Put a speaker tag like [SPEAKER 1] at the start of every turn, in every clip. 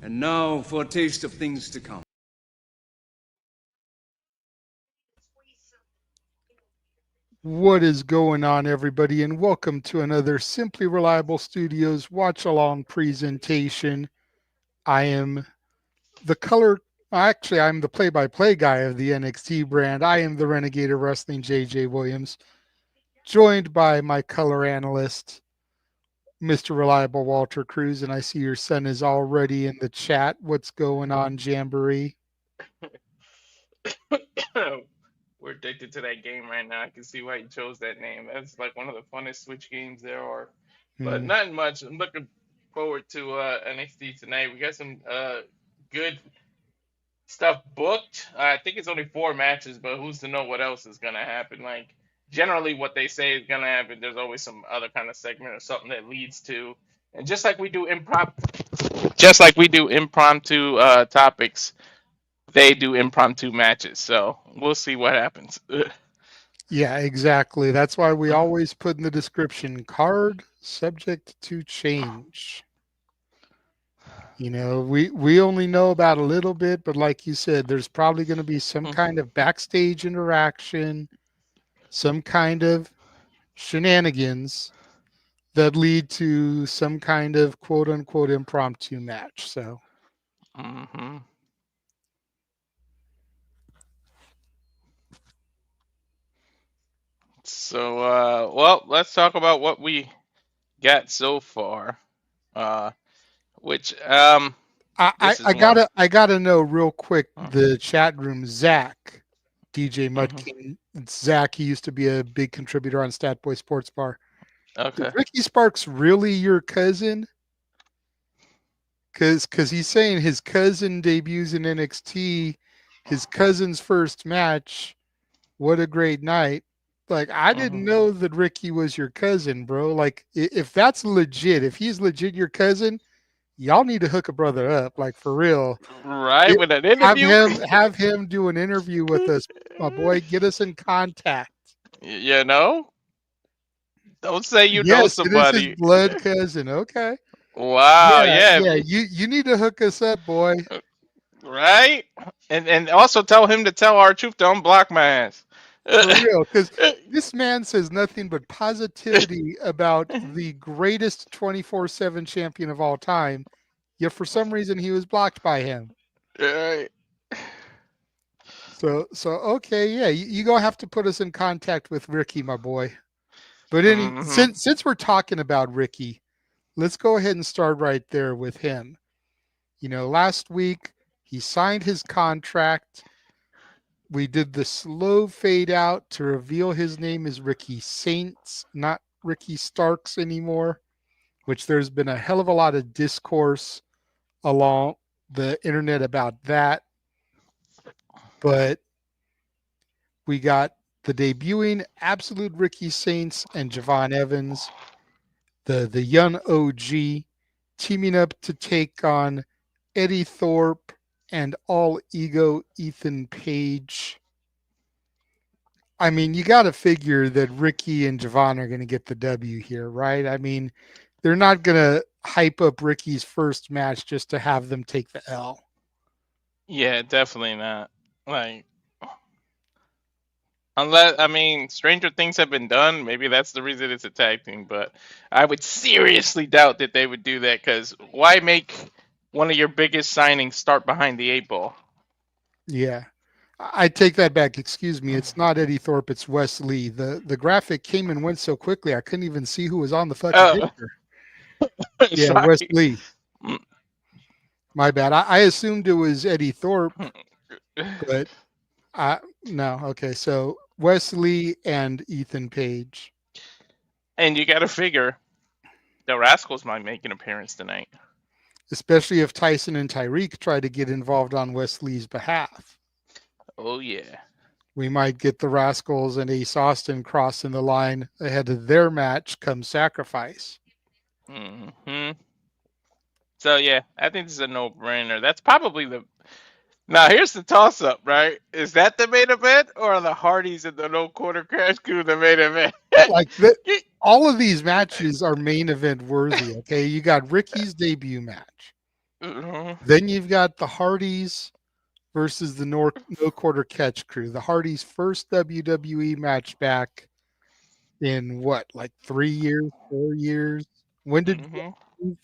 [SPEAKER 1] And now for a taste of things to come.
[SPEAKER 2] What is going on, everybody, and welcome to another Simply Reliable Studios watch along presentation. I am the color, actually, I'm the play by play guy of the NXT brand. I am the Renegade of Wrestling, JJ Williams, joined by my color analyst, Mr. Reliable Walter Cruz. And I see your son is already in the chat. What's going on, Jamboree?
[SPEAKER 3] We're addicted to that game right now. I can see why you chose that name. That's like one of the funnest Switch games there are. But
[SPEAKER 2] Hmm.
[SPEAKER 3] not much. I'm looking forward to NXT tonight. We got some good stuff booked. I think it's only 4 matches, but who's to know what else is gonna happen? Like generally, what they say is gonna happen. There's always some other kind of segment or something that leads to. And just like we do impromptu topics, they do impromptu matches. So we'll see what happens.
[SPEAKER 2] Yeah, exactly. That's why we always put in the description card subject to change. We only know about a little bit, but like you said, there's probably going to be some kind of backstage interaction, some kind of shenanigans that lead to some kind of quote unquote impromptu match. So,
[SPEAKER 3] hmm So, well, let's talk about what we got so far. Uh, which
[SPEAKER 2] I,
[SPEAKER 3] this is
[SPEAKER 2] I
[SPEAKER 3] one.
[SPEAKER 2] gotta I gotta know real quick
[SPEAKER 3] uh,
[SPEAKER 2] the chat room. Zach, DJ
[SPEAKER 3] mhm.
[SPEAKER 2] Mudking. It's Zach. He used to be a big contributor on Stat Boy Sports Bar. Is
[SPEAKER 3] Okay.
[SPEAKER 2] Ricky Sparks really your cousin? Because he's saying his cousin debuts in NXT, his cousin's first match. What a great night! Like I didn't
[SPEAKER 3] hmm
[SPEAKER 2] know that Ricky was your cousin, bro. Like if that's legit, if he's legit your cousin, y'all need to hook a brother up, like for real.
[SPEAKER 3] Right
[SPEAKER 2] Get,
[SPEAKER 3] with an
[SPEAKER 2] have
[SPEAKER 3] interview.
[SPEAKER 2] him do an interview with us, my boy. Get us in contact.
[SPEAKER 3] You know, don't say you know
[SPEAKER 2] Yes, it is his
[SPEAKER 3] somebody.
[SPEAKER 2] blood cousin. Okay.
[SPEAKER 3] Wow.
[SPEAKER 2] Yeah,
[SPEAKER 3] Yeah.
[SPEAKER 2] yeah. You need to hook us up, boy.
[SPEAKER 3] Right. And also tell him to tell our truth to unblock my ass.
[SPEAKER 2] For real, because this man says nothing but positivity about the greatest 24/7 champion of all time. Yet for some reason he was blocked by him.
[SPEAKER 3] Right.
[SPEAKER 2] So okay, yeah, you gonna have to put us in contact with Ricky, my boy. But
[SPEAKER 3] hmm
[SPEAKER 2] since we're talking about Ricky, let's go ahead and start right there with him. Last week he signed his contract. We did the slow fade out to reveal his name is Ricky Saints, not Ricky Starks anymore, which there's been a hell of a lot of discourse along the internet about that. But we got the debuting Absolute Ricky Saints and Javon Evans, the young OG, teaming up to take on Eddie Thorpe and all ego Ethan Page. I mean, you got to figure that Ricky and Javon are going to get the W here, right? I mean, they're not going to hype up Ricky's first match just to have them take the L.
[SPEAKER 3] Yeah, definitely not. Like, unless, I mean, stranger things have been done. Maybe that's the reason it's a tag team. But I would seriously doubt that they would do that because why make one of your biggest signings start behind the 8 ball?
[SPEAKER 2] Yeah. I take that back. Excuse me. It's not Eddie Thorpe. It's Wes Lee. The graphic came and went so quickly, I couldn't even see who was on the fucking
[SPEAKER 3] Oh,
[SPEAKER 2] picture. Yeah, Wes
[SPEAKER 3] sorry.
[SPEAKER 2] Lee. My bad. I assumed it was Eddie Thorpe, but no. Okay, so Wes Lee and Ethan Page.
[SPEAKER 3] And you got to figure the Rascals might make an appearance tonight.
[SPEAKER 2] Especially if Tyson and Tyreek try to get involved on Wes Lee's behalf.
[SPEAKER 3] Oh, yeah.
[SPEAKER 2] We might get the Rascals and Ace Austin crossing the line ahead of their match come sacrifice.
[SPEAKER 3] hmm So, yeah, I think this is a no brainer. That's probably Now here's the toss up, right? Is that the main event or are the Hardys and the No Quarter Crash Crew the main event?
[SPEAKER 2] Like all of these matches are main event worthy. Okay, you got Ricky's debut match.
[SPEAKER 3] Mhm,
[SPEAKER 2] Then you've got the Hardys versus the No Quarter Catch Crew. The Hardys' first WWE match back in what, like 3 years, 4 years? When did
[SPEAKER 3] mhm.
[SPEAKER 2] they move?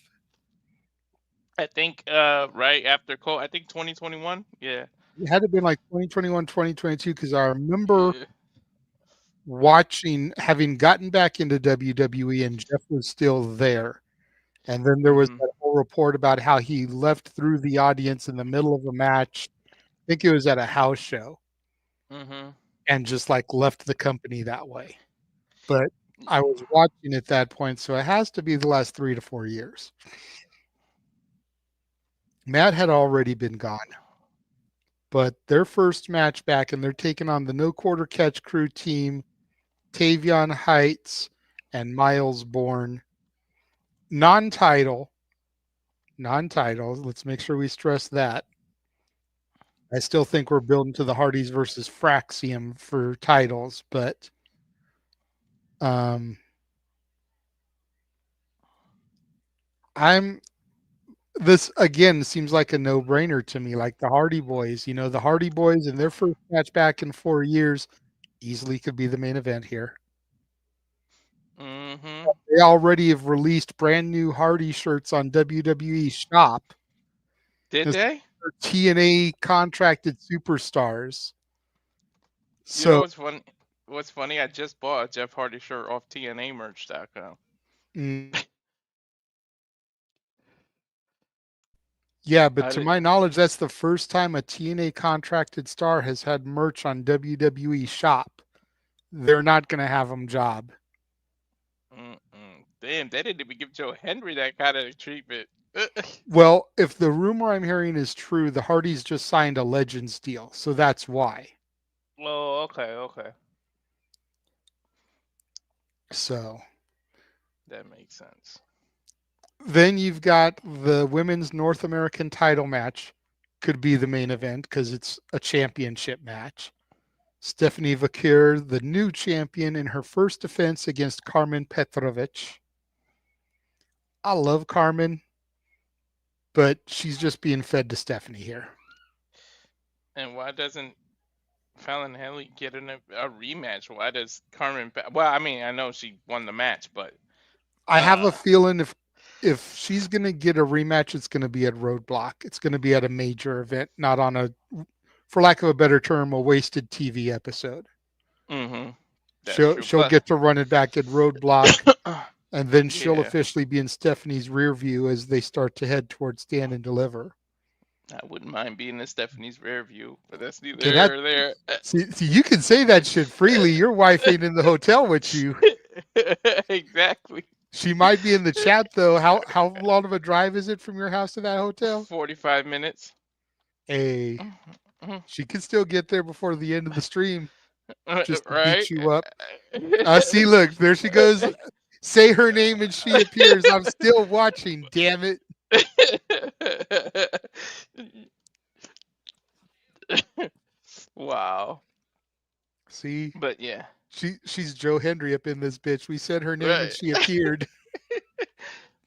[SPEAKER 3] I think right after I think 2021. Yeah.
[SPEAKER 2] It had to have been like 2021, 2022, because I remember
[SPEAKER 3] Yeah.
[SPEAKER 2] having gotten back into WWE and Jeff was still there. And then there was
[SPEAKER 3] Mhm.
[SPEAKER 2] that whole report about how he left through the audience in the middle of a match. I think it was at a house show
[SPEAKER 3] Mhm.
[SPEAKER 2] and just like left the company that way. But I was watching at that point, so it has to be the last 3 to 4 years. Matt had already been gone, but their first match back, and they're taking on the No Quarter Catch Crew team, Tavion Heights and Myles Borne. Non-title, non-title. Let's make sure we stress that. I still think we're building to the Hardys versus Fraxium for titles, but um, I'm this again seems like a no-brainer to me. Like the Hardy Boys, the Hardy Boys in their first match back in 4 years easily could be the main event here.
[SPEAKER 3] Mhm.
[SPEAKER 2] They already have released brand new Hardy shirts on WWE Shop
[SPEAKER 3] Did
[SPEAKER 2] because
[SPEAKER 3] they?
[SPEAKER 2] they're TNA contracted superstars.
[SPEAKER 3] You know
[SPEAKER 2] So
[SPEAKER 3] what's funny? What's funny? I just bought a Jeff Hardy shirt off TNAmerch.com.
[SPEAKER 2] mm, yeah, but
[SPEAKER 3] I
[SPEAKER 2] to
[SPEAKER 3] did.
[SPEAKER 2] my knowledge, that's the first time a TNA contracted star has had merch on WWE Shop. They're not going to have them job.
[SPEAKER 3] Mm-mm. Damn, they didn't even give Joe Henry that kind of treatment.
[SPEAKER 2] Well, if the rumor I'm hearing is true, the Hardys just signed a Legends deal, so that's why.
[SPEAKER 3] Oh, okay, okay.
[SPEAKER 2] So
[SPEAKER 3] That makes sense.
[SPEAKER 2] then you've got the women's North American title match, could be the main event because it's a championship match. Stephanie Vaquer, the new champion, in her first defense against Karmen Petrovic. I love Karmen, but she's just being fed to Stephanie here.
[SPEAKER 3] And why doesn't Fallon Henley get a rematch? Why does Carmen? Well, I mean, I know she won the match, but
[SPEAKER 2] I have a
[SPEAKER 3] uh,
[SPEAKER 2] feeling if she's gonna get a rematch, it's gonna be at Roadblock. It's gonna be at a major event, not on a, for lack of a better term, a wasted TV episode.
[SPEAKER 3] mm-hmm, that's
[SPEAKER 2] She'll
[SPEAKER 3] true.
[SPEAKER 2] she'll
[SPEAKER 3] Plus,
[SPEAKER 2] get to run it back at Roadblock, and then she'll
[SPEAKER 3] yeah,
[SPEAKER 2] officially be in Stephanie's rear view as they start to head towards Stand and Deliver.
[SPEAKER 3] I wouldn't mind being in Stephanie's rear view, but that's neither
[SPEAKER 2] Okay, that
[SPEAKER 3] here or there.
[SPEAKER 2] see, you can say that shit freely. Your wife ain't in the hotel with you.
[SPEAKER 3] Exactly.
[SPEAKER 2] She might be in the chat though. How long of a drive is it from your house to that hotel?
[SPEAKER 3] 45 minutes.
[SPEAKER 2] Hey,
[SPEAKER 3] Mhm.
[SPEAKER 2] she can still get there before the end of the stream just to
[SPEAKER 3] Right?
[SPEAKER 2] beat you up. See, look, there she goes. Say her name and she appears. I'm still watching, damn it.
[SPEAKER 3] Wow.
[SPEAKER 2] See,
[SPEAKER 3] But yeah.
[SPEAKER 2] she's Joe Hendry up in this bitch. We said her name and
[SPEAKER 3] Right.
[SPEAKER 2] she appeared.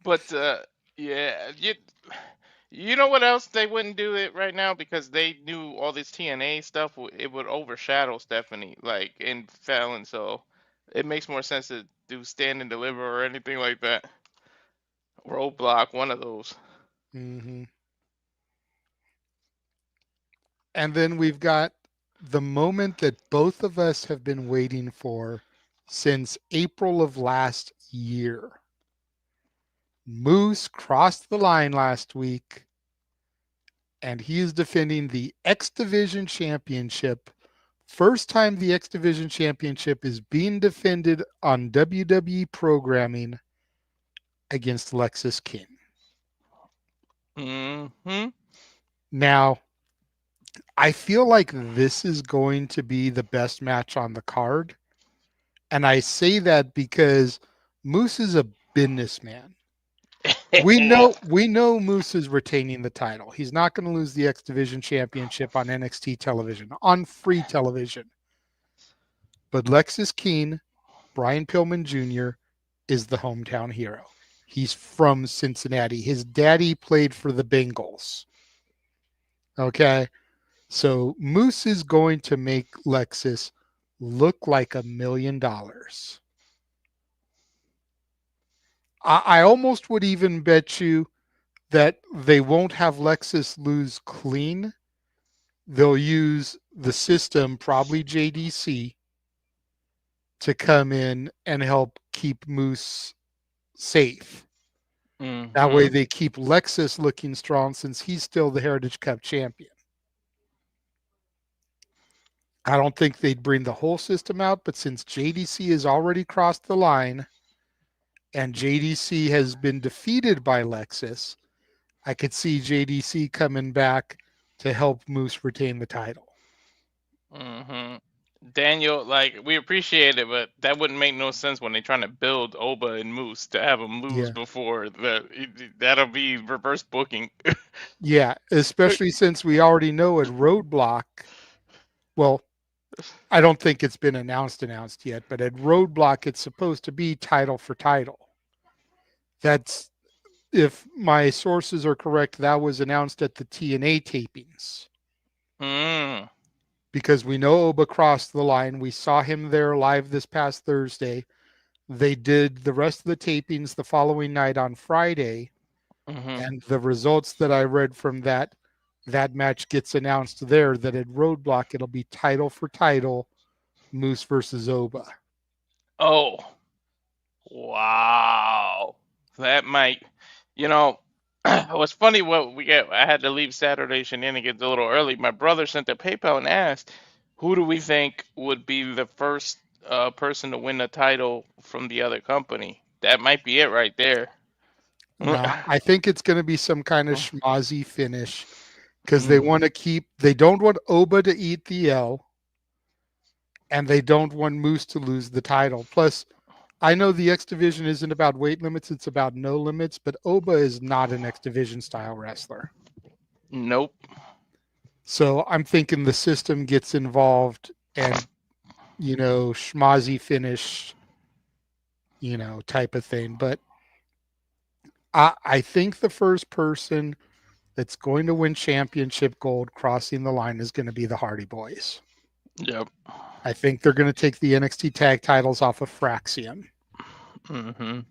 [SPEAKER 3] But yeah, you know what else they wouldn't do it right now because they knew all this TNA stuff it would overshadow Stephanie like in Fallon, so it makes more sense to do Stand and Deliver or anything like that. Roadblock, one of those.
[SPEAKER 2] Hmm. And then we've got the moment that both of us have been waiting for since April of last year. Moose crossed the line last week, and he is defending the X Division Championship. First time the X Division Championship is being defended on WWE programming against Lexis King.
[SPEAKER 3] Mm-hmm.
[SPEAKER 2] Now, I feel like this is going to be the best match on the card. And I say that because Moose is a businessman. We know Moose is retaining the title. He's not going to lose the X Division Championship on NXT television, on free television. But Lexis Keene, Brian Pillman Jr., is the hometown hero. He's from Cincinnati. His daddy played for the Bengals. Okay. So Moose is going to make Lexis look like $1 million. I almost would even bet you that they won't have Lexis lose clean. They'll use the system, probably JDC, to come in and help keep Moose safe. That way they keep Lexis looking strong since he's still the Heritage Cup champion. I don't think they'd bring the whole system out, but since JDC has already crossed the line and JDC has been defeated by Lexis, I could see JDC coming back to help Moose retain the title.
[SPEAKER 3] Daniel, like, we appreciate it, but that wouldn't make no sense when they're trying to build Oba and Moose to have them lose before that'll be reverse booking.
[SPEAKER 2] Yeah, especially since we already know at Roadblock, well, I don't think it's been announced yet, but at Roadblock it's supposed to be title for title. That's, if my sources are correct, that was announced at the TNA tapings. Because we know Oba crossed the line. We saw him there live this past Thursday. They did the rest of the tapings the following night on Friday. And the results that I read from that match gets announced there, that at Roadblock it'll be title for title, Moose versus Oba.
[SPEAKER 3] Oh, wow. That might, it was funny I had to leave Saturday shenanigans a little early. My brother sent a PayPal and asked, who do we think would be the first person to win the title from the other company? That might be it right there.
[SPEAKER 2] No, I think it's going to be some kind of schmozzy finish because they don't want Oba to eat the L and they don't want Moose to lose the title. Plus, I know the X Division isn't about weight limits, it's about no limits, but Oba is not an X Division style wrestler.
[SPEAKER 3] Nope.
[SPEAKER 2] So I'm thinking the system gets involved and, schmozzy finish, type of thing. But I think the first person that's going to win championship gold crossing the line is going to be the Hardy Boys.
[SPEAKER 3] Yep.
[SPEAKER 2] I think they're going to take the NXT tag titles off of Fraxium.
[SPEAKER 3] And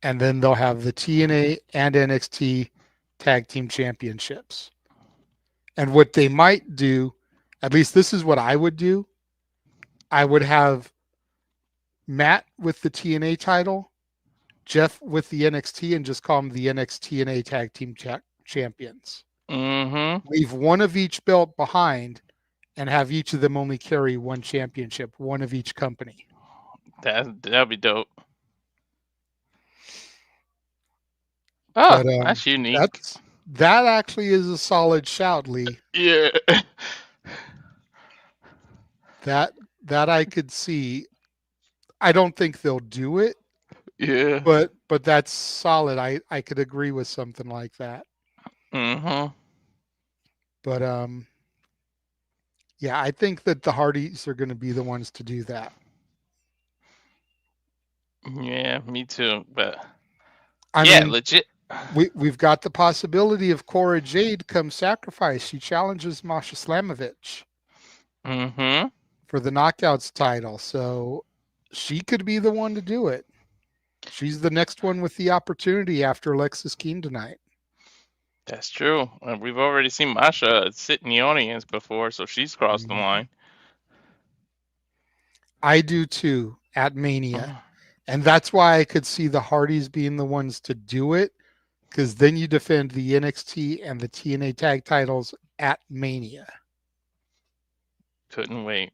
[SPEAKER 2] then they'll have the TNA and NXT tag team championships. And what they might do, at least this is what I would do, I would have Matt with the TNA title, Jeff with the NXT, and just call them the NXT TNA tag team champions. Leave one of each belt behind and have each of them only carry one championship, one of each company.
[SPEAKER 3] That'd be dope. Oh, but, that's unique.
[SPEAKER 2] That actually is a solid shout, Lee.
[SPEAKER 3] Yeah.
[SPEAKER 2] That I could see. I don't think they'll do it.
[SPEAKER 3] Yeah.
[SPEAKER 2] But that's solid. I could agree with something like that. But yeah, I think that the Hardys are going to be the ones to do that.
[SPEAKER 3] Yeah, me too. But
[SPEAKER 2] I mean,
[SPEAKER 3] legit.
[SPEAKER 2] We've got the possibility of Cora Jade come sacrifice. She challenges Masha Slamovich for the Knockouts title. So she could be the one to do it. She's the next one with the opportunity after Lexis Keene tonight.
[SPEAKER 3] That's true. We've already seen Masha sit in the audience before, so she's crossed the line.
[SPEAKER 2] I do too, at Mania. And that's why I could see the Hardys being the ones to do it, because then you defend the NXT and the TNA tag titles at Mania.
[SPEAKER 3] Couldn't wait.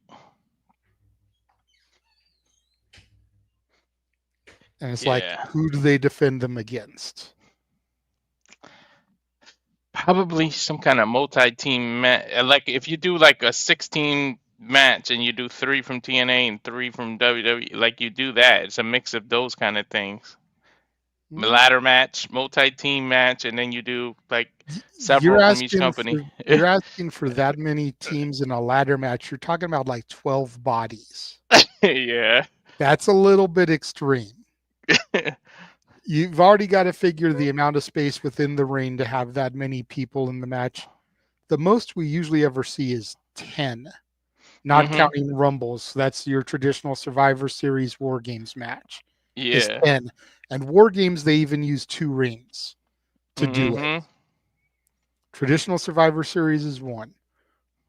[SPEAKER 2] And it's like, who do they defend them against?
[SPEAKER 3] Probably some kind of multi-team match. Like if you do like a 16 match and you do 3 from TNA and 3 from WWE, like you do that. It's a mix of those kind of things.
[SPEAKER 2] Mm.
[SPEAKER 3] ladder match, multi-team match, and then you do like
[SPEAKER 2] You're
[SPEAKER 3] several from each
[SPEAKER 2] asking
[SPEAKER 3] company.
[SPEAKER 2] for you're asking for that many teams in a ladder match. You're talking about like 12 bodies.
[SPEAKER 3] Yeah.
[SPEAKER 2] That's a little bit extreme. You've already got to figure the amount of space within the ring to have that many people in the match. The most we usually ever see is 10, not
[SPEAKER 3] Mhm.
[SPEAKER 2] counting rumbles. That's your traditional Survivor Series War Games match is
[SPEAKER 3] Yeah.
[SPEAKER 2] 10. And War Games, they even use 2 rings to do it.
[SPEAKER 3] Mhm.
[SPEAKER 2] Traditional Survivor Series is 1.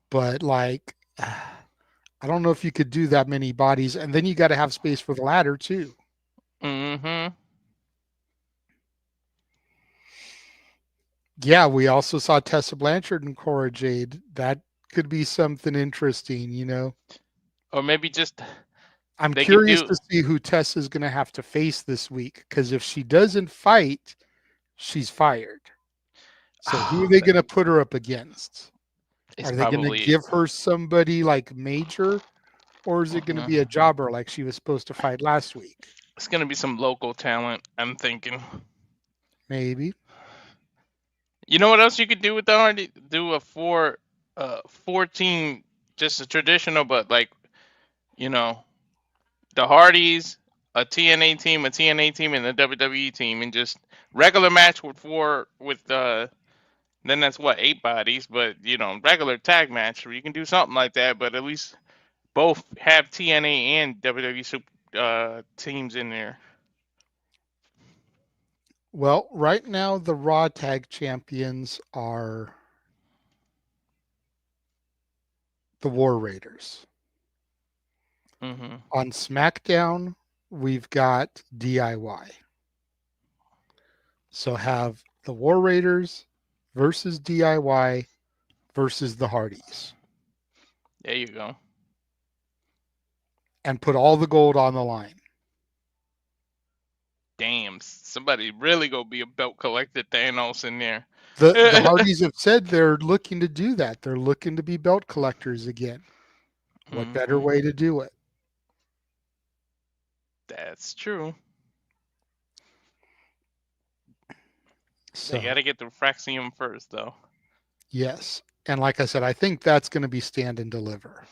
[SPEAKER 2] But like, I don't know if you could do that many bodies. And then you got to have space for the ladder too.
[SPEAKER 3] Mhm.
[SPEAKER 2] Yeah, we also saw Tessa Blanchard and Cora Jade. That could be something interesting.
[SPEAKER 3] Or maybe just
[SPEAKER 2] I'm
[SPEAKER 3] they could
[SPEAKER 2] curious
[SPEAKER 3] do.
[SPEAKER 2] to see who Tessa's going to have to face this week because if she doesn't fight, she's fired. So who are
[SPEAKER 3] Oh,
[SPEAKER 2] they going to put her up against?
[SPEAKER 3] it's
[SPEAKER 2] Are they going to
[SPEAKER 3] probably.
[SPEAKER 2] give her somebody like major, or is it going to
[SPEAKER 3] Mhm.
[SPEAKER 2] be a jobber like she was supposed to fight last week?
[SPEAKER 3] It's gonna be some local talent. I'm thinking.
[SPEAKER 2] Maybe.
[SPEAKER 3] You know what else you could do with the Hardy? Do a 14, just a traditional, but like you know, the Hardys, a TNA team, and a WWE team, and just regular match with then that's what 8 bodies, but regular tag match where you can do something like that, but at least both have TNA and WWE teams in there.
[SPEAKER 2] Well, right now the Raw Tag Champions are the War Raiders.
[SPEAKER 3] Mhm.
[SPEAKER 2] On SmackDown, we've got DIY. So have the War Raiders versus DIY versus the Hardys
[SPEAKER 3] There you go.
[SPEAKER 2] and put all the gold on the line.
[SPEAKER 3] Damn, somebody really gonna be a belt collector Thanos in there.
[SPEAKER 2] The Hardys have said they're looking to do that. They're looking to be belt collectors again. What better
[SPEAKER 3] Mhm.
[SPEAKER 2] way to do it?
[SPEAKER 3] That's true. They
[SPEAKER 2] So,
[SPEAKER 3] gotta get the Fraxium first, though.
[SPEAKER 2] yes. And like I said, I think that's going to be stand and deliver.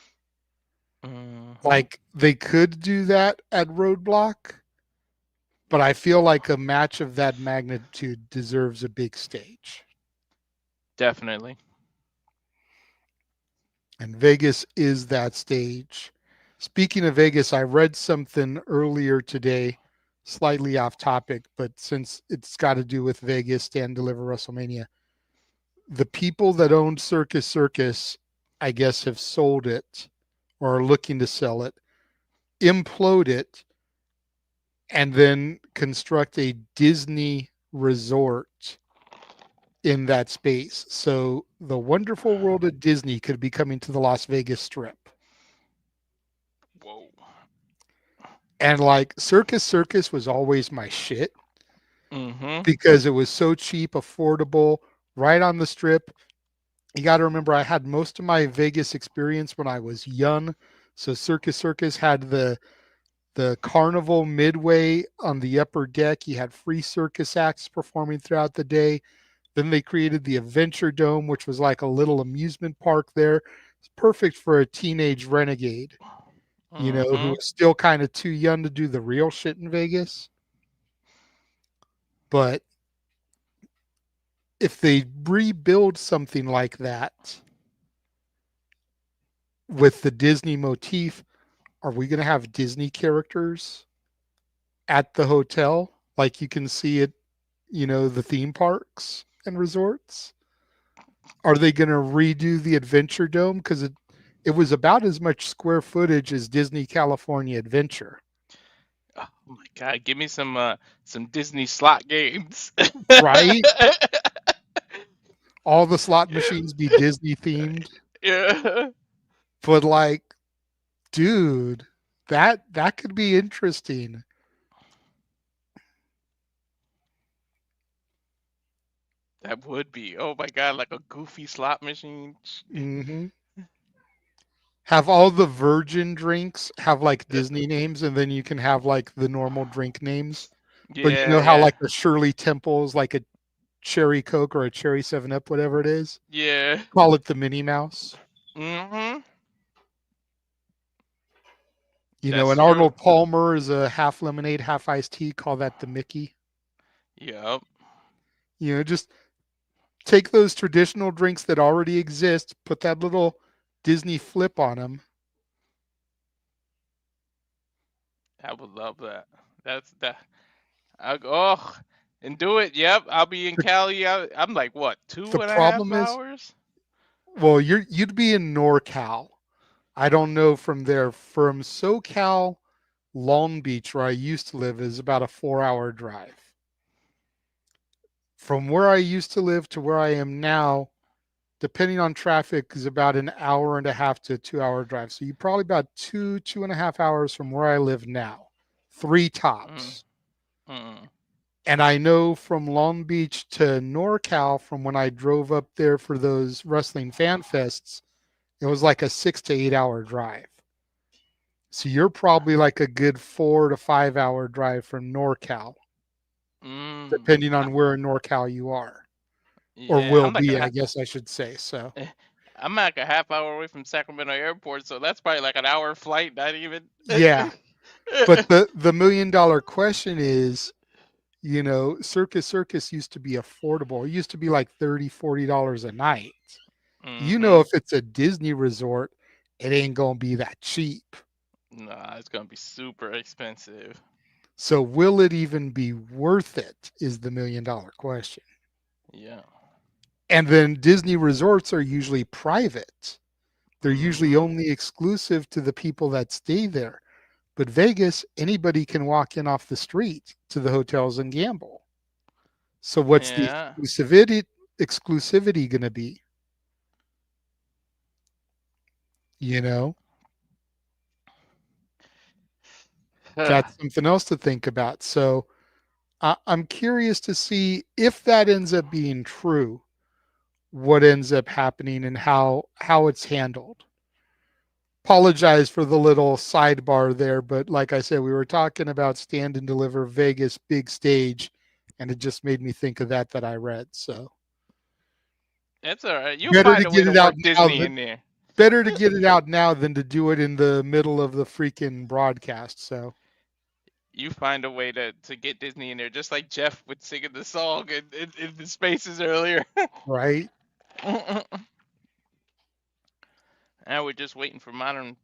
[SPEAKER 3] Mhm.
[SPEAKER 2] Like they could do that at Roadblock, but I feel like a match of that magnitude deserves a big stage.
[SPEAKER 3] Definitely.
[SPEAKER 2] And Vegas is that stage. Speaking of Vegas, I read something earlier today, slightly off topic, but since it's got to do with Vegas, Stand Deliver WrestleMania, the people that owned Circus Circus, I guess, have sold it or are looking to sell it, implode it, and then construct a Disney resort in that space. So the wonderful world of Disney could be coming to the Las Vegas Strip.
[SPEAKER 3] Whoa.
[SPEAKER 2] And like Circus Circus was always my shit
[SPEAKER 3] Mhm.
[SPEAKER 2] because it was so cheap, affordable, right on the strip. You got to remember, I had most of my Vegas experience when I was young. So Circus Circus had the carnival midway on the upper deck. You had free circus acts performing throughout the day. Then they created the Adventure Dome, which was like a little amusement park there. It's perfect for a teenage renegade, who
[SPEAKER 3] Mhm.
[SPEAKER 2] was still kind of too young to do the real shit in Vegas. But if they rebuild something like that with the Disney motif, are we going to have Disney characters at the hotel like you can see at, the theme parks and resorts? Are they going to redo the Adventure Dome? Because it was about as much square footage as Disney California Adventure,
[SPEAKER 3] Oh my God! Give me some Disney slot games.
[SPEAKER 2] right? All the slot machines be Disney themed,
[SPEAKER 3] Yeah.
[SPEAKER 2] but like, dude, that could be interesting.
[SPEAKER 3] That would be. Oh my God! Like a goofy slot machine.
[SPEAKER 2] Hmm. Have all the Virgin drinks have like Disney names, and then you can have like the normal drink names. But you
[SPEAKER 3] Yeah,
[SPEAKER 2] know how
[SPEAKER 3] yeah,
[SPEAKER 2] like a Shirley Temple is like a cherry Coke or a cherry 7 Up, whatever it is?
[SPEAKER 3] yeah.
[SPEAKER 2] Call it the Minnie Mouse.
[SPEAKER 3] Mm-hmm.
[SPEAKER 2] You know,
[SPEAKER 3] That's
[SPEAKER 2] and
[SPEAKER 3] true.
[SPEAKER 2] Arnold Palmer is a half lemonade, half iced tea. Call that the Mickey.
[SPEAKER 3] Yep.
[SPEAKER 2] You know, just take those traditional drinks that already exist, put that little Disney flip on them.
[SPEAKER 3] I would love that. That's that. Oh, and do it. Yep. I'll be in
[SPEAKER 2] The,
[SPEAKER 3] Cali. I'm like what,
[SPEAKER 2] the
[SPEAKER 3] two and a half
[SPEAKER 2] problem is,
[SPEAKER 3] hours?
[SPEAKER 2] well, you'd be in NorCal. I don't know from there. From SoCal, Long Beach, where I used to live, is about a 4 hour drive. From where I used to live to where I am now, depending on traffic, is about an hour and a half to a 2 hour drive. So you probably about 2.5 hours from where I live now, three
[SPEAKER 3] Mm,
[SPEAKER 2] tops.
[SPEAKER 3] mm,
[SPEAKER 2] And I know from Long Beach to NorCal, from when I drove up there for those wrestling fan fests, it was like a 6 to 8 hour drive. So you're probably like a good 4 to 5 hour drive from NorCal,
[SPEAKER 3] mm.
[SPEAKER 2] depending on where in NorCal you are, or
[SPEAKER 3] Yeah,
[SPEAKER 2] will be, I guess I should say. So,
[SPEAKER 3] I'm like a half hour away from Sacramento Airport, so that's probably like an hour flight. Not even.
[SPEAKER 2] yeah. But the $1 million question is, you know, Circus used to be affordable. It used to be like $30, $40 a night. You know,
[SPEAKER 3] Mm-hmm.
[SPEAKER 2] if it's a Disney resort, it ain't gonna be that cheap.
[SPEAKER 3] Nah, it's gonna be super expensive.
[SPEAKER 2] So will it even be worth it is the $1 million question.
[SPEAKER 3] Yeah.
[SPEAKER 2] And then Disney resorts are usually private. They're usually
[SPEAKER 3] Mm-hmm.
[SPEAKER 2] only exclusive to the people that stay there. But Vegas, anybody can walk in off the street to the hotels and gamble. So what's the
[SPEAKER 3] Yeah.
[SPEAKER 2] exclusivity going to be? You know, that's something else to think about. So I'm curious to see if that ends up being true, what ends up happening and how it's handled. Apologize for the little sidebar there, but like I said, we were talking about Stand and Deliver Vegas big stage, and it just made me think of that I read. So
[SPEAKER 3] It's all right. You'll
[SPEAKER 2] better to
[SPEAKER 3] find a way
[SPEAKER 2] get
[SPEAKER 3] to
[SPEAKER 2] it out
[SPEAKER 3] work
[SPEAKER 2] now
[SPEAKER 3] Disney
[SPEAKER 2] than
[SPEAKER 3] in there.
[SPEAKER 2] better to get it out now than to do it in the middle of the freaking broadcast. So
[SPEAKER 3] You find a way to get Disney in there, just like Jeff would singing the song in the spaces earlier.
[SPEAKER 2] right.
[SPEAKER 3] Now we're just waiting for Modern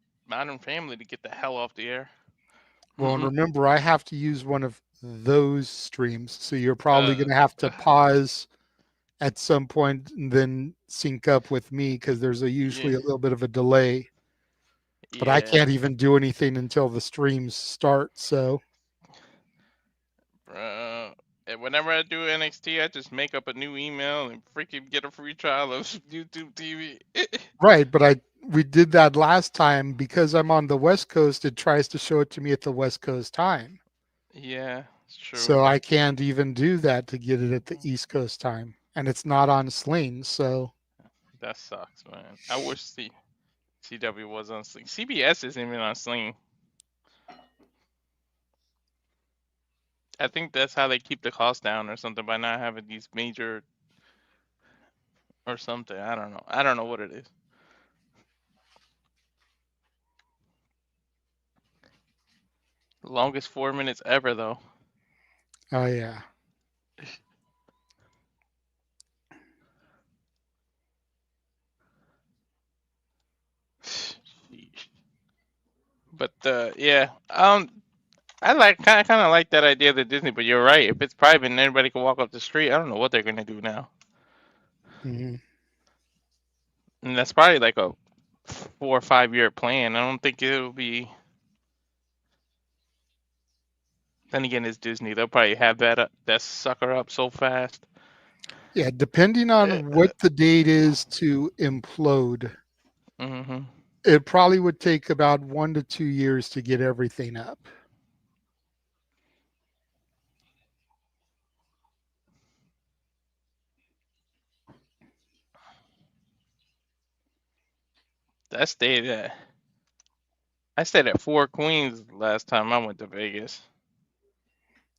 [SPEAKER 3] Family to get the hell off the air.
[SPEAKER 2] Well, and remember, I have to use one of those streams, so you're probably
[SPEAKER 3] uh,
[SPEAKER 2] going to have to pause at some point and then sync up with me because there's
[SPEAKER 3] yeah,
[SPEAKER 2] usually a little bit of a delay. But I
[SPEAKER 3] yeah.
[SPEAKER 2] can't even do anything until the streams start. So
[SPEAKER 3] Uh, and whenever I do NXT, I just make up a new email and freaking get a free trial of YouTube TV.
[SPEAKER 2] right, but we did that last time because I'm on the West Coast. It tries to show it to me at the West Coast time,
[SPEAKER 3] Yeah, it's true.
[SPEAKER 2] so I can't even do that to get it at the East Coast time, and it's not on Sling. So
[SPEAKER 3] That sucks, man. I wish CW was on Sling. CBS isn't even on Sling. I think that's how they keep the cost down or something by not having these major or something. I don't know. I don't know what it is. Longest 4 minutes ever though.
[SPEAKER 2] oh yeah.
[SPEAKER 3] Sheesh. But yeah, I like kind of like that idea of the Disney. But you're right. If it's private and anybody can walk up the street, I don't know what they're gonna do now.
[SPEAKER 2] Hmm.
[SPEAKER 3] And that's probably like a 4 or 5 year plan. I don't think it'll be. Then again, it's Disney. They'll probably have that sucker up so fast.
[SPEAKER 2] Yeah, depending on what the date is to implode,
[SPEAKER 3] Mm-hmm.
[SPEAKER 2] it probably would take about 1 to 2 years to get everything up.
[SPEAKER 3] I stayed at I stayed at Four Queens last time I went to Vegas.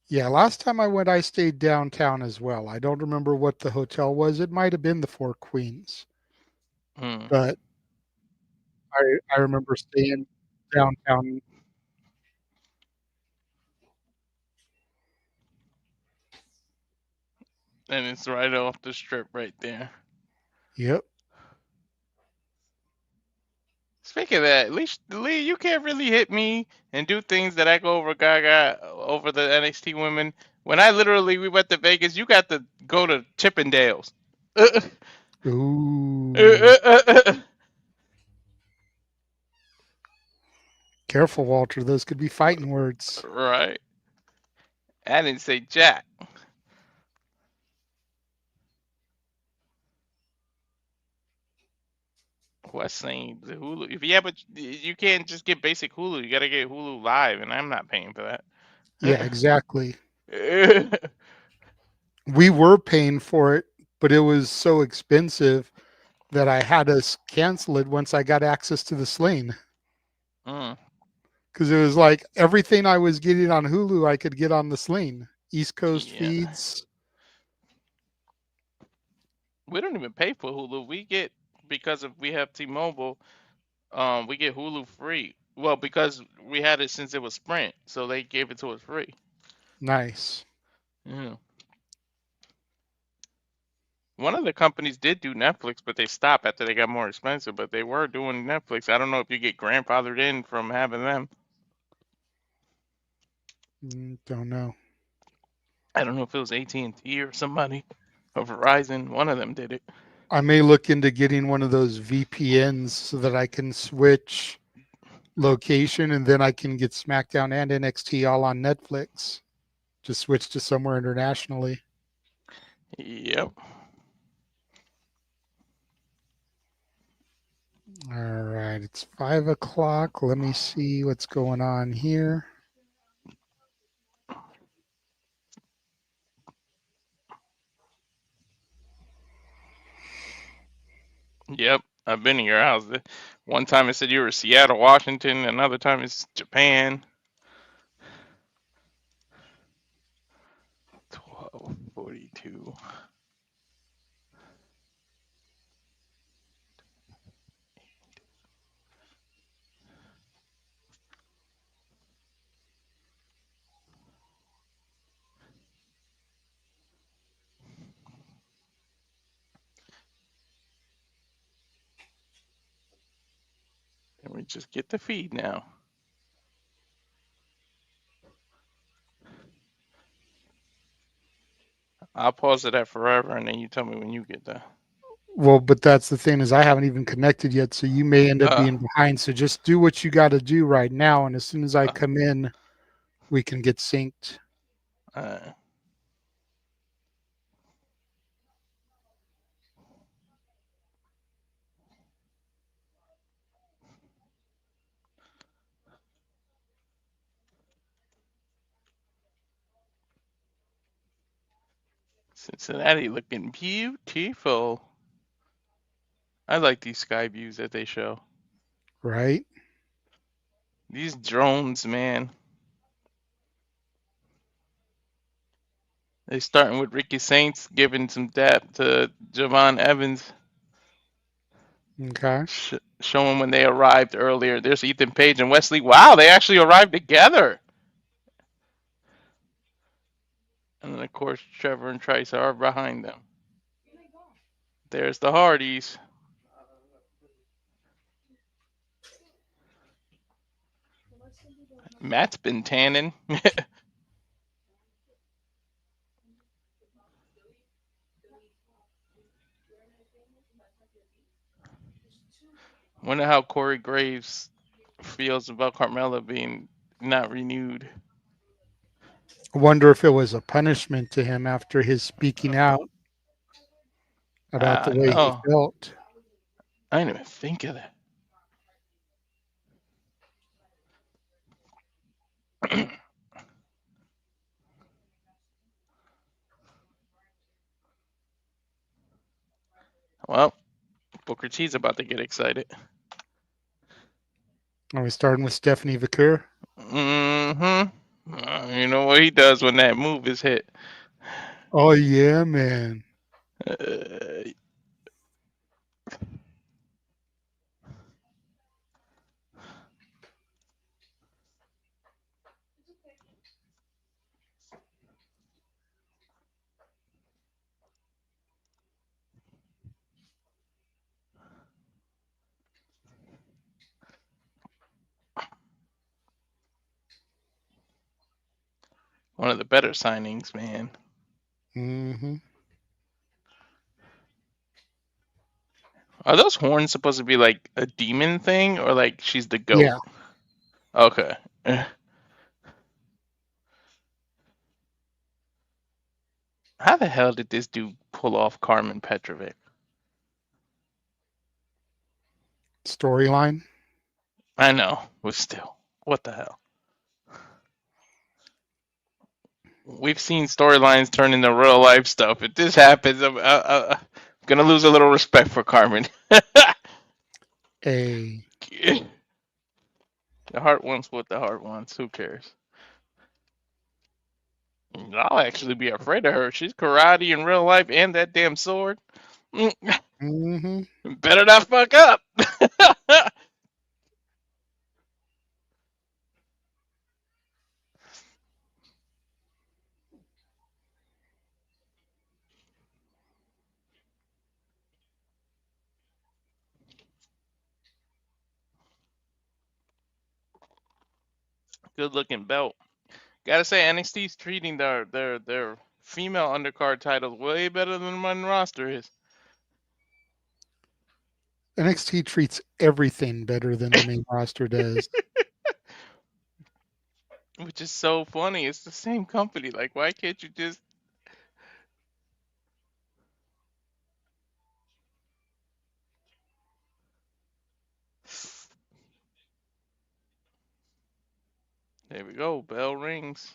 [SPEAKER 2] Yeah, last time I went, I stayed downtown as well. I don't remember what the hotel was. It might have been the Four Queens,
[SPEAKER 3] Hmm.
[SPEAKER 2] but I remember staying downtown.
[SPEAKER 3] And it's right off the strip right there.
[SPEAKER 2] Yep.
[SPEAKER 3] Speaking of that, at least Lee, you can't really hit me and do things that I go over Gaga over the NXT women. When we went to Vegas, you got to go to Chippendales.
[SPEAKER 2] Ooh. Careful, Walter. Those could be fighting words.
[SPEAKER 3] Right. I didn't say Jack. What's saying the Hulu? If yeah, but you can't just get basic Hulu. You got to get Hulu Live, and I'm not paying for
[SPEAKER 2] Yeah, exactly.
[SPEAKER 3] that.
[SPEAKER 2] We were paying for it, but it was so expensive that I had to cancel it once I got access to the Sling.
[SPEAKER 3] Mm,
[SPEAKER 2] Because it was like everything I was getting on Hulu, I could get on the Sling. East Coast
[SPEAKER 3] yeah.
[SPEAKER 2] feeds.
[SPEAKER 3] We don't even pay for Hulu. We get because of we have T-Mobile. We get Hulu free. Well, because we had it since it was Sprint, so they gave it to us free.
[SPEAKER 2] Nice.
[SPEAKER 3] Yeah. One of the companies did do Netflix, but they stopped after they got more expensive. But they were doing Netflix. I don't know if you get grandfathered in from having them.
[SPEAKER 2] Don't know.
[SPEAKER 3] I don't know if it was AT&T or somebody or Verizon. One of them did it.
[SPEAKER 2] I may look into getting one of those VPNs so that I can switch location and then I can get SmackDown and NXT all on Netflix. Just switch to somewhere internationally.
[SPEAKER 3] Yep.
[SPEAKER 2] All right, it's 5 o'clock. Let me see what's going on here.
[SPEAKER 3] Yep. I've been in your house. One time it said you were Seattle, Washington. Another time it's Japan. 12:42. And we just get the feed now. I'll pause it at forever, and then you tell me when you get there.
[SPEAKER 2] Well, but that's the thing is I haven't even connected yet, so you may end up
[SPEAKER 3] Uh,
[SPEAKER 2] being behind. So just do what you got to do right now, and as soon as I
[SPEAKER 3] uh,
[SPEAKER 2] come in, we can get synced.
[SPEAKER 3] uh. Cincinnati looking beautiful. I like these sky views that they show.
[SPEAKER 2] Right?
[SPEAKER 3] These drones, man. They starting with Ricky Saints giving some depth to Javon Evans,
[SPEAKER 2] Okay.
[SPEAKER 3] showing when they arrived earlier. There's Ethan Page and Wesley. Wow, they actually arrived together. And then of course Trevor and Trice are behind them. There's the Hardys. Matt's been tanning. Wonder how Corey Graves feels about Carmella being not renewed.
[SPEAKER 2] I wonder if it was a punishment to him after his speaking out about the way he
[SPEAKER 3] No,
[SPEAKER 2] felt.
[SPEAKER 3] I didn't even think of that. Well, Booker T's about to get excited.
[SPEAKER 2] Are we starting with Stephanie Vaquer?
[SPEAKER 3] Mm-hmm. You know what he does when that move is hit.
[SPEAKER 2] Oh yeah, man.
[SPEAKER 3] Uh, one of the better signings, man.
[SPEAKER 2] Hmm.
[SPEAKER 3] Are those horns supposed to be like a demon thing, or like she's the goat?
[SPEAKER 2] Yeah.
[SPEAKER 3] Okay. How the hell did this dude pull off Karmen Petrovic?
[SPEAKER 2] Storyline.
[SPEAKER 3] I know, but still, what the hell? We've seen storylines turn into real life stuff. If this happens, I'm gonna lose a little respect for Karmen.
[SPEAKER 2] A.
[SPEAKER 3] The heart wants what the heart wants. Who cares? I'll actually be afraid of her. She's karate in real life and that damn sword.
[SPEAKER 2] Hmm.
[SPEAKER 3] Better not fuck up. Good looking belt. Gotta say, NXT's treating their female undercard titles way better than the main roster is,
[SPEAKER 2] NXT treats everything better than the main roster does.
[SPEAKER 3] which is so funny. It's the same company. Like, why can't you just? There we go. Bell rings.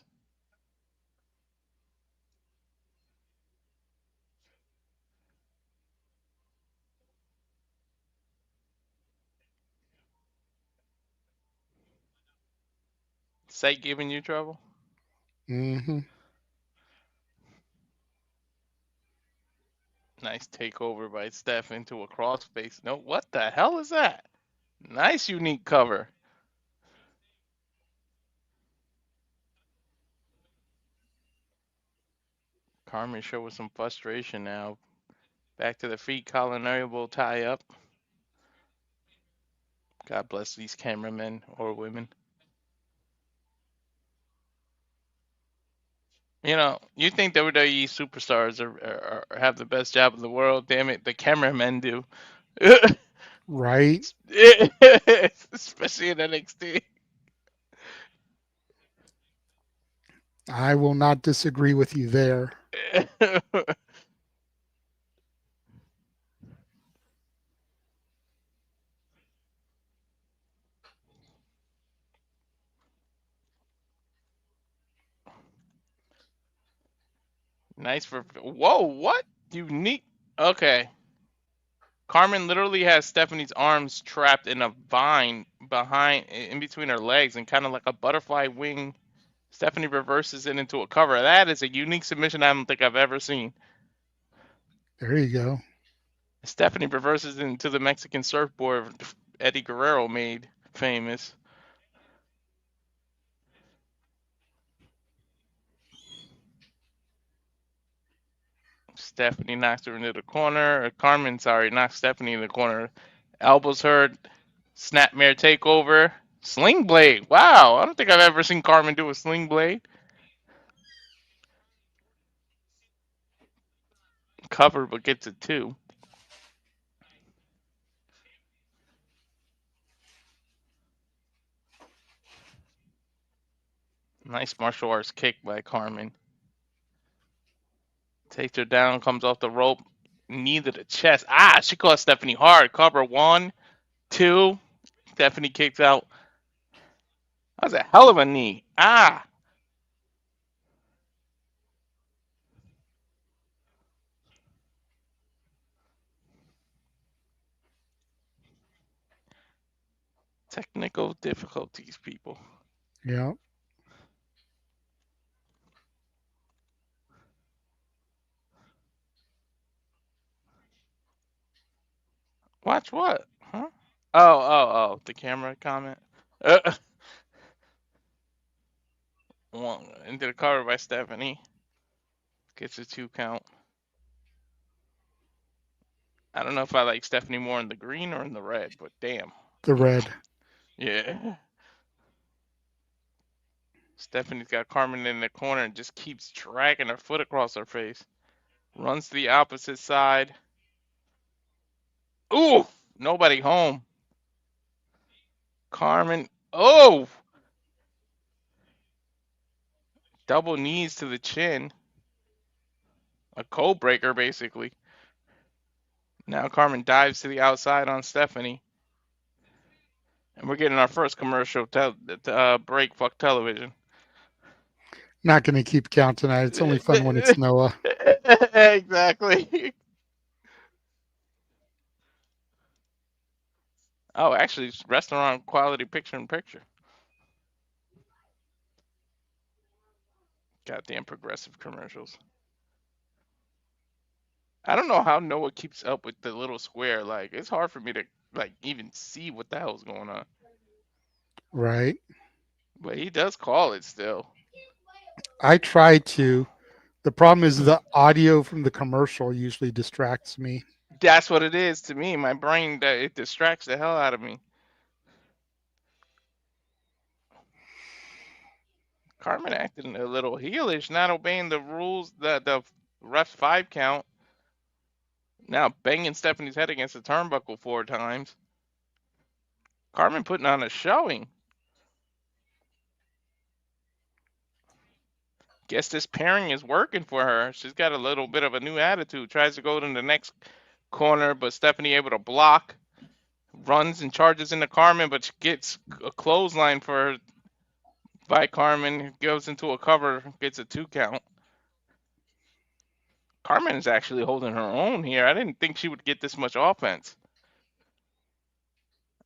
[SPEAKER 3] Sight giving you trouble.
[SPEAKER 2] Hmm.
[SPEAKER 3] Nice takeover by Steph into a crossface. No, what the hell is that? Nice unique cover. Karmen showing some frustration now. Back to the feet, collar elbow tie up. God bless these cameramen or women. You know, you think WWE superstars have the best job in the world? Damn it, the cameramen do.
[SPEAKER 2] Right.
[SPEAKER 3] Especially in NXT.
[SPEAKER 2] I will not disagree with you there.
[SPEAKER 3] Nice for. Whoa, what? Unique. Okay. Karmen literally has Stephanie's arms trapped in a vine behind, in between her legs, and kind of like a butterfly wing. Stephanie reverses it into a cover. That is a unique submission I don't think I've ever seen.
[SPEAKER 2] There you go.
[SPEAKER 3] Stephanie reverses into the Mexican surfboard Eddie Guerrero made famous. Stephanie knocks her into the corner. Karmen, sorry, knocks Stephanie in the corner. Elbows her. Snapmare takeover. Sling blade. Wow, I don't think I've ever seen Karmen do a sling blade. Cover, but gets it too. Nice martial arts kick by Karmen. Takes her down, comes off the rope. Knee to the chest. Ah, she caught Stephanie hard. Cover one, two. Stephanie kicks out. That was a hell of a knee. Ah. Technical difficulties, people.
[SPEAKER 2] Yeah.
[SPEAKER 3] Watch what? Huh? Oh, the camera comment. Uh, into the cover by Stephanie. Gets a 2 count. I don't know if I like Stephanie more in the green or in the red, but damn.
[SPEAKER 2] The red.
[SPEAKER 3] Yeah. Stephanie's got Karmen in the corner and just keeps dragging her foot across her face. Runs to the opposite side. Ooh! Nobody home. Karmen. Oh! Double knees to the chin. A code breaker, basically. Now Karmen dives to the outside on Stephanie. And we're getting our first commercial break. Fuck television.
[SPEAKER 2] Not going to keep count tonight. It's only fun when it's Noah.
[SPEAKER 3] Exactly. Oh, actually, it's restaurant quality picture in picture. Goddamn progressive commercials. I don't know how Noah keeps up with the little square. Like, it's hard for me to like even see what the hell's going on.
[SPEAKER 2] Right.
[SPEAKER 3] But he does call it still.
[SPEAKER 2] I try to. The problem is the audio from the commercial usually distracts me.
[SPEAKER 3] That's what it is to me. My brain, that it distracts the hell out of me. Karmen acting a little heelish, not obeying the rules, the ref 5 count. Now banging Stephanie's head against the turnbuckle 4 times. Karmen putting on a showing. Guess this pairing is working for her. She's got a little bit of a new attitude. Tries to go to the next corner, but Stephanie able to block. Runs and charges into Karmen, but she gets a clothesline for by Karmen. Goes into a cover, gets a 2 count. Karmen is actually holding her own here. I didn't think she would get this much offense.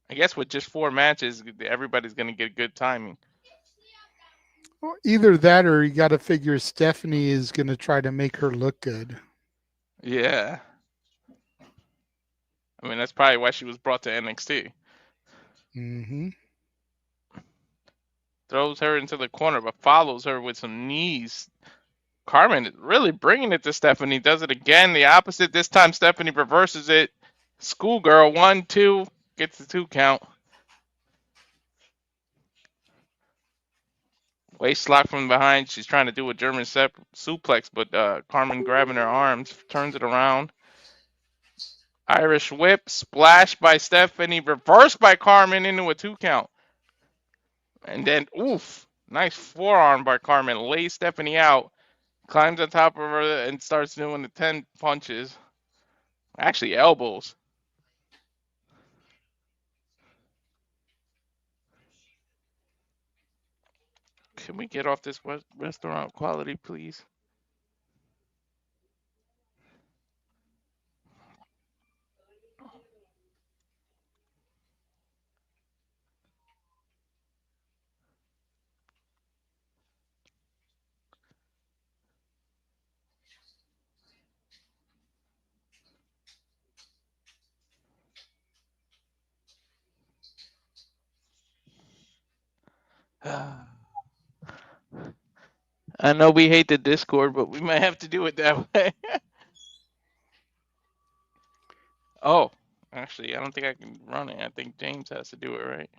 [SPEAKER 3] I guess with just 4 matches, everybody's going to get good timing.
[SPEAKER 2] Well, either that or you got to figure Stephanie is going to try to make her look good.
[SPEAKER 3] Yeah. I mean, that's probably why she was brought to NXT.
[SPEAKER 2] Mm-hmm.
[SPEAKER 3] Throws her into the corner, but follows her with some knees. Karmen is really bringing it to Stephanie. Does it again. The opposite. This time Stephanie reverses it. Schoolgirl, 1-2. Gets the 2 count. Waist lock from behind. She's trying to do a German suplex, but Karmen grabbing her arms. Turns it around. Irish whip. Splash by Stephanie. Reversed by Karmen into a 2 count. And then, oof. Nice forearm by Karmen. Lays Stephanie out. Climbs on top of her and starts doing the 10 punches. Actually, elbows. Can we get off this restaurant quality, please? I know we hate the Discord, but we might have to do it that way. Oh, actually, I don't think I can run it. I think James has to do it, right?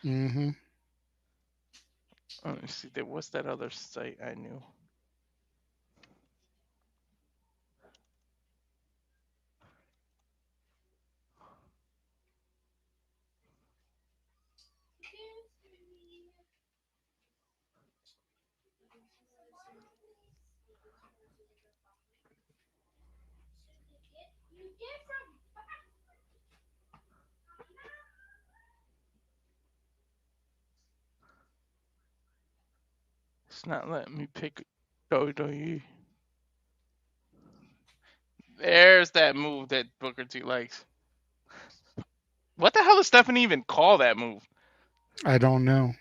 [SPEAKER 2] Mm-hmm.
[SPEAKER 3] Let me see. What's that other site I knew? It's not letting me pick WWE. There's that move that Booker T likes. What the hell does Stephanie even call that move?
[SPEAKER 2] I don't know.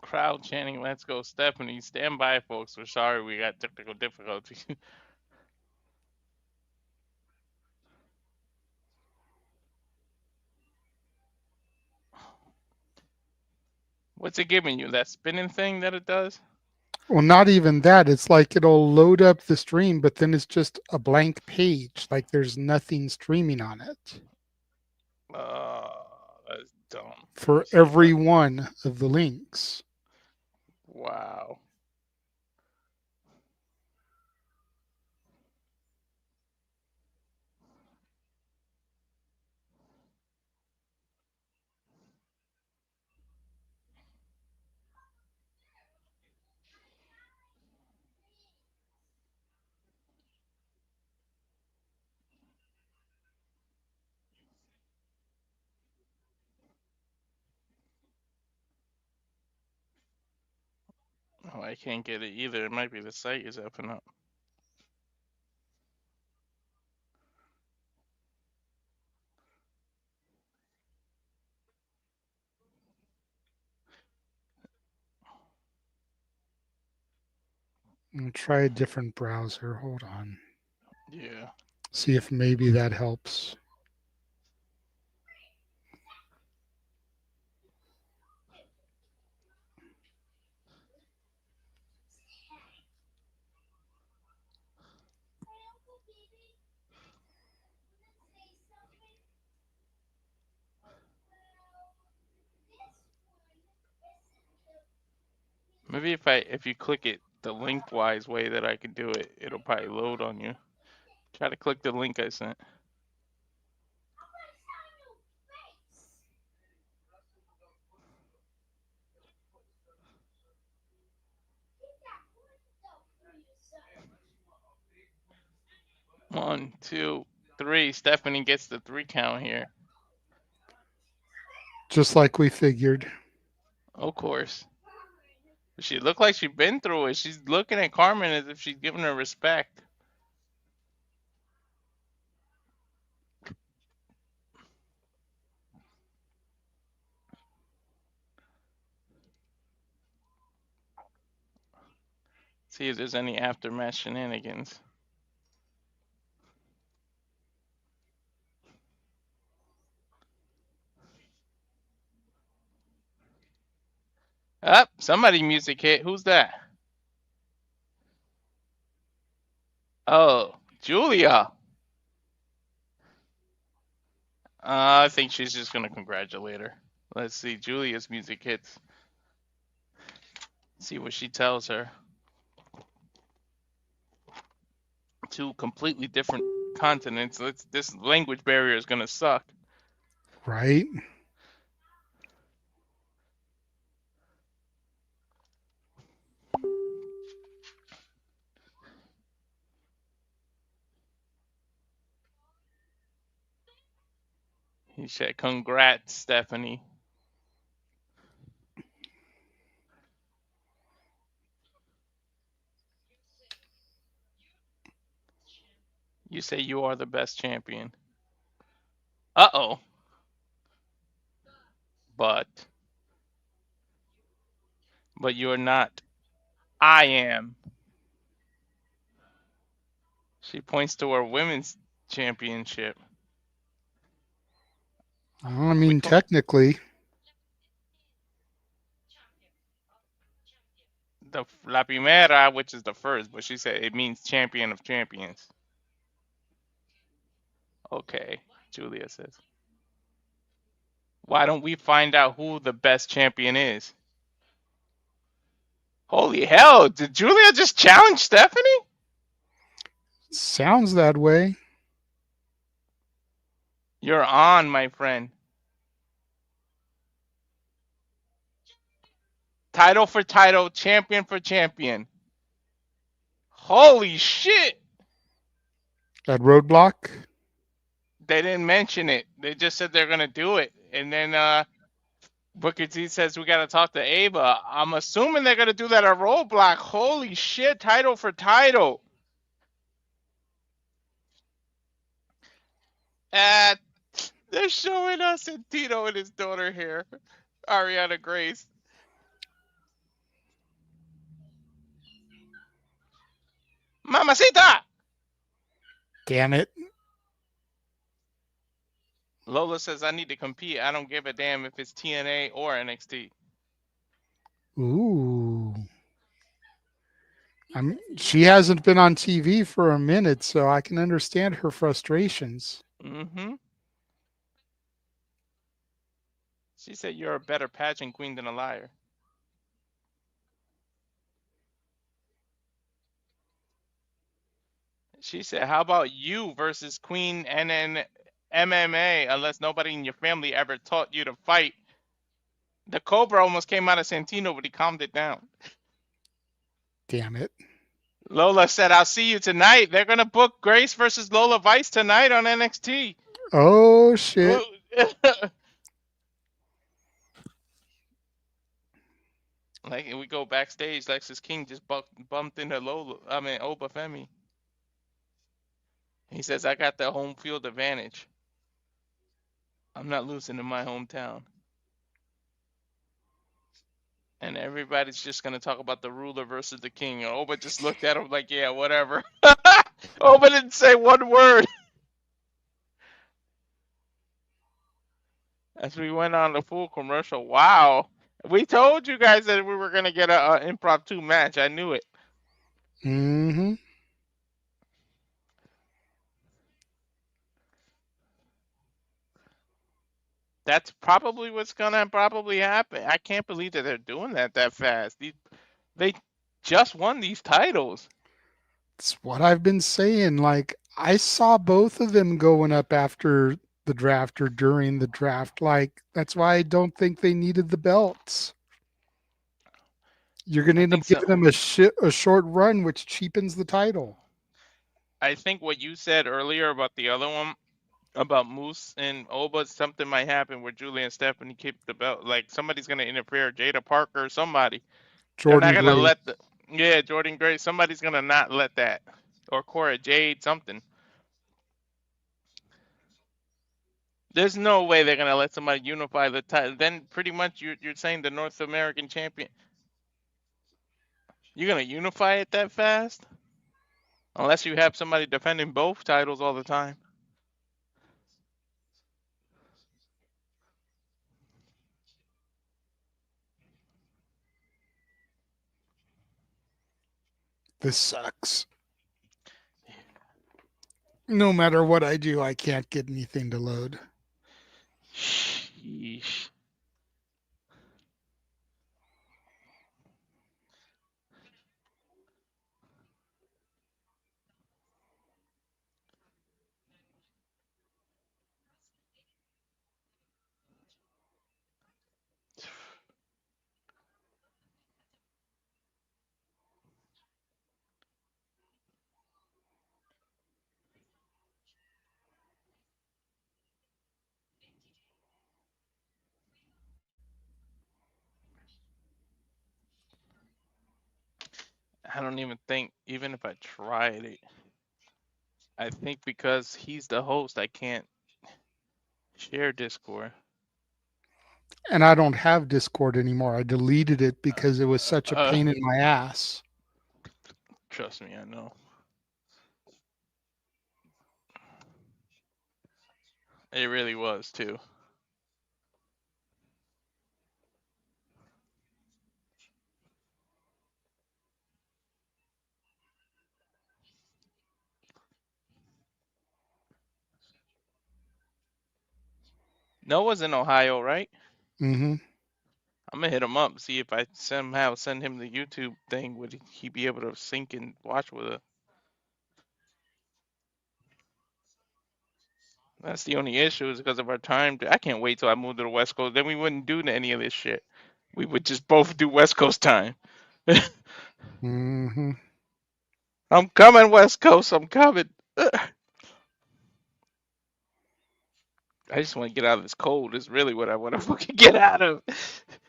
[SPEAKER 3] Crowd chanting, "Let's go, Stephanie." Stand by, folks. We're sorry we got technical difficulties. What's it giving you? That spinning thing that it does?
[SPEAKER 2] Well, not even that. It's like it'll load up the stream, but then it's just a blank page. Like there's nothing streaming on it
[SPEAKER 3] That's dumb. Let me
[SPEAKER 2] for
[SPEAKER 3] see if I.
[SPEAKER 2] every one of the links.
[SPEAKER 3] Wow. Oh, I can't get it either. It might be the site is open up.
[SPEAKER 2] I'll try a different browser. Hold on.
[SPEAKER 3] Yeah.
[SPEAKER 2] See if maybe that helps.
[SPEAKER 3] Maybe if you click it the link-wise way that I can do it, it'll probably load on you. Try to click the link I sent. One, two, three. Stephanie gets the 3 count here.
[SPEAKER 2] Just like we figured.
[SPEAKER 3] Of course. She looked like she'd been through it. She's looking at Karmen as if she's giving her respect. See if there's any aftermath shenanigans. Up, somebody music hit. Who's that? Oh, Julia. I think she's just gonna congratulate her. Let's see. Julia's music hits. See what she tells her. 2 completely different continents. This language barrier is gonna suck.
[SPEAKER 2] Right?
[SPEAKER 3] He said, "Congrats, Stephanie." You say you are the best champion. Uh-oh. But you're not. I am. She points to her women's championship.
[SPEAKER 2] I mean,
[SPEAKER 3] Which one?
[SPEAKER 2] technically,
[SPEAKER 3] The La Primera, which is the first, but she said it means champion of champions. Okay, Julia says. Why don't we find out who the best champion is? Holy hell, did Julia just challenge Stephanie?
[SPEAKER 2] sounds that way.
[SPEAKER 3] You're on, my friend. Title for title, champion for champion. Holy shit!
[SPEAKER 2] At Roadblock?
[SPEAKER 3] They didn't mention it. They just said they're gonna do it. And then Booker T says we gotta talk to Ava. I'm assuming they're gonna do that at Roadblock. Holy shit, title for title. Uh, they're showing us and Tito and his daughter here. Ariana Grace. Mamacita!
[SPEAKER 2] Damn it.
[SPEAKER 3] Lola says, I need to compete. I don't give a damn if it's TNA or NXT.
[SPEAKER 2] Ooh. She hasn't been on TV for a minute, so I can understand her frustrations.
[SPEAKER 3] Mm-hmm. She said, you're a better pageant queen than a liar. She said, how about you versus Queen and then MMA, unless nobody in your family ever taught you to fight? The Cobra almost came out of Santino, but he calmed it down.
[SPEAKER 2] Damn it.
[SPEAKER 3] Lola said, I'll see you tonight. They're going to book Grace versus Lola Vice tonight on NXT.
[SPEAKER 2] Oh, shit.
[SPEAKER 3] Like, we go backstage, Lexis King just bumped into Oba Femi. He says, I got the home field advantage. I'm not losing in my hometown. And everybody's just going to talk about the ruler versus the king. And Oba just looked at him like, yeah, whatever. Oba didn't say one word. As we went on the full commercial, wow. We told you guys that we were going to get an impromptu match. I knew it.
[SPEAKER 2] Mm-hmm.
[SPEAKER 3] That's probably what's going to probably happen. I can't believe that they're doing that fast. They just won these titles.
[SPEAKER 2] It's what I've been saying. Like, I saw both of them going up after the draft or during the draft. Like, that's why I don't think they needed the belts. You're going to
[SPEAKER 3] I
[SPEAKER 2] end
[SPEAKER 3] think
[SPEAKER 2] up
[SPEAKER 3] so.
[SPEAKER 2] giving them a short run, which cheapens the title.
[SPEAKER 3] I think what you said earlier about the other one, about Moose and Oba, something might happen where Julie and Stephanie keep the belt. Like, somebody's going to interfere. Jada Parker or somebody. They're not
[SPEAKER 2] Jordan
[SPEAKER 3] going to
[SPEAKER 2] Grace.
[SPEAKER 3] let Yeah, Jordan Gray. Somebody's going to not let that. Or Cora Jade, something. There's no way they're going to let somebody unify the title. Then pretty much you're saying the North American champion. You're going to unify it that fast? Unless you have somebody defending both titles all the time.
[SPEAKER 2] This sucks. No matter what I do, I can't get anything to load.
[SPEAKER 3] Sheesh. I don't even think, even if I tried it, I think because he's the host, I can't share Discord.
[SPEAKER 2] And I don't have Discord anymore. I deleted it because it was such a
[SPEAKER 3] Uh,
[SPEAKER 2] pain in my ass.
[SPEAKER 3] Trust me, I know. It really was too. Noah's in Ohio, right?
[SPEAKER 2] Mm-hmm.
[SPEAKER 3] I'm gonna hit him up, see if I somehow send him the YouTube thing. Would he be able to sync and watch with us? That's the only issue is because of our time. I can't wait till I move to the West Coast. Then we wouldn't do any of this shit. We would just both do West Coast time.
[SPEAKER 2] Mm-hmm.
[SPEAKER 3] I'm coming, West Coast. I'm coming. I just want to get out of this cold. Is really what I want to fucking get out of.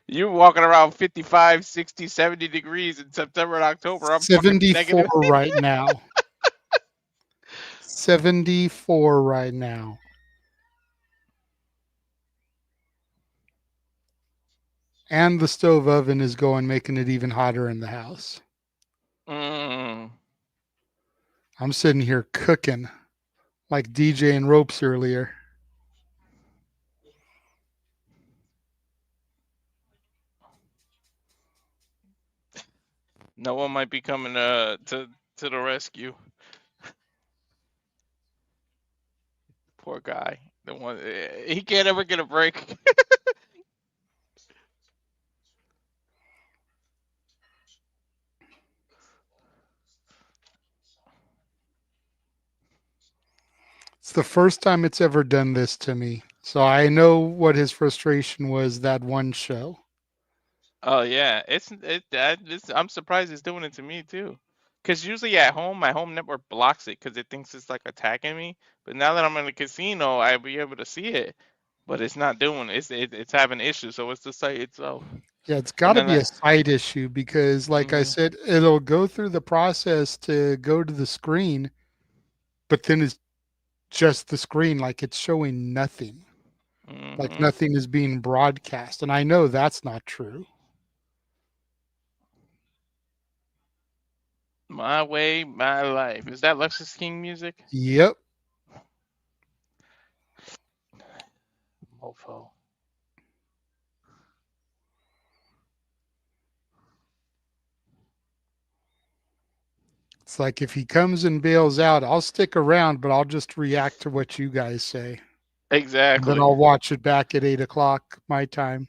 [SPEAKER 3] You're walking around 55, 60, 70 degrees in September and October. I'm fucking
[SPEAKER 2] 74
[SPEAKER 3] negative.
[SPEAKER 2] right now. 74 right now. And the stove oven is going, making it even hotter in the house.
[SPEAKER 3] Mm.
[SPEAKER 2] I'm sitting here cooking like DJ and Ropes earlier.
[SPEAKER 3] No one might be coming to the rescue. Poor guy. The one he can't ever get a break.
[SPEAKER 2] It's the first time it's ever done this to me. So I know what his frustration was that one show.
[SPEAKER 3] Oh yeah, I'm surprised it's doing it to me too. Cause usually at home, my home network blocks it because it thinks it's like attacking me. But now that I'm in the casino, I'll be able to see it. But it's not doing it. It's having issues. So it's the site itself.
[SPEAKER 2] Yeah, it's got
[SPEAKER 3] And
[SPEAKER 2] to
[SPEAKER 3] then
[SPEAKER 2] be a side issue because, like I
[SPEAKER 3] mm,
[SPEAKER 2] said, it'll go through the process to go to the screen, but then it's just the screen, like it's showing nothing, like
[SPEAKER 3] hmm
[SPEAKER 2] nothing is being broadcast. And I know that's not true.
[SPEAKER 3] My way, my life. Is that Lexis King music?
[SPEAKER 2] Yep.
[SPEAKER 3] Mofo.
[SPEAKER 2] It's like if he comes and bails out, I'll stick around, but I'll just react to what you guys say. And then
[SPEAKER 3] Exactly.
[SPEAKER 2] I'll watch it back at 8 o'clock my time.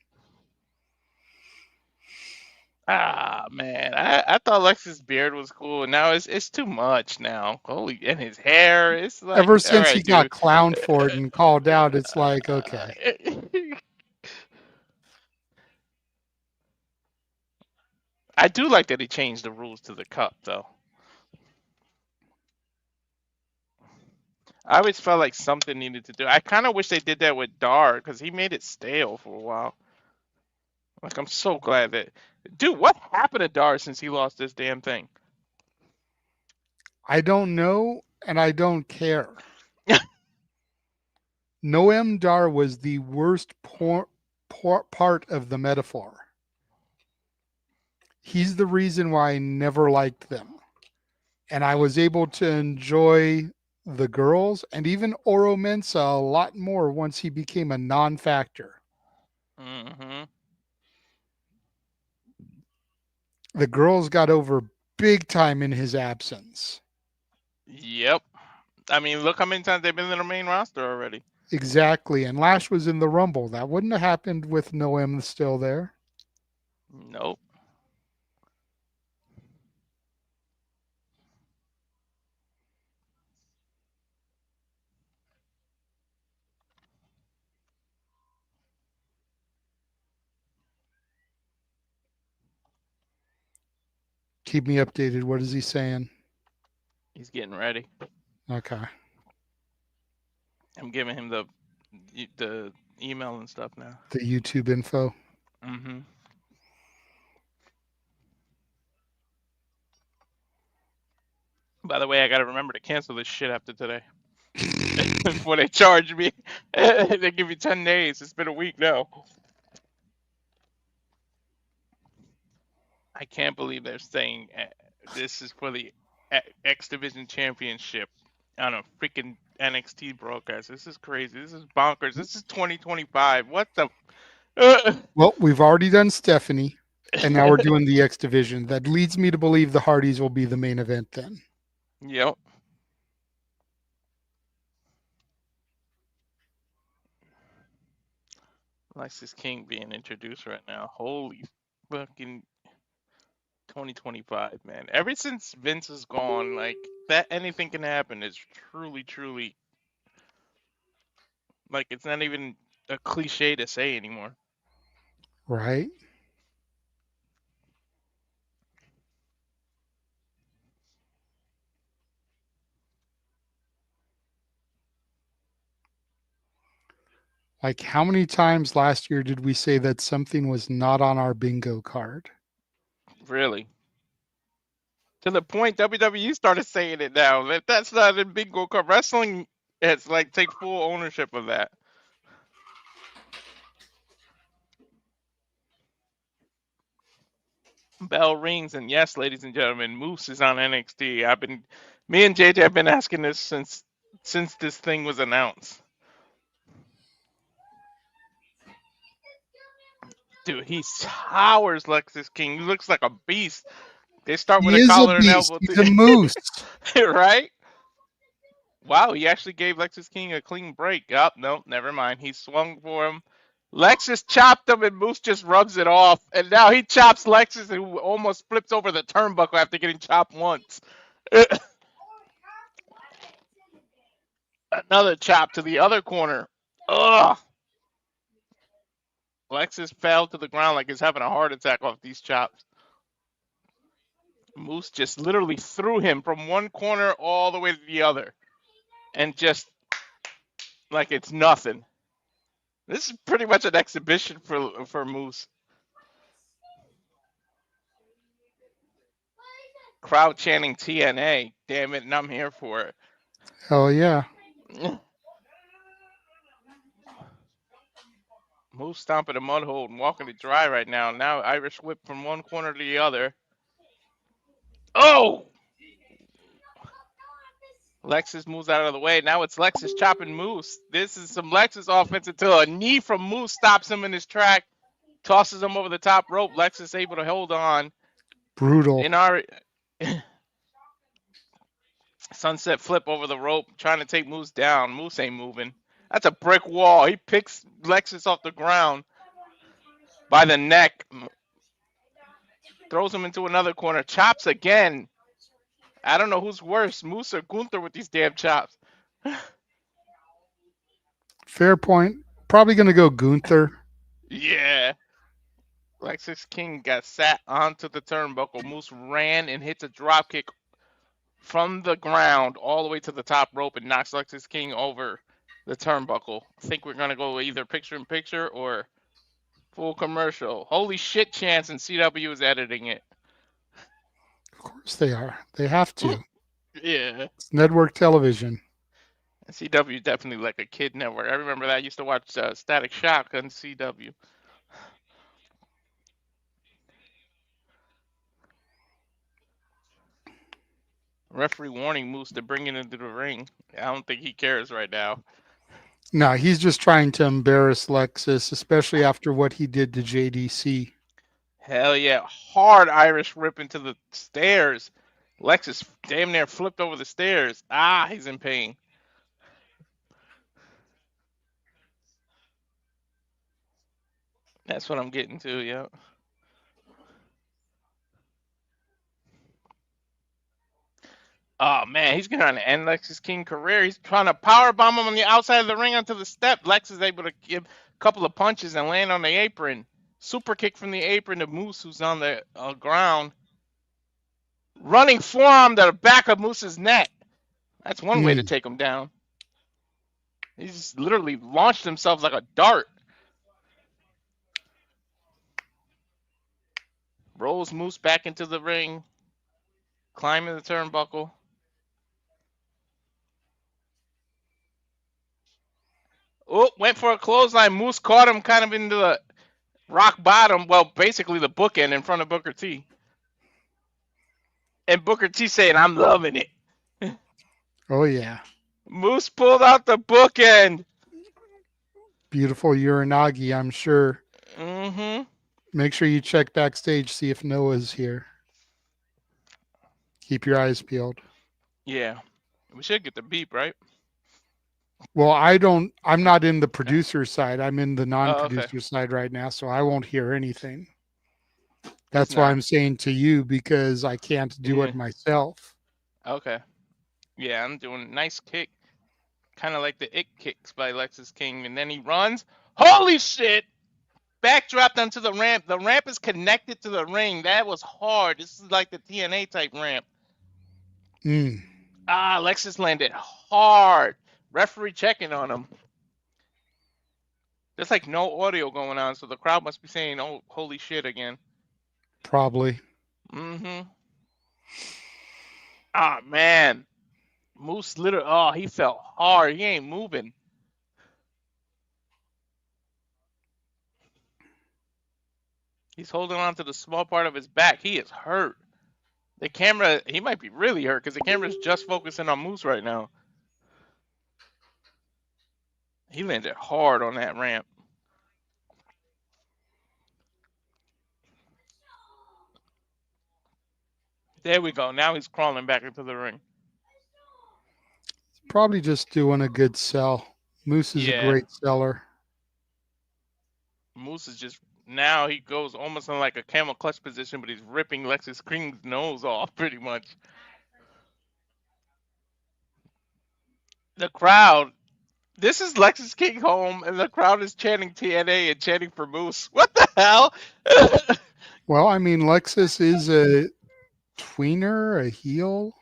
[SPEAKER 3] Ah man, I thought Lex's beard was cool, and now it's too much now. Holy, and his hair, it's like,
[SPEAKER 2] Ever
[SPEAKER 3] all
[SPEAKER 2] since he
[SPEAKER 3] right,
[SPEAKER 2] got
[SPEAKER 3] dude.
[SPEAKER 2] clowned for it and called out, it's like, okay.
[SPEAKER 3] I do like that he changed the rules to the cup, though. I always felt like something needed to do. I kind of wish they did that with Dar because he made it stale for a while. Like, I'm so glad that, dude, what happened to Dar since he lost this damn thing?
[SPEAKER 2] I don't know and I don't care. Noam Dar was the worst part of the metaphor. He's the reason why I never liked them. And I was able to enjoy the girls and even Oro Mensa a lot more once he became a non factor.
[SPEAKER 3] hmm
[SPEAKER 2] The girls got over big time in his absence.
[SPEAKER 3] Yep. I mean, look how many times they've been in the main roster already.
[SPEAKER 2] Exactly. And Lash was in the Rumble. That wouldn't have happened with Noam still there.
[SPEAKER 3] Nope.
[SPEAKER 2] Keep me updated. What is he saying?
[SPEAKER 3] He's getting ready.
[SPEAKER 2] Okay.
[SPEAKER 3] I'm giving him the email and stuff now.
[SPEAKER 2] The YouTube info.
[SPEAKER 3] Mm-hmm. By the way, I gotta remember to cancel this shit after today before they charge me. They give you 10 days. It's been a week now. I can't believe they're saying this is for the X Division Championship on a freaking NXT broadcast. This is crazy. This is bonkers. This is 2025. What the?
[SPEAKER 2] Well, we've already done Stephanie, and now we're doing the X Division. That leads me to believe the Hardys will be the main event then.
[SPEAKER 3] Yep. Lexis King being introduced right now. Holy fucking 2025, man. Ever since Vince is gone, like that anything can happen is truly, truly like it's not even a cliche to say anymore.
[SPEAKER 2] Right? Like, how many times last year did we say that something was not on our bingo card?
[SPEAKER 3] Really. To the point WWE started saying it now. If that's not in bingo card wrestling, it's like take full ownership of that. Bell rings, and yes, ladies and gentlemen, Moose is on NXT. I've been Me and JJ have been asking this since this thing was announced. Dude, he towers Lexis King. He looks like a beast. They start with
[SPEAKER 2] He
[SPEAKER 3] a
[SPEAKER 2] is a
[SPEAKER 3] collar and
[SPEAKER 2] beast.
[SPEAKER 3] elbow,
[SPEAKER 2] He's a moose.
[SPEAKER 3] right? Wow, he actually gave Lexis King a clean break. Up, nope, never mind. He swung for him. Lexis chopped him, and Moose just rubs it off. And now he chops Lexis, who almost flips over the turnbuckle after getting chopped once. Another chop to the other corner. Ugh. Lexis fell to the ground like he's having a heart attack off these chops. Moose just literally threw him from one corner all the way to the other. And just like it's nothing. This is pretty much an exhibition for Moose. Crowd chanting TNA. Damn it, and I'm here for it.
[SPEAKER 2] Hell yeah.
[SPEAKER 3] Moose stomping a mud hole and walking it dry right now. Now Irish whip from one corner to the other. Oh! Lexis moves out of the way. Now it's Lexis chopping Moose. This is some Lexis offense until a knee from Moose stops him in his track. Tosses him over the top rope. Lexis able to hold on.
[SPEAKER 2] Brutal.
[SPEAKER 3] In our sunset flip over the rope, trying to take Moose down. Moose ain't moving. That's a brick wall. He picks Lexis off the ground by the neck. Throws him into another corner. Chops again. I don't know who's worse, Moose or Gunther with these damn chops.
[SPEAKER 2] Fair point. Probably going to go Gunther.
[SPEAKER 3] Yeah. Lexis King got sat onto the turnbuckle. Moose ran and hits a dropkick from the ground all the way to the top rope and knocks Lexis King over the turnbuckle. I think we're going to go either picture in picture or full commercial. Holy shit, Chance and CW is editing it.
[SPEAKER 2] Of course they are. They have to.
[SPEAKER 3] Yeah.
[SPEAKER 2] It's network television.
[SPEAKER 3] CW definitely like a kid network. I remember that. I used to watch Static Shock on CW. Referee warning Moose to bring it into the ring. I don't think he cares right now.
[SPEAKER 2] No, he's just trying to embarrass Lexis, especially after what he did to JDC.
[SPEAKER 3] Hell yeah. Hard Irish rip into the stairs. Lexis damn near flipped over the stairs. Ah, he's in pain. That's what I'm getting to, yeah. Oh man, he's gonna end Lexis King career. He's trying to power bomb him on the outside of the ring onto the step. Lex is able to give a couple of punches and land on the apron. Super kick from the apron to Moose, who's on the ground. Running forearm to the back of Moose's neck. That's one way to take him down. He's just literally launched himself like a dart. Rolls Moose back into the ring. Climbing the turnbuckle. Oh, went for a clothesline. Moose caught him kind of into the rock bottom. Well, basically the bookend in front of Booker T. And Booker T saying, I'm loving it.
[SPEAKER 2] Oh, yeah.
[SPEAKER 3] Moose pulled out the bookend.
[SPEAKER 2] Beautiful Uranagi, I'm sure.
[SPEAKER 3] Mm-hmm.
[SPEAKER 2] Make sure you check backstage, see if Noah's here. Keep your eyes peeled.
[SPEAKER 3] Yeah. We should get the beep, right?
[SPEAKER 2] Well, I'm not in the producer side. I'm in the non-producer side right now, so I won't hear anything. That's why I'm saying to you, because I can't do it myself.
[SPEAKER 3] Okay. Yeah, I'm doing a nice kick. Kind of like the ick kicks by Lexis King. And then he runs. Holy shit! Backdropped onto the ramp. The ramp is connected to the ring. That was hard. This is like the TNA type ramp. Lexis landed hard. Referee checking on him. There's like no audio going on, so the crowd must be saying, oh, holy shit again.
[SPEAKER 2] Probably.
[SPEAKER 3] Mm-hmm. Ah, man. Moose literally, he fell hard. He ain't moving. He's holding on to the small part of his back. He is hurt. The camera, he might be really hurt because the camera's just focusing on Moose right now. He landed hard on that ramp. There we go. Now he's crawling back into the ring.
[SPEAKER 2] Probably just doing a good sell. Moose is a
[SPEAKER 3] Yeah.
[SPEAKER 2] great seller.
[SPEAKER 3] Moose is just now he goes almost in like a camel clutch position, but he's ripping Lexis King's nose off pretty much. The crowd. This is Lexis King home, and the crowd is chanting TNA and chanting for Moose. What the hell?
[SPEAKER 2] Well, I mean, Lexis is a tweener, a heel.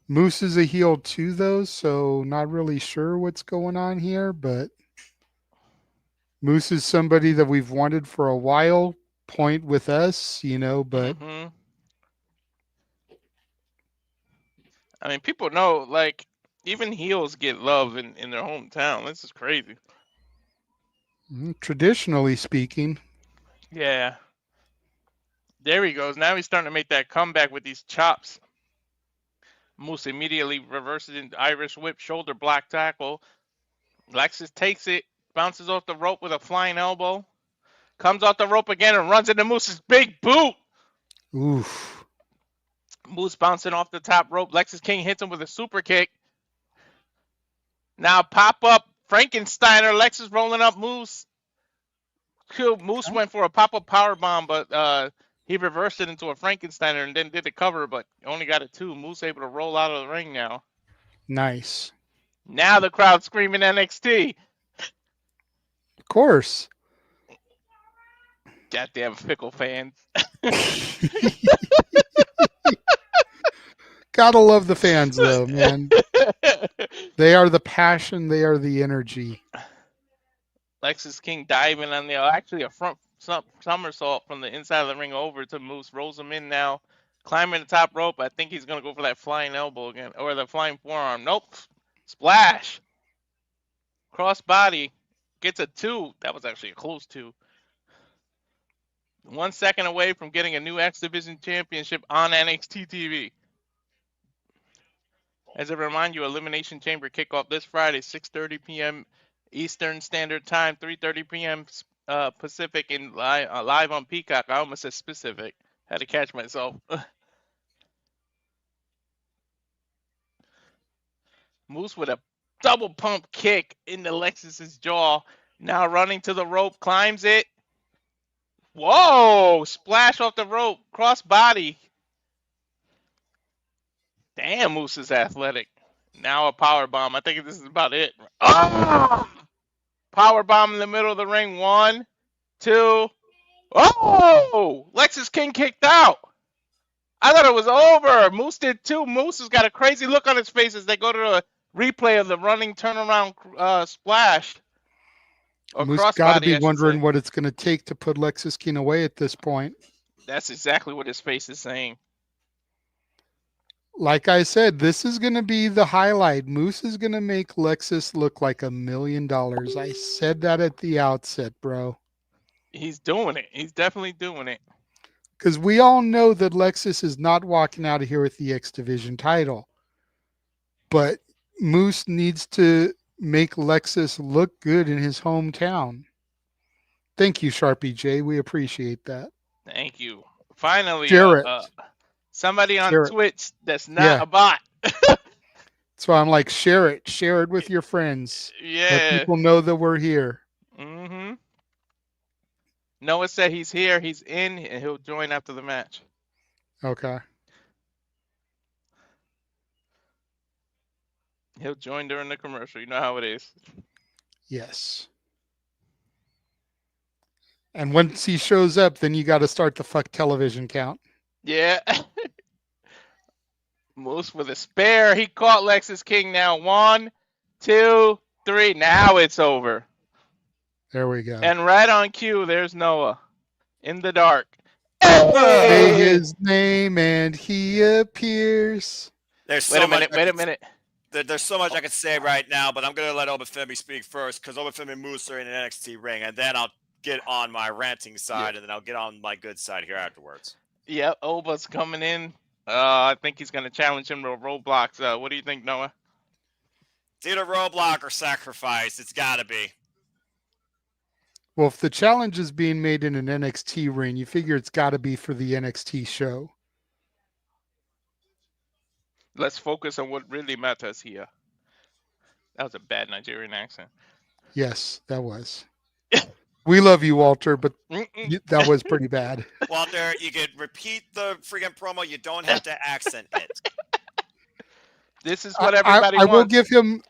[SPEAKER 2] Moose is a heel too, though, so not really sure what's going on here, but Moose is somebody that we've wanted for a while, point with us, but
[SPEAKER 3] I mean, people know, like, even heels get love in their hometown. This is crazy.
[SPEAKER 2] Traditionally speaking.
[SPEAKER 3] Yeah. There he goes. Now he's starting to make that comeback with these chops. Moose immediately reverses into Irish whip, shoulder block tackle. Lexis takes it, bounces off the rope with a flying elbow. Comes off the rope again and runs into Moose's big boot.
[SPEAKER 2] Oof.
[SPEAKER 3] Moose bouncing off the top rope. Lexis King hits him with a super kick. Now pop up Frankensteiner. Lexis rolling up Moose. Moose went for a pop up power bomb, but he reversed it into a Frankensteiner and then did the cover, but only got a 2. Moose able to roll out of the ring now.
[SPEAKER 2] Nice.
[SPEAKER 3] Now the crowd screaming NXT.
[SPEAKER 2] Of course.
[SPEAKER 3] Goddamn fickle fans.
[SPEAKER 2] Gotta love the fans, though, man. They are the passion. They are the energy.
[SPEAKER 3] Lexis King diving on actually a front somersault from the inside of the ring over to Moose. Rolls him in now. Climbing the top rope. I think he's going to go for that flying elbow again. Or the flying forearm. Nope. Splash. Cross body. Gets a 2. That was actually a close 2. 1 second away from getting a new X Division championship on NXT TV. As a reminder, Elimination Chamber kickoff this Friday, 6:30 p.m. Eastern Standard Time, 3:30 p.m. Pacific, and live on Peacock. I almost said specific. Had to catch myself. Moose with a double pump kick into Lexis's jaw. Now running to the rope, climbs it. Whoa! Splash off the rope, cross body. Damn, Moose is athletic. Now a power bomb. I think this is about it. Oh! Power bomb in the middle of the ring. 1, 2. Oh! Lexis King kicked out. I thought it was over. Moose did too. Moose has got a crazy look on his face as they go to the replay of the running turnaround splash. Or
[SPEAKER 2] Moose
[SPEAKER 3] crossbody,
[SPEAKER 2] got to be
[SPEAKER 3] I should
[SPEAKER 2] wondering
[SPEAKER 3] say.
[SPEAKER 2] what it's going to take to put Lexis King away at this point.
[SPEAKER 3] That's exactly what his face is saying.
[SPEAKER 2] Like I said, this is going to be the highlight. Moose is going to make Lexis look like $1 million. I said that at the outset, bro.
[SPEAKER 3] He's doing it. He's definitely doing it.
[SPEAKER 2] Because we all know that Lexis is not walking out of here with the X Division title. But Moose needs to make Lexis look good in his hometown. Thank you, Sharpie J. We appreciate that.
[SPEAKER 3] Thank you. Finally,
[SPEAKER 2] Jarrett.
[SPEAKER 3] Somebody on
[SPEAKER 2] Jarrett.
[SPEAKER 3] Twitch that's not a bot.
[SPEAKER 2] So I'm like, share it with your friends.
[SPEAKER 3] Yeah.
[SPEAKER 2] Let people know that we're here.
[SPEAKER 3] Mm-hmm. Noah said he's here, he's in, and he'll join after the match.
[SPEAKER 2] Okay.
[SPEAKER 3] He'll join during the commercial. You know how it is.
[SPEAKER 2] Yes. And once he shows up, then you got to start the fuck television count.
[SPEAKER 3] Yeah. Moose with a spare. He caught Lexis King now. 1, 2, 3. Now it's over.
[SPEAKER 2] There we go.
[SPEAKER 3] And right on cue, there's Noah in the dark.
[SPEAKER 2] Say his name and he appears.
[SPEAKER 4] There's
[SPEAKER 3] Wait
[SPEAKER 4] so
[SPEAKER 3] a minute.
[SPEAKER 4] much
[SPEAKER 3] Wait a minute.
[SPEAKER 4] There's so much I could say right now, but I'm gonna let Obafemi speak first because Obafemi Moose are in an NXT ring, and then I'll get on my ranting side, and then I'll get on my good side here afterwards.
[SPEAKER 3] Yep, Oba's coming in. I think he's going to challenge him to Roadblocks. What do you think, Noah?
[SPEAKER 4] It's either Roadblock or Sacrifice. It's got to be.
[SPEAKER 2] Well, if the challenge is being made in an NXT ring, you figure it's got to be for the NXT show.
[SPEAKER 3] Let's focus on what really matters here. That was a bad Nigerian accent.
[SPEAKER 2] Yes, that was. We love you, Walter, but that was pretty bad.
[SPEAKER 4] Walter, you could repeat the freaking promo. You don't have to accent it.
[SPEAKER 3] This is what everybody
[SPEAKER 2] I
[SPEAKER 3] wants.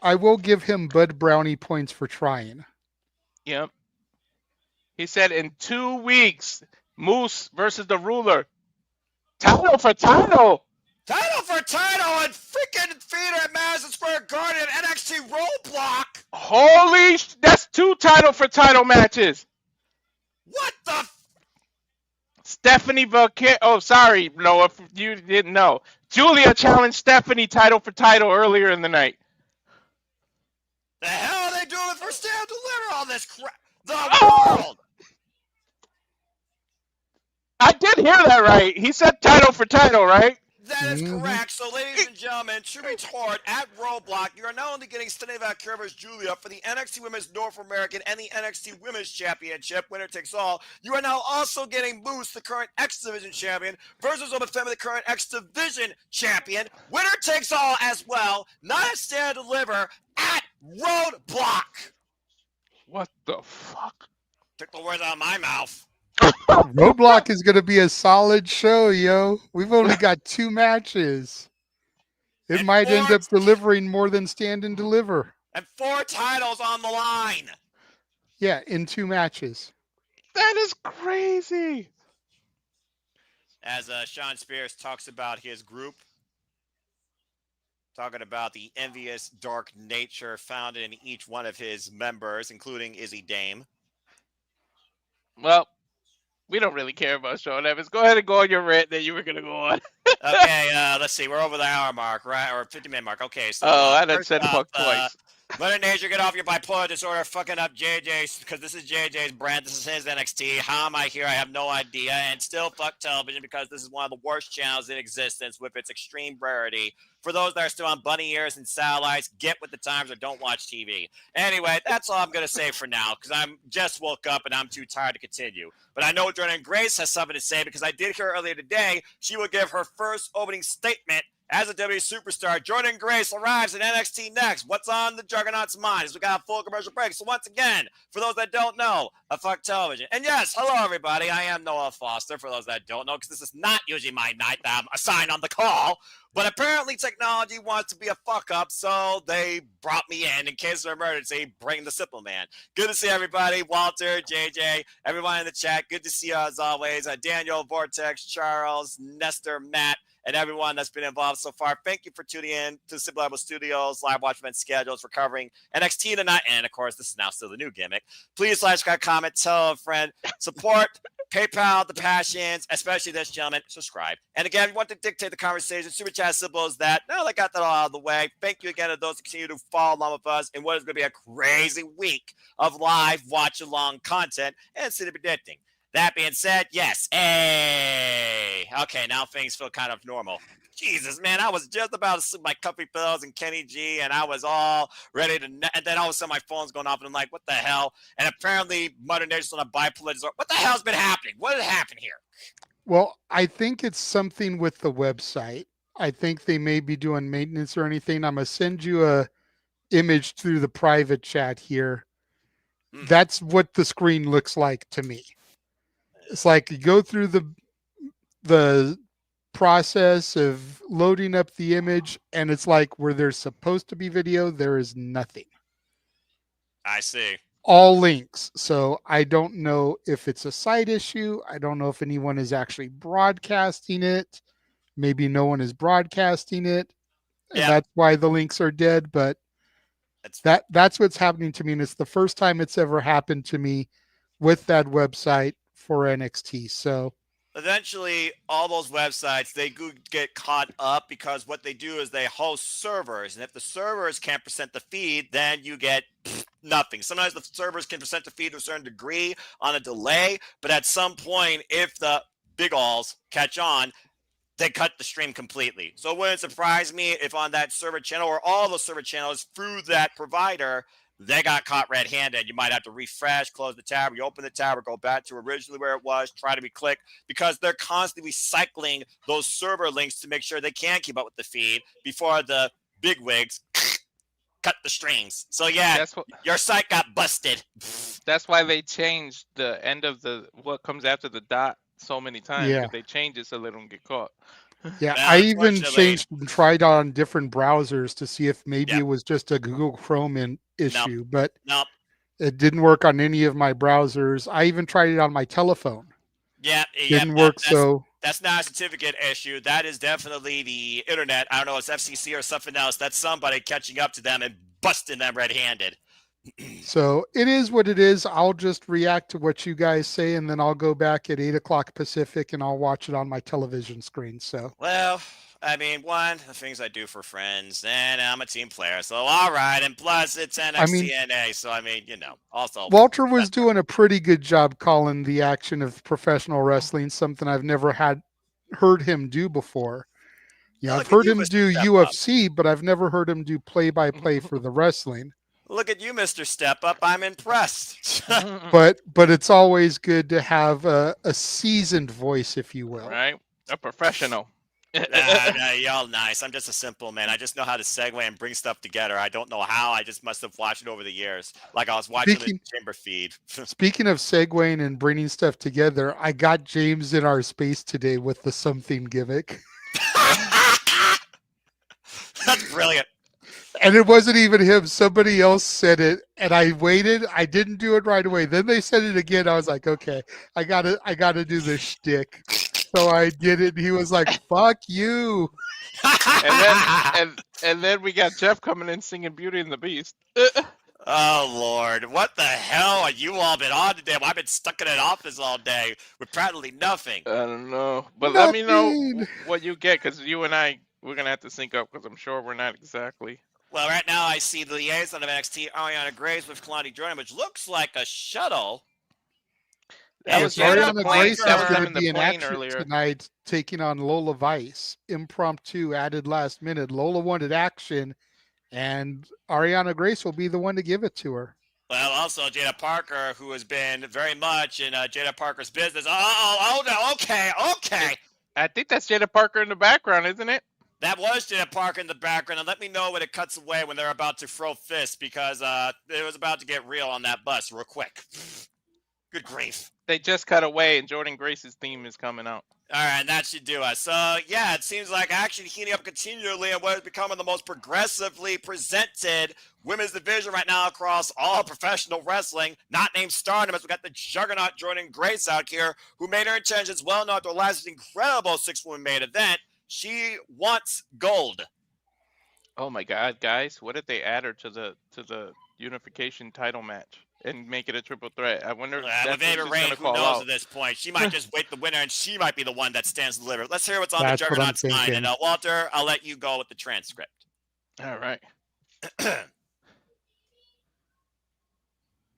[SPEAKER 2] I will give him Bud Brownie points for trying.
[SPEAKER 3] Yep. He said in 2 weeks, Moose versus the Ruler. Title for title.
[SPEAKER 4] Title for title and freaking theater at Madison Square Garden NXT Roadblock.
[SPEAKER 3] That's 2 title for title matches.
[SPEAKER 4] What the?
[SPEAKER 3] Stephanie Vaquer. Oh, sorry, Noah, if you didn't know. Julia challenged Stephanie title for title earlier in the night.
[SPEAKER 4] The hell are they doing for Stand Deliver all this crap? The world.
[SPEAKER 3] I did hear that right. He said title for title, right?
[SPEAKER 4] That is correct. So, ladies and gentlemen, to retort at Roadblock, you are not only getting Stephanie Vaquer versus Julia for the NXT Women's North American and the NXT Women's Championship, winner takes all. You are now also getting Moose, the current X Division champion, versus Oba Femi, the current X Division champion, winner takes all as well. Not at Stand Deliver at Roadblock.
[SPEAKER 3] What the fuck?
[SPEAKER 4] Took the words out of my mouth.
[SPEAKER 2] Roadblock is going to be a solid show, yo. We've only got 2 matches. It
[SPEAKER 4] And
[SPEAKER 2] might end
[SPEAKER 4] 4
[SPEAKER 2] up delivering more than Stand and Deliver.
[SPEAKER 4] And 4 titles on the line.
[SPEAKER 2] Yeah, in 2 matches.
[SPEAKER 3] That is crazy.
[SPEAKER 4] As Sean Spears talks about his group, talking about the envious dark nature found in each one of his members, including Izzy Dame.
[SPEAKER 3] Well, we don't really care about Sean Evans. Go ahead and go on your rant that you were going to go on.
[SPEAKER 4] Okay, let's see. We're over the hour mark, right? Or 50-minute mark. Okay, so...
[SPEAKER 3] I done said fuck twice.
[SPEAKER 4] Mother Nature, get off your bipolar disorder, fucking up JJ's, because this is JJ's brand. This is his NXT. How am I here? I have no idea. And still fuck television, because this is one of the worst channels in existence with its extreme rarity. For those that are still on bunny ears and satellites, get with the times or don't watch TV. Anyway, that's all I'm going to say for now, because I'm just woke up and I'm too tired to continue. But I know Jordan Grace has something to say, because I did hear earlier today she will give her first opening statement as a WWE superstar. Jordan Grace arrives in NXT next. What's on the Juggernaut's mind? As we got a full commercial break. So once again, for those that don't know, a fuck television. And yes, hello everybody. I am Noah Foster. For those that don't know, because this is not usually my night that I'm assigned on the call. But apparently technology wants to be a fuck up, so they brought me in case of emergency. Bring the simple man. Good to see everybody. Walter, JJ, everyone in the chat. Good to see you as always. Daniel, Vortex, Charles, Nestor, Matt, and everyone that's been involved so far. Thank you for tuning in to Simple Level Studios live watch event schedules for covering NXT tonight. And of course, this is now still the new gimmick. Please like, comment, tell a friend, support PayPal, the passions, especially this gentleman. Subscribe. And again, if you want to dictate the conversation, super chat simple as that. Now I got that all out of the way. Thank you again to those who continue to follow along with us in what is going to be a crazy week of live watch along content and city predicting. That being said, yes. Hey. Okay, now things feel kind of normal. Jesus, man, I was just about to sleep my comfy pillows and Kenny G, and I was all ready to... And then all of a sudden, my phone's going off, and I'm like, what the hell? And apparently, Mother Nature's on a bipolar disorder. What the hell's been happening? What has happened here?
[SPEAKER 2] Well, I think it's something with the website. I think they may be doing maintenance or anything. I'm going to send you a image through the private chat here. That's what the screen looks like to me. It's like you go through the process of loading up the image, and it's like where there's supposed to be video, there is nothing.
[SPEAKER 4] I see.
[SPEAKER 2] All links. So I don't know if it's a site issue. I don't know if anyone is actually broadcasting it. Maybe no one is broadcasting it. And that's why the links are dead. But that's what's happening to me. And it's the first time it's ever happened to me with that website for NXT. So
[SPEAKER 4] eventually all those websites, they get caught up because what they do is they host servers. And if the servers can't present the feed, then you get nothing. Sometimes the servers can present the feed to a certain degree on a delay, but at some point, if the big alls catch on, they cut the stream completely. So it wouldn't surprise me if on that server channel or all the server channels through that provider, they got caught red-handed. You might have to refresh, close the tab, reopen the tab, or go back to originally where it was, try to re-click, because they're constantly recycling those server links to make sure they can keep up with the feed before the bigwigs cut the strings. So yeah, your site got busted.
[SPEAKER 3] That's why they changed the end of what comes after the dot so many times.
[SPEAKER 2] Yeah.
[SPEAKER 3] They change it so they don't get caught.
[SPEAKER 2] Yeah,
[SPEAKER 4] Well,
[SPEAKER 2] I even
[SPEAKER 4] unfortunately-
[SPEAKER 2] changed and tried on different browsers to see if maybe
[SPEAKER 4] Yeah.
[SPEAKER 2] it was just a Google Chrome issue, but
[SPEAKER 4] Nope.
[SPEAKER 2] it didn't work on any of my browsers. I even tried it on my telephone.
[SPEAKER 4] Yeah,
[SPEAKER 2] Didn't work.
[SPEAKER 4] That's not a certificate issue. That is definitely the internet. I don't know, it's FCC or something else. That's somebody catching up to them and busting them red-handed.
[SPEAKER 2] So it is what it is. I'll just react to what you guys say, and then I'll go back at 8:00 Pacific and I'll watch it on my television screen. So
[SPEAKER 4] Well, I mean, one, the things I do for friends, and I'm a team player, so all right. And plus, it's NXT, so I mean, also.
[SPEAKER 2] Walter was doing a pretty good job calling the action of professional wrestling, something I've never heard him do before. Yeah,
[SPEAKER 4] Look
[SPEAKER 2] I've
[SPEAKER 4] at
[SPEAKER 2] heard
[SPEAKER 4] you,
[SPEAKER 2] him
[SPEAKER 4] Mr.
[SPEAKER 2] do
[SPEAKER 4] Step Up.
[SPEAKER 2] UFC, but I've never heard him do play-by-play for the wrestling.
[SPEAKER 4] Look at you, Mr. Step Up. I'm impressed.
[SPEAKER 2] But it's always good to have a seasoned voice, if you will.
[SPEAKER 3] Right? A professional.
[SPEAKER 4] Y'all nice. I'm just a simple man. I just know how to segue and bring stuff together. I don't know how. I just must have watched it over the years. Like I was watching the chamber feed.
[SPEAKER 2] Speaking of segueing and bringing stuff together, I got James in our space today with the something gimmick.
[SPEAKER 4] That's brilliant.
[SPEAKER 2] And it wasn't even him. Somebody else said it, and I waited. I didn't do it right away. Then they said it again. I was like, okay, I gotta do this shtick. So I did it. And he was like, "Fuck you."
[SPEAKER 3] and then we got Jeff coming in singing Beauty and the Beast.
[SPEAKER 4] Oh Lord, what the hell are you all been on today? I've been stuck in an office all day with practically nothing.
[SPEAKER 3] I don't know, but
[SPEAKER 2] Nothing.
[SPEAKER 3] let me know what you get, because you and I, we're gonna have to sync up, because I'm sure we're not exactly.
[SPEAKER 4] Well, right now I see the liaison of NXT, Ariana Grace, with Kalani Jordan, which looks like a shuttle.
[SPEAKER 3] That was
[SPEAKER 2] Ariana
[SPEAKER 3] plane.
[SPEAKER 2] Grace is
[SPEAKER 3] That was
[SPEAKER 2] going
[SPEAKER 3] in
[SPEAKER 2] to
[SPEAKER 3] the
[SPEAKER 2] be in
[SPEAKER 3] plane
[SPEAKER 2] action
[SPEAKER 3] earlier.
[SPEAKER 2] tonight, taking on Lola Vice. Impromptu added last minute. Lola wanted action, and Ariana Grace will be the one to give it to her.
[SPEAKER 4] Well, also Jada Parker, who has been very much in Jada Parker's business. Oh, no, okay.
[SPEAKER 3] I think that's Jada Parker in the background, isn't it?
[SPEAKER 4] That was Jada Parker in the background, and let me know when it cuts away when they're about to throw fists, because it was about to get real on that bus real quick. Good grief.
[SPEAKER 3] They just cut away, and Jordan Grace's theme is coming out.
[SPEAKER 4] All right, and that should do us. So, yeah, it seems like action heating up continually in what is becoming the most progressively presented women's division right now across all professional wrestling, not named Stardom, as we got the juggernaut Jordan Grace out here, who made her intentions well known to last incredible 6-woman main event. She wants gold.
[SPEAKER 3] Oh my God, guys! What if they add her to the unification title match and make it a triple threat? I wonder if
[SPEAKER 4] With
[SPEAKER 3] that's
[SPEAKER 4] Ava
[SPEAKER 3] what
[SPEAKER 4] Rain,
[SPEAKER 3] she's
[SPEAKER 4] who
[SPEAKER 3] gonna
[SPEAKER 4] knows
[SPEAKER 3] call out.
[SPEAKER 4] at this point? She might just wait the winner, and she might be the one that stands delivered. Let's hear what's on
[SPEAKER 2] That's
[SPEAKER 4] the
[SPEAKER 2] what I'm
[SPEAKER 4] juggernaut's mind.
[SPEAKER 2] thinking.
[SPEAKER 4] And Walter, I'll let you go with the transcript.
[SPEAKER 3] All right.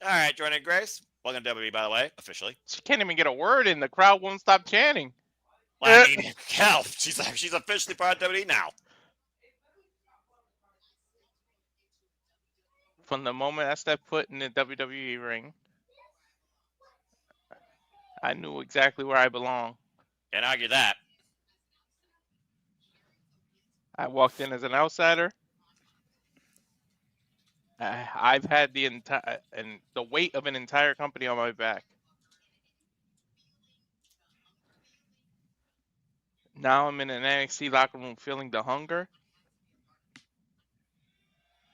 [SPEAKER 4] All right, Jordan Grace. Welcome to WWE, by the way, officially.
[SPEAKER 3] She can't even get a word in. The crowd won't stop chanting.
[SPEAKER 4] Well, I mean, hell, she's officially part of WWE now.
[SPEAKER 3] From the moment I stepped foot in the WWE ring, I knew exactly where I belong.
[SPEAKER 4] Can't argue that.
[SPEAKER 3] I walked in as an outsider. I've had the weight of an entire company on my back. Now I'm in an NXT locker room feeling the hunger.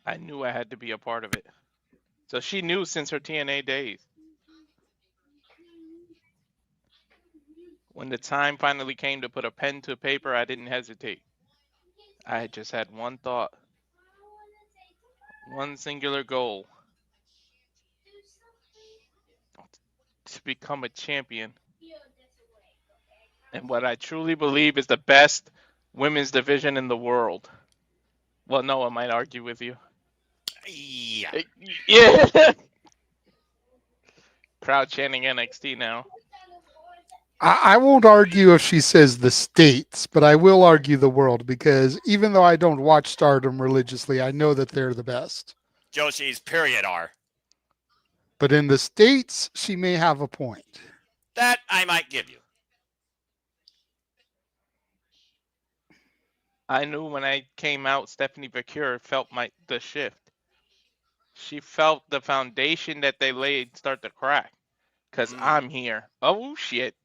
[SPEAKER 3] I knew I had to be a part of it. So she knew since her TNA days. When the time finally came to put a pen to paper, I didn't hesitate. I just had one thought. One singular goal. To become a champion. And what I truly believe is the best women's division in the world. Well, no one might argue with you.
[SPEAKER 4] Yeah. Yeah.
[SPEAKER 3] Yeah. Crowd chanting NXT now.
[SPEAKER 2] I won't argue if she says the states, but I will argue the world because even though I don't watch Stardom religiously, I know that they're the best.
[SPEAKER 4] Joshi's period R.
[SPEAKER 2] But in the states, she may have a point.
[SPEAKER 4] That I might give you.
[SPEAKER 3] I knew when I came out, Stephanie Vaquer felt the shift. She felt the foundation that they laid start to crack. Because I'm here. Oh, shit.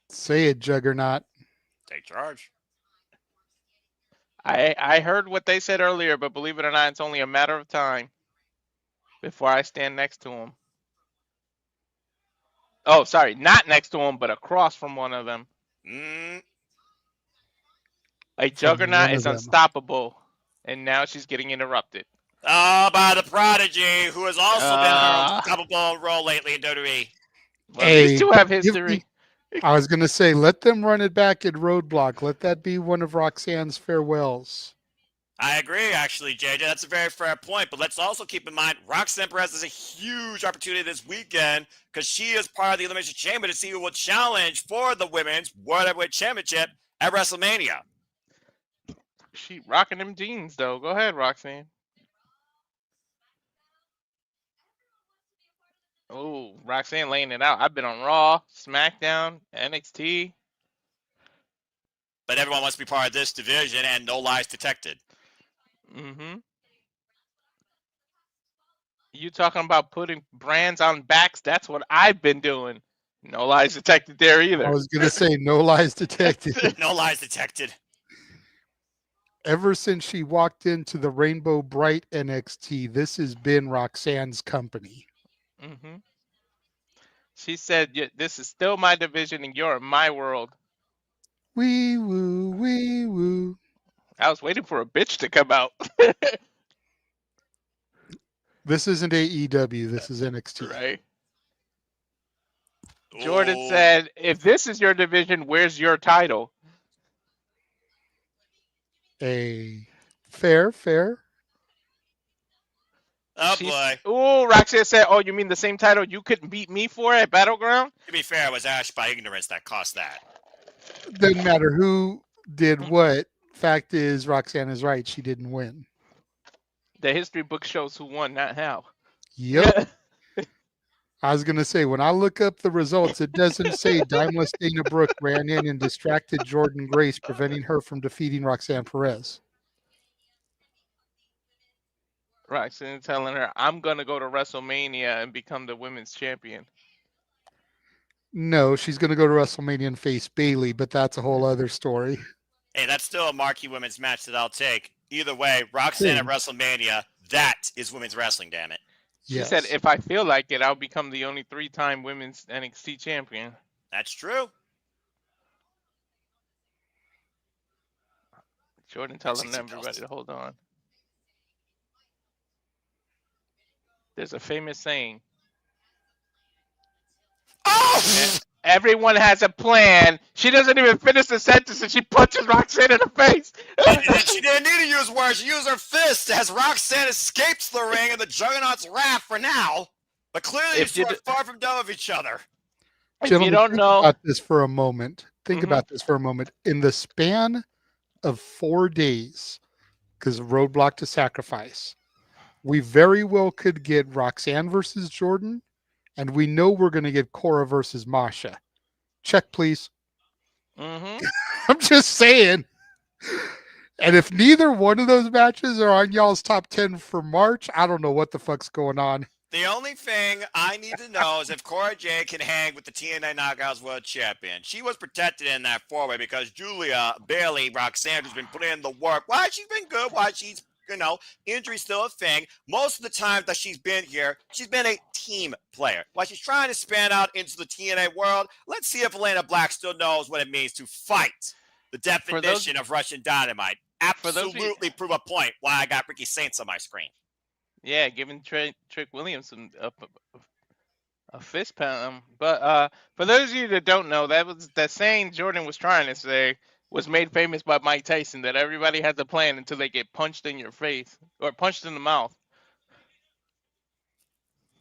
[SPEAKER 2] Say it, Juggernaut.
[SPEAKER 4] Take charge.
[SPEAKER 3] I heard what they said earlier, but believe it or not, it's only a matter of time before I stand next to him. Oh, sorry, not next to him, but across from one of them. A juggernaut is unstoppable, and now she's getting interrupted.
[SPEAKER 4] Oh, by the Prodigy, who has also been on an unstoppable role lately in WWE.
[SPEAKER 3] Well, these two have history.
[SPEAKER 2] I was going to say, let them run it back at Roadblock. Let that be one of Roxanne's farewells.
[SPEAKER 4] I agree, actually, JJ. That's a very fair point. But let's also keep in mind, Roxanne Perez has a huge opportunity this weekend because she is part of the Elimination Chamber to see who will challenge for the Women's World Heavyweight Championship at WrestleMania.
[SPEAKER 3] She rocking them jeans, though. Go ahead, Roxanne. Oh, Roxanne laying it out. I've been on Raw, SmackDown, NXT.
[SPEAKER 4] But everyone wants to be part of this division and no lies detected.
[SPEAKER 3] Mm-hmm. You talking about putting brands on backs? That's what I've been doing. No lies detected there either.
[SPEAKER 2] I was going to say no lies detected.
[SPEAKER 4] No lies detected.
[SPEAKER 2] Ever since she walked into the Rainbow Bright NXT, this has been Roxanne's company.
[SPEAKER 3] Mm-hmm. She said, "This is still my division, and you're in my world."
[SPEAKER 2] Wee woo, wee woo.
[SPEAKER 3] I was waiting for a bitch to come out.
[SPEAKER 2] This isn't AEW. This is NXT.
[SPEAKER 3] Right. Jordan said, "If this is your division, where's your title?"
[SPEAKER 2] Fair.
[SPEAKER 4] Oh, boy.
[SPEAKER 3] Oh, Roxanne said, "Oh, you mean the same title you couldn't beat me for at Battleground?"
[SPEAKER 4] To be fair, it was Ash by ignorance that cost that.
[SPEAKER 2] Doesn't matter who did what. Fact is, Roxanne is right. She didn't win.
[SPEAKER 3] The history book shows who won, not how.
[SPEAKER 2] Yep. I was going to say, when I look up the results, it doesn't say Daimless Dana Brooke ran in and distracted Jordan Grace, preventing her from defeating Roxanne Perez.
[SPEAKER 3] Roxanne telling her, "I'm going to go to WrestleMania and become the women's champion."
[SPEAKER 2] No, she's going to go to WrestleMania and face Bayley, but that's a whole other story.
[SPEAKER 4] Hey, that's still a marquee women's match that I'll take. Either way, Roxanne at WrestleMania, that is women's wrestling, damn it.
[SPEAKER 3] She said, "If I feel like it, I'll become the only 3-time women's NXT champion."
[SPEAKER 4] That's true.
[SPEAKER 3] Jordan telling everybody to hold on. There's a famous saying.
[SPEAKER 4] Oh!
[SPEAKER 3] Everyone has a plan. She doesn't even finish the sentence and she punches Roxanne in the face.
[SPEAKER 4] She didn't need to use words. She used her fist as Roxanne escapes the ring and the Juggernaut's wrath for now. But clearly, these two are far from done with each other.
[SPEAKER 2] Gentlemen,
[SPEAKER 3] if you don't know,
[SPEAKER 2] about this for a moment. Think about this for a moment. In the span of 4 days, because Roadblock to Sacrifice, we very well could get Roxanne versus Jordan, and we know we're going to get Cora versus Masha. Check, please. I'm just saying. And if neither one of those matches are on y'all's top 10 for March, I don't know what the fuck's going on.
[SPEAKER 4] The only thing I need to know is if Cora Jade can hang with the TNA Knockouts World Champion. She was protected in that 4-way because Julia Bailey, Roxanne, who's been putting in the work. Why she's been good, why she's, injury's still a thing. Most of the time that she's been here, she's been a team player. While she's trying to span out into the TNA world, let's see if Elena Black still knows what it means to fight. The definition of Russian Dynamite. Absolutely prove a point why I got Ricky Saints on my screen.
[SPEAKER 3] Yeah, giving Trick Williams a fist pound. But for those of you that don't know, that was the saying Jordan was trying to say. was made famous by Mike Tyson, that everybody has a plan until they get punched in your face or punched in the mouth.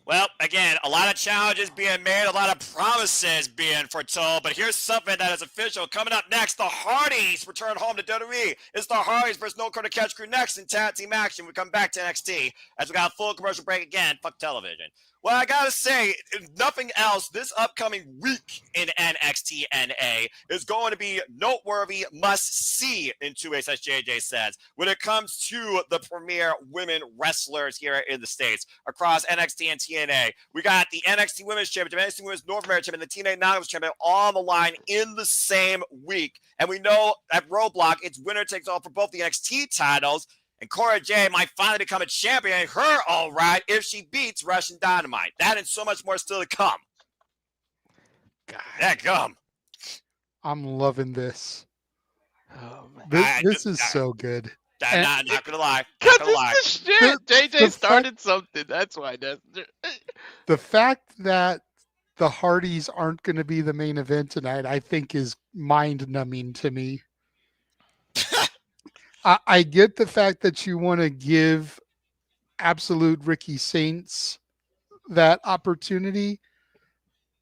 [SPEAKER 4] Well, again, a lot of challenges being made, a lot of promises being foretold, but here's something that is official. Coming up next, the Hardys return home to WWE. It's the Hardys versus No Quarter Catch Crew next in tag team action. We come back to NXT as we got a full commercial break again. Fuck television. Well, I gotta say, if nothing else, this upcoming week in NXT NA is going to be noteworthy, must-see in 2 ways, as JJ says, when it comes to the premier women wrestlers here in the States across NXT and TNA. We got the NXT Women's Championship, NXT Women's North American Championship, and the TNA Knockouts Championship on the line in the same week. And we know at Roadblock, it's winner takes all for both the NXT titles. And Cora Jade might finally become a champion in her own right if she beats Russian Dynamite. That and so much more still to come.
[SPEAKER 2] God,
[SPEAKER 4] Yeah, come.
[SPEAKER 2] I'm loving this.
[SPEAKER 3] Oh, man.
[SPEAKER 2] This is so good.
[SPEAKER 4] Not gonna lie.
[SPEAKER 3] Because
[SPEAKER 4] Not gonna lie.
[SPEAKER 3] it's the shit. JJ
[SPEAKER 2] the
[SPEAKER 3] started something. That's why.
[SPEAKER 2] The fact that the Hardys aren't going to be the main event tonight, I think, is mind-numbing to me. I get the fact that you want to give absolute Ricky Saints that opportunity,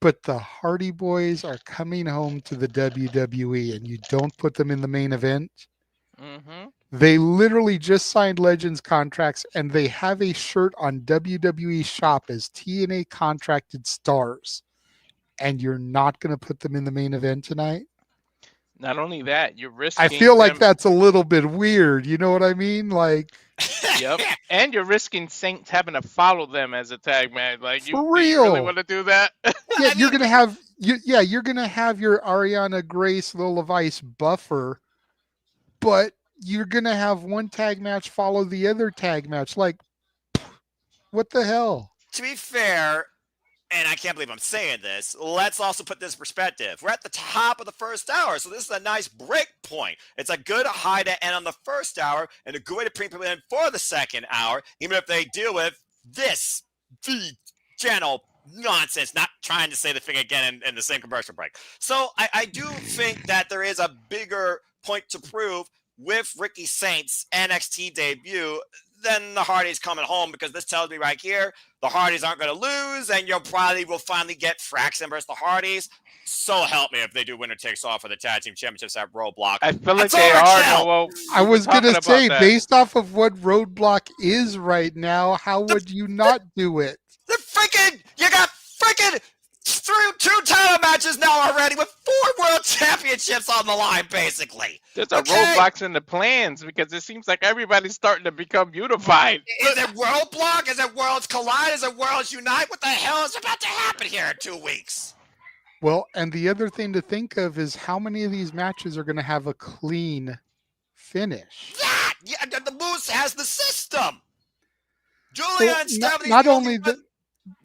[SPEAKER 2] but the Hardy Boys are coming home to the WWE, and you don't put them in the main event.
[SPEAKER 3] Mm-hmm.
[SPEAKER 2] They literally just signed Legends contracts, and they have a shirt on WWE Shop as TNA contracted stars, and you're not going to put them in the main event tonight?
[SPEAKER 3] Not only that, you're risking.
[SPEAKER 2] I feel like that's a little bit weird. You know what I mean? Like,
[SPEAKER 3] Yep. And you're risking Saints having to follow them as a tag man. Like,
[SPEAKER 2] For
[SPEAKER 3] do you
[SPEAKER 2] real.
[SPEAKER 3] really want to do that?
[SPEAKER 2] yeah, you're gonna have you're gonna have your Ariana Grace, Lola Vice buffer, but you're gonna have one tag match follow the other tag match. Like, what the hell?
[SPEAKER 4] To be fair, and I can't believe I'm saying this, let's also put this in perspective. We're at the top of the first hour, so this is a nice break point. It's a good high to end on the first hour and a good way to bring people in for the second hour, even if they deal with this channel nonsense, not trying to say the thing again in the same commercial break. So I do think that there is a bigger point to prove with Ricky Saints' NXT debut than the Hardys coming home, because this tells me right here the Hardys aren't going to lose, and you'll probably will finally get Fraxon versus the Hardys. So help me if they do winner takes all for the tag team championships at Roadblock.
[SPEAKER 3] I feel like
[SPEAKER 4] That's
[SPEAKER 3] they are.
[SPEAKER 4] overkill.
[SPEAKER 3] Noel.
[SPEAKER 2] I was gonna say,
[SPEAKER 3] that.
[SPEAKER 2] based off of what Roadblock is right now, how would you not do it?
[SPEAKER 4] The freaking you got freaking two title matches now already with 4 world championships on the line, basically.
[SPEAKER 3] There's a roadblocks in the plans because it seems like everybody's starting to become unified.
[SPEAKER 4] Is it Roadblock? Is it Worlds Collide? Is it Worlds Unite? What the hell is about to happen here in 2 weeks?
[SPEAKER 2] Well, and the other thing to think of is how many of these matches are going to have a clean finish.
[SPEAKER 4] Yeah, the Moose has the system. Julia and Stephanie.
[SPEAKER 2] Not only that.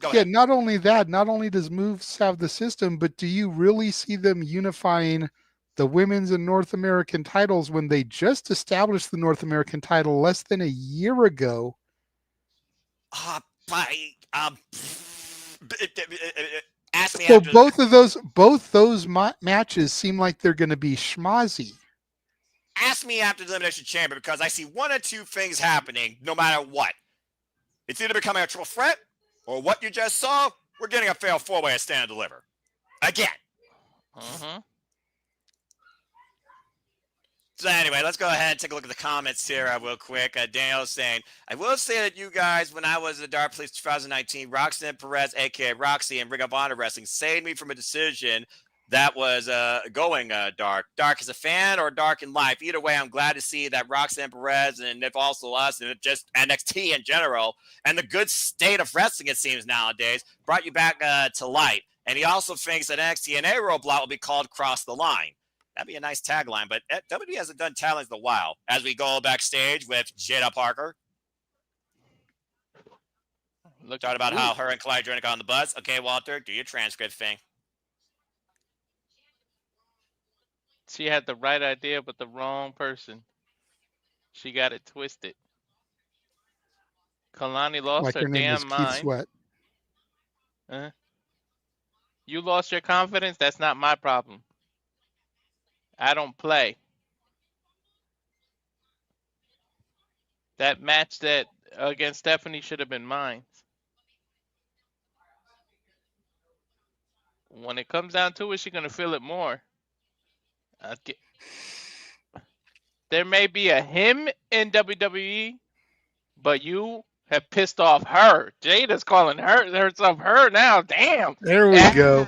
[SPEAKER 4] Go
[SPEAKER 2] Yeah,
[SPEAKER 4] ahead.
[SPEAKER 2] not only that, not only does Moves have the system, but do you really see them unifying the women's and North American titles when they just established the North American title less than a year ago?
[SPEAKER 4] Ask me
[SPEAKER 2] So
[SPEAKER 4] after.
[SPEAKER 2] both those matches seem like they're going to be schmozzy.
[SPEAKER 4] Ask me after the Elimination Chamber, because I see one or two things happening no matter what. It's either becoming a triple threat, or what you just saw, we're getting a fail 4-way at Stand and Deliver. Again.
[SPEAKER 3] Mm-hmm.
[SPEAKER 4] So anyway, let's go ahead and take a look at the comments here real quick. Daniel's saying, I will say that you guys, when I was at Dark Police 2019, Roxanne Perez, a.k.a. Roxy, and Ring of Honor Wrestling saved me from a decision that was going dark. Dark as a fan or dark in life. Either way, I'm glad to see that Roxanne Perez, and if also us, and just NXT in general, and the good state of wrestling, it seems nowadays, brought you back to light. And he also thinks that NXT and A Roadblock will be called Cross the Line. That'd be a nice tagline, but WWE hasn't done taglines in a while. As we go backstage with Jada Parker. Talking about how her and Clyde Drake got on the bus. Okay, Walter, do your transcript thing.
[SPEAKER 3] She had the right idea, but the wrong person. She got it twisted. Kalani lost
[SPEAKER 2] Like
[SPEAKER 3] her
[SPEAKER 2] her name is
[SPEAKER 3] damn
[SPEAKER 2] Keith
[SPEAKER 3] mind.
[SPEAKER 2] Sweat.
[SPEAKER 3] You lost your confidence? That's not my problem. I don't play. That match that against Stephanie should have been mine. When it comes down to it, she's gonna feel it more. There may be a him in WWE, but you have pissed off her. Jada's calling herself her now. Damn.
[SPEAKER 2] There we go.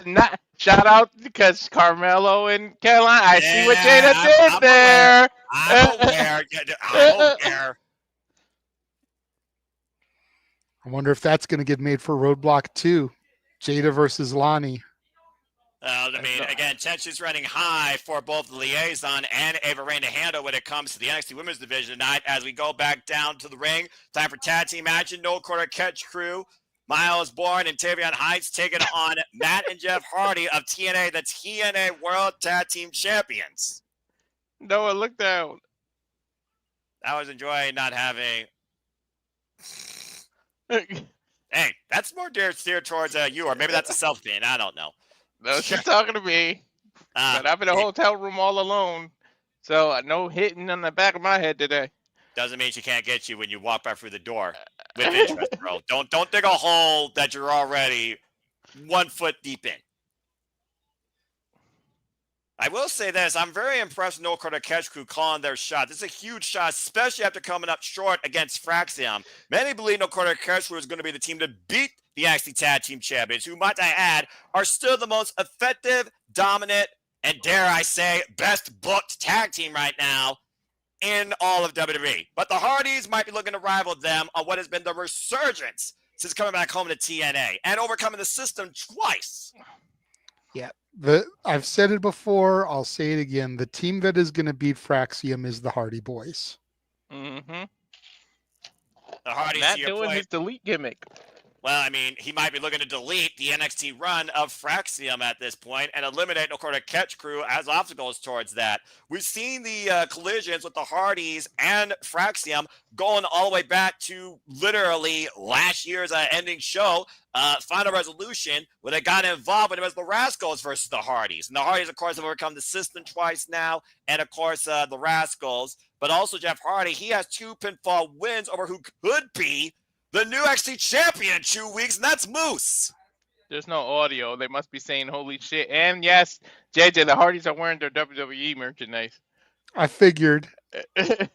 [SPEAKER 3] Shout out because Carmelo and Caroline. I see what
[SPEAKER 4] Yeah,
[SPEAKER 3] Jada did
[SPEAKER 4] I'm
[SPEAKER 3] there.
[SPEAKER 4] I'm aware. I'm aware.
[SPEAKER 2] I wonder if that's going to get made for Roadblock 2. Jada versus Lonnie.
[SPEAKER 4] I mean, again, tension's running high for both the Liaison and Ava Rain to handle when it comes to the NXT Women's Division tonight. As we go back down to the ring, time for tag team action. No quarter catch crew. Myles, Borne, and Tavion Heights taking on Matt and Jeff Hardy of TNA, the TNA World Tag Team Champions.
[SPEAKER 3] Noah, look down.
[SPEAKER 4] I was enjoying not having. Hey, that's more steered towards you, or maybe that's a self thing. I don't know.
[SPEAKER 3] No, she's talking to me. But I'm in a hotel room all alone, so no hitting on the back of my head today.
[SPEAKER 4] Doesn't mean she can't get you when you walk back through the door with interest, bro. Don't dig a hole that you're already 1 foot deep in. I will say this. I'm very impressed with No Quarter Catch Crew calling their shot. This is a huge shot, especially after coming up short against Fraxium. Many believe No Quarter Catch Crew is going to be the team to beat the NXT Tag Team Champions, who, might I add, are still the most effective, dominant, and dare I say, best booked tag team right now in all of WWE. But the Hardys might be looking to rival them on what has been the resurgence since coming back home to TNA and overcoming the system twice.
[SPEAKER 2] Yeah. I've said it before. I'll say it again. The team that is going to beat Fraxium is the Hardy Boys.
[SPEAKER 3] Mm-hmm.
[SPEAKER 4] The Hardys,
[SPEAKER 3] Not
[SPEAKER 4] to your
[SPEAKER 3] doing
[SPEAKER 4] point,
[SPEAKER 3] his delete gimmick.
[SPEAKER 4] well, I mean, he might be looking to delete the NXT run of Fraxium at this point and eliminate No Quarter Catch Crew as obstacles towards that. We've seen the collisions with the Hardys and Fraxium going all the way back to literally last year's ending show, Final Resolution, where they got involved when it was the Rascals versus the Hardys. And the Hardys, of course, have overcome the system twice now, and, of course, the Rascals. But also Jeff Hardy, he has 2 pinfall wins over who could be the new NXT champion in 2 weeks, and that's Moose.
[SPEAKER 3] There's no audio. They must be saying holy shit. And yes, JJ, the Hardys are wearing their WWE merchandise.
[SPEAKER 2] I figured.
[SPEAKER 4] And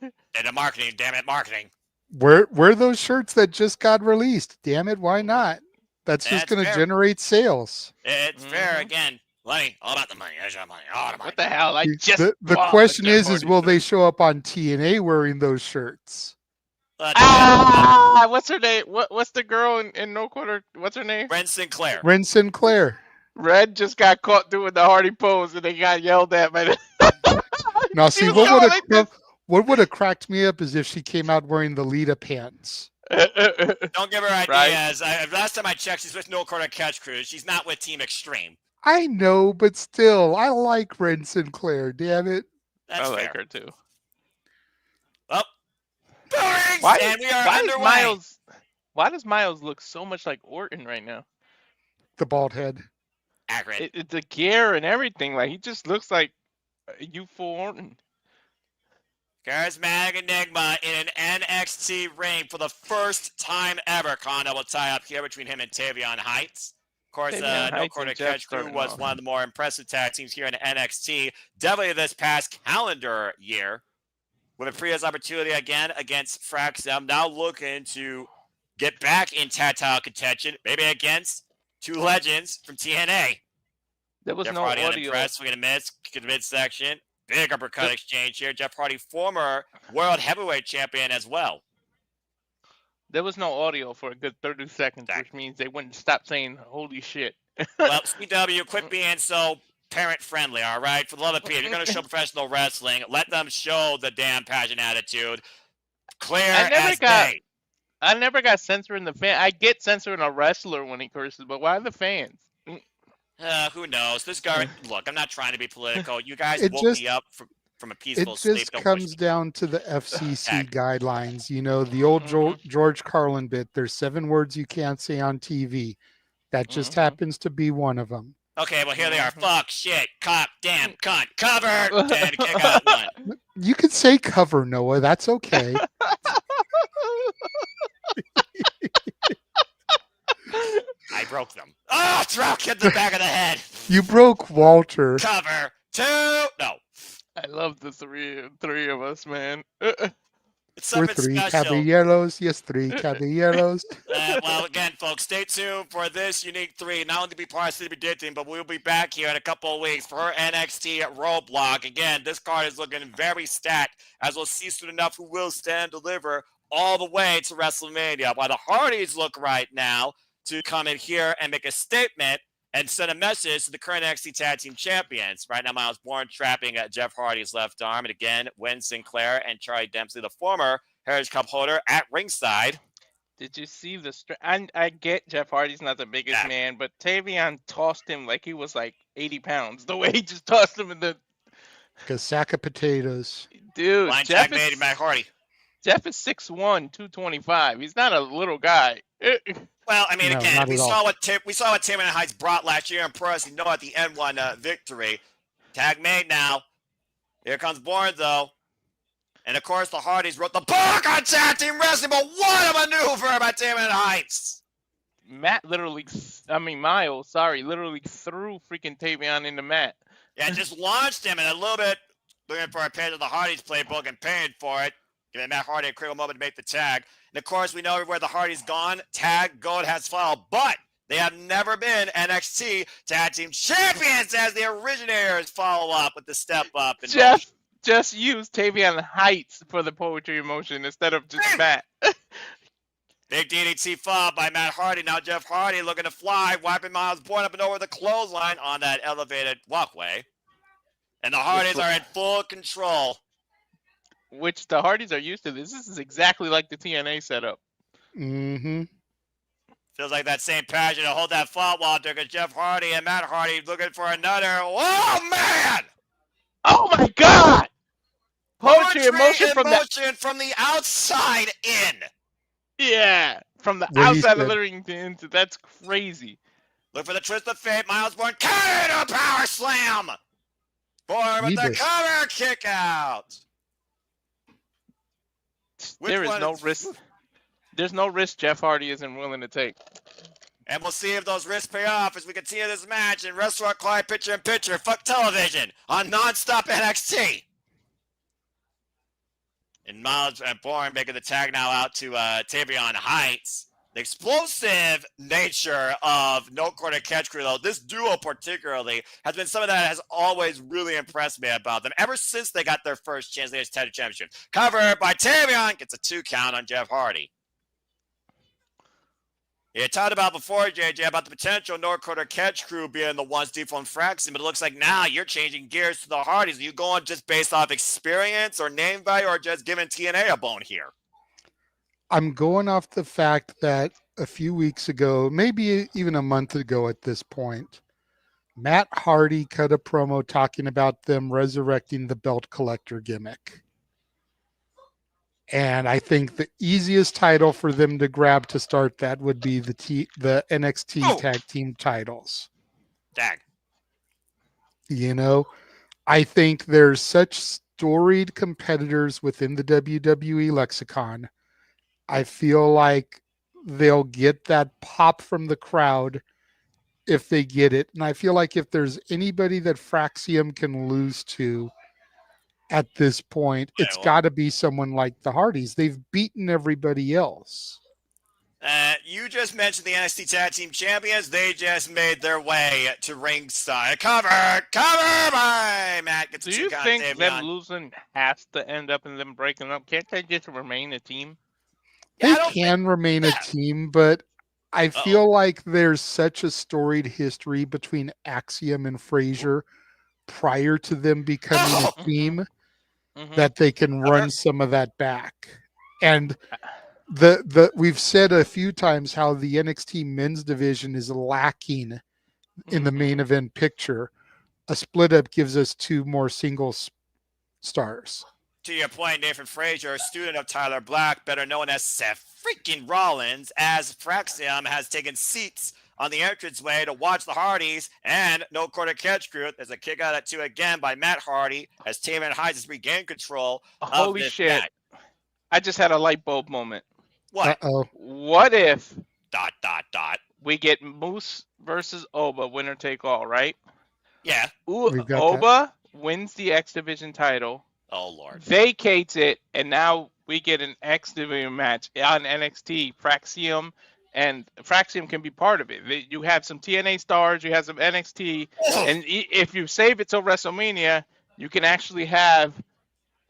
[SPEAKER 4] the marketing, damn it, marketing.
[SPEAKER 2] Wear those shirts that just got released. Damn it, why not? That's just going to generate sales.
[SPEAKER 4] It's fair. Again, money, all about the money. There's your money. All the money.
[SPEAKER 3] What the hell? I just
[SPEAKER 2] the question is will they show up on TNA wearing those shirts?
[SPEAKER 3] What's her name? What's the girl in No Quarter? What's her name?
[SPEAKER 4] Ren Sinclair.
[SPEAKER 2] Ren Sinclair.
[SPEAKER 3] Red just got caught doing the Hardy pose and they got yelled at by
[SPEAKER 2] Now, see, what would have cracked me up is if she came out wearing the Lita pants.
[SPEAKER 4] Don't give her ideas.
[SPEAKER 3] Right.
[SPEAKER 4] Last time I checked, she's with No Quarter Catch Crew. She's not with Team Extreme.
[SPEAKER 2] I know, but still, I like Ren Sinclair. Damn it.
[SPEAKER 4] That's
[SPEAKER 3] I
[SPEAKER 4] fair.
[SPEAKER 3] like her too.
[SPEAKER 4] Well, and we are underway.
[SPEAKER 3] Why does Myles look so much like Orton right now?
[SPEAKER 2] The bald head.
[SPEAKER 4] Accurate.
[SPEAKER 3] It's the gear and everything. Like he just looks like a youthful Orton.
[SPEAKER 4] Charismatic Enigma in an NXT ring for the first time ever. Conda will tie up here between him and Tavion Heights. Of course, No Quarter Catch Crew was one of the more impressive tag teams here in NXT. Definitely this past calendar year. With a previous opportunity again against Fraxium. Now looking to get back in tag title contention. Maybe against 2 legends from TNA.
[SPEAKER 3] There was
[SPEAKER 4] Jeff
[SPEAKER 3] no
[SPEAKER 4] Hardy
[SPEAKER 3] audio.
[SPEAKER 4] We're going to miss the midsection. Big uppercut exchange here. Jeff Hardy, former World Heavyweight Champion as well.
[SPEAKER 3] There was no audio for a good 30 seconds, which means they wouldn't stop saying holy shit.
[SPEAKER 4] Well, CW, quit being so parent-friendly, all right? For the love of Pete, if you're going to show professional wrestling, let them show the damn passion attitude. Clear as day.
[SPEAKER 3] I never got censoring the fan. I get censoring a wrestler when he curses, but why the fans?
[SPEAKER 4] Who knows? This guy, look, I'm not trying to be political. You guys woke me up from a peaceful sleep.
[SPEAKER 2] It just comes down to the FCC guidelines. You know, the old George Carlin bit, there's 7 words you can't say on TV. That just happens to be one of them.
[SPEAKER 4] Okay, well, here they are. Fuck, shit, cock, damn, cunt, cover, and kick out 1.
[SPEAKER 2] You could say cover, Noah. That's okay.
[SPEAKER 4] broke them. Oh, drop kick to the back of the head.
[SPEAKER 2] You broke Walter.
[SPEAKER 4] Cover 2. No.
[SPEAKER 3] I love the three of us, man.
[SPEAKER 4] It's
[SPEAKER 2] We're
[SPEAKER 4] something
[SPEAKER 2] 3
[SPEAKER 4] special.
[SPEAKER 2] caballeros. Yes, 3 caballeros.
[SPEAKER 4] Well, again, folks, stay tuned for this unique 3. Not only to be part of City Predicting, but we'll be back here in a couple of weeks for NXT Roadblock. Again, this card is looking very stacked, as we'll see soon enough who will stand and deliver all the way to WrestleMania. While the Hardys look right now to come in here and make a statement and send a message to the current NXT Tag Team Champions. Right now, Myles Borne trapping at Jeff Hardy's left arm. And again, Win Sinclair and Charlie Dempsey, the former Heritage Cup holder, at ringside.
[SPEAKER 3] Did you see the I get Jeff Hardy's not the biggest man, but Tavion tossed him like he was like 80 pounds. The way he just tossed him in the...
[SPEAKER 2] Like a sack of potatoes.
[SPEAKER 3] Dude,
[SPEAKER 4] Line
[SPEAKER 3] Jeff
[SPEAKER 4] tag made Matt Hardy.
[SPEAKER 3] Jeff is 6'1", 225. He's not a little guy.
[SPEAKER 4] Well, I mean,
[SPEAKER 2] No,
[SPEAKER 4] again,
[SPEAKER 2] not
[SPEAKER 4] we
[SPEAKER 2] at
[SPEAKER 4] saw
[SPEAKER 2] all.
[SPEAKER 4] what Tavion Heights brought last year in Pro Wrestling. At the N1 victory. Tag made now. Here comes Borne, though. And, of course, the Hardys wrote the book on tag team wrestling, but what a maneuver by Tavion Heights.
[SPEAKER 3] Myles, literally threw freaking Tavion in the mat.
[SPEAKER 4] Yeah, just launched him and a little bit looking for a page of the Hardys playbook and paying for it. Giving Matt Hardy a critical moment to make the tag. And, of course, we know everywhere the Hardys gone, tag gold has followed. But they have never been NXT Tag Team Champions as the originators follow up with the step up. And
[SPEAKER 3] Jeff just used Tavion Heights for the poetry emotion instead of just Matt.
[SPEAKER 4] Big DDT fob by Matt Hardy. Now Jeff Hardy looking to fly, wiping Myles Borne up and over the clothesline on that elevated walkway. And the Hardys are in full control.
[SPEAKER 3] Which the Hardys are used to this. This is exactly like the TNA setup.
[SPEAKER 2] Mm-hmm.
[SPEAKER 4] Feels like that same passion to hold that fault, Walter, because Jeff Hardy and Matt Hardy looking for another. Oh, man!
[SPEAKER 3] Oh, my God! Poetry emotion from
[SPEAKER 4] the outside in.
[SPEAKER 3] Yeah, from the
[SPEAKER 2] What he
[SPEAKER 3] outside
[SPEAKER 2] said.
[SPEAKER 3] of the ring to into. That's crazy.
[SPEAKER 4] Look for the twist of fate. Myles Borne counter to power slam. Borne with the
[SPEAKER 2] Jesus.
[SPEAKER 4] cover kick out.
[SPEAKER 3] There is no risk. There's no risk Jeff Hardy isn't willing to take.
[SPEAKER 4] And we'll see if those risks pay off as we continue this match in Wrestle Clyde Picture in Picture. Fuck television on nonstop NXT. And Myles and Borne making the tag now out to Tavion Heights. The explosive nature of No Quarter Catch Crew, though, this duo particularly has been something that has always really impressed me about them ever since they got their first chance. They had a championship. Covered by Tavion, gets a 2 count on Jeff Hardy. You talked about before, JJ, about the potential North Quarter Catch Crew being the ones deep on Fraxton, but it looks like now you're changing gears to the Hardys. Are you going just based off experience or name value or just giving TNA a bone here?
[SPEAKER 2] I'm going off the fact that a few weeks ago, maybe even a month ago at this point, Matt Hardy cut a promo talking about them resurrecting the belt collector gimmick. And I think the easiest title for them to grab to start that would be the NXT tag team titles.
[SPEAKER 4] Dag.
[SPEAKER 2] You know, I think there's such storied competitors within the WWE lexicon. I feel like they'll get that pop from the crowd if they get it. And I feel like if there's anybody that Fraxium can lose to at this point, it's got to be someone like the Hardys. They've beaten everybody else.
[SPEAKER 4] You just mentioned the NXT Tag Team Champions. They just made their way to ringside. Cover by Matt. Gets
[SPEAKER 3] Do you think them losing has to end up in them breaking up? Can't they just remain a team?
[SPEAKER 2] They can remain a team, but I feel like there's such a storied history between Axiom and Frazier prior to them becoming a team that they can run some of that back. And we've said a few times how the NXT men's division is lacking in the main event picture. A split up gives us 2 more single stars.
[SPEAKER 4] To your point, Nathan Frazier, a student of Tyler Black, better known as Seth freaking Rollins, as Fraxium has taken seats on the entranceway to watch the Hardys and No Quarter Catch Crew. There's a kick out at 2 again by Matt Hardy as Tavion Heights has regained control.
[SPEAKER 3] Holy shit.
[SPEAKER 4] Match.
[SPEAKER 3] I just had a light bulb moment.
[SPEAKER 4] What?
[SPEAKER 2] Uh-oh.
[SPEAKER 3] What if we get Moose versus Oba, winner take all, right?
[SPEAKER 4] Yeah.
[SPEAKER 2] We've got that.
[SPEAKER 3] Oba wins the X Division title,
[SPEAKER 4] Oh Lord.
[SPEAKER 3] vacates it, and now we get an X Division match on NXT. Fraxium can be part of it. You have some TNA stars, you have some NXT, and if you save it till WrestleMania, you can actually have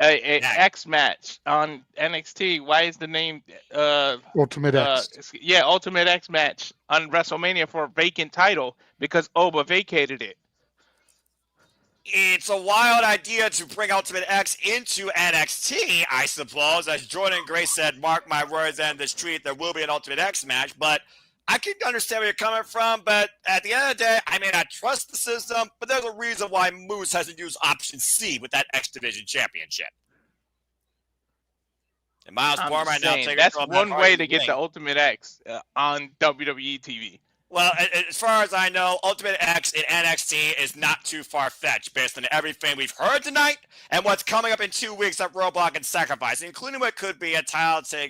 [SPEAKER 3] a X match on NXT. Why is the name
[SPEAKER 2] Ultimate X.
[SPEAKER 3] Yeah, Ultimate X match on WrestleMania for a vacant title because Oba vacated it.
[SPEAKER 4] It's a wild idea to bring Ultimate X into NXT, I suppose. As Jordan Gray said, mark my words and the street, there will be an Ultimate X match. But I can understand where you're coming from. But at the end of the day, I may not trust the system, but there's a reason why Moose hasn't used option C with that X Division Championship. And Myles Borne right now taking
[SPEAKER 3] that's one way to get the Ultimate X on WWE TV.
[SPEAKER 4] Well, as far as I know, Ultimate X in NXT is not too far-fetched based on everything we've heard tonight and what's coming up in 2 weeks at Roadblock and Sacrifice, including what could be a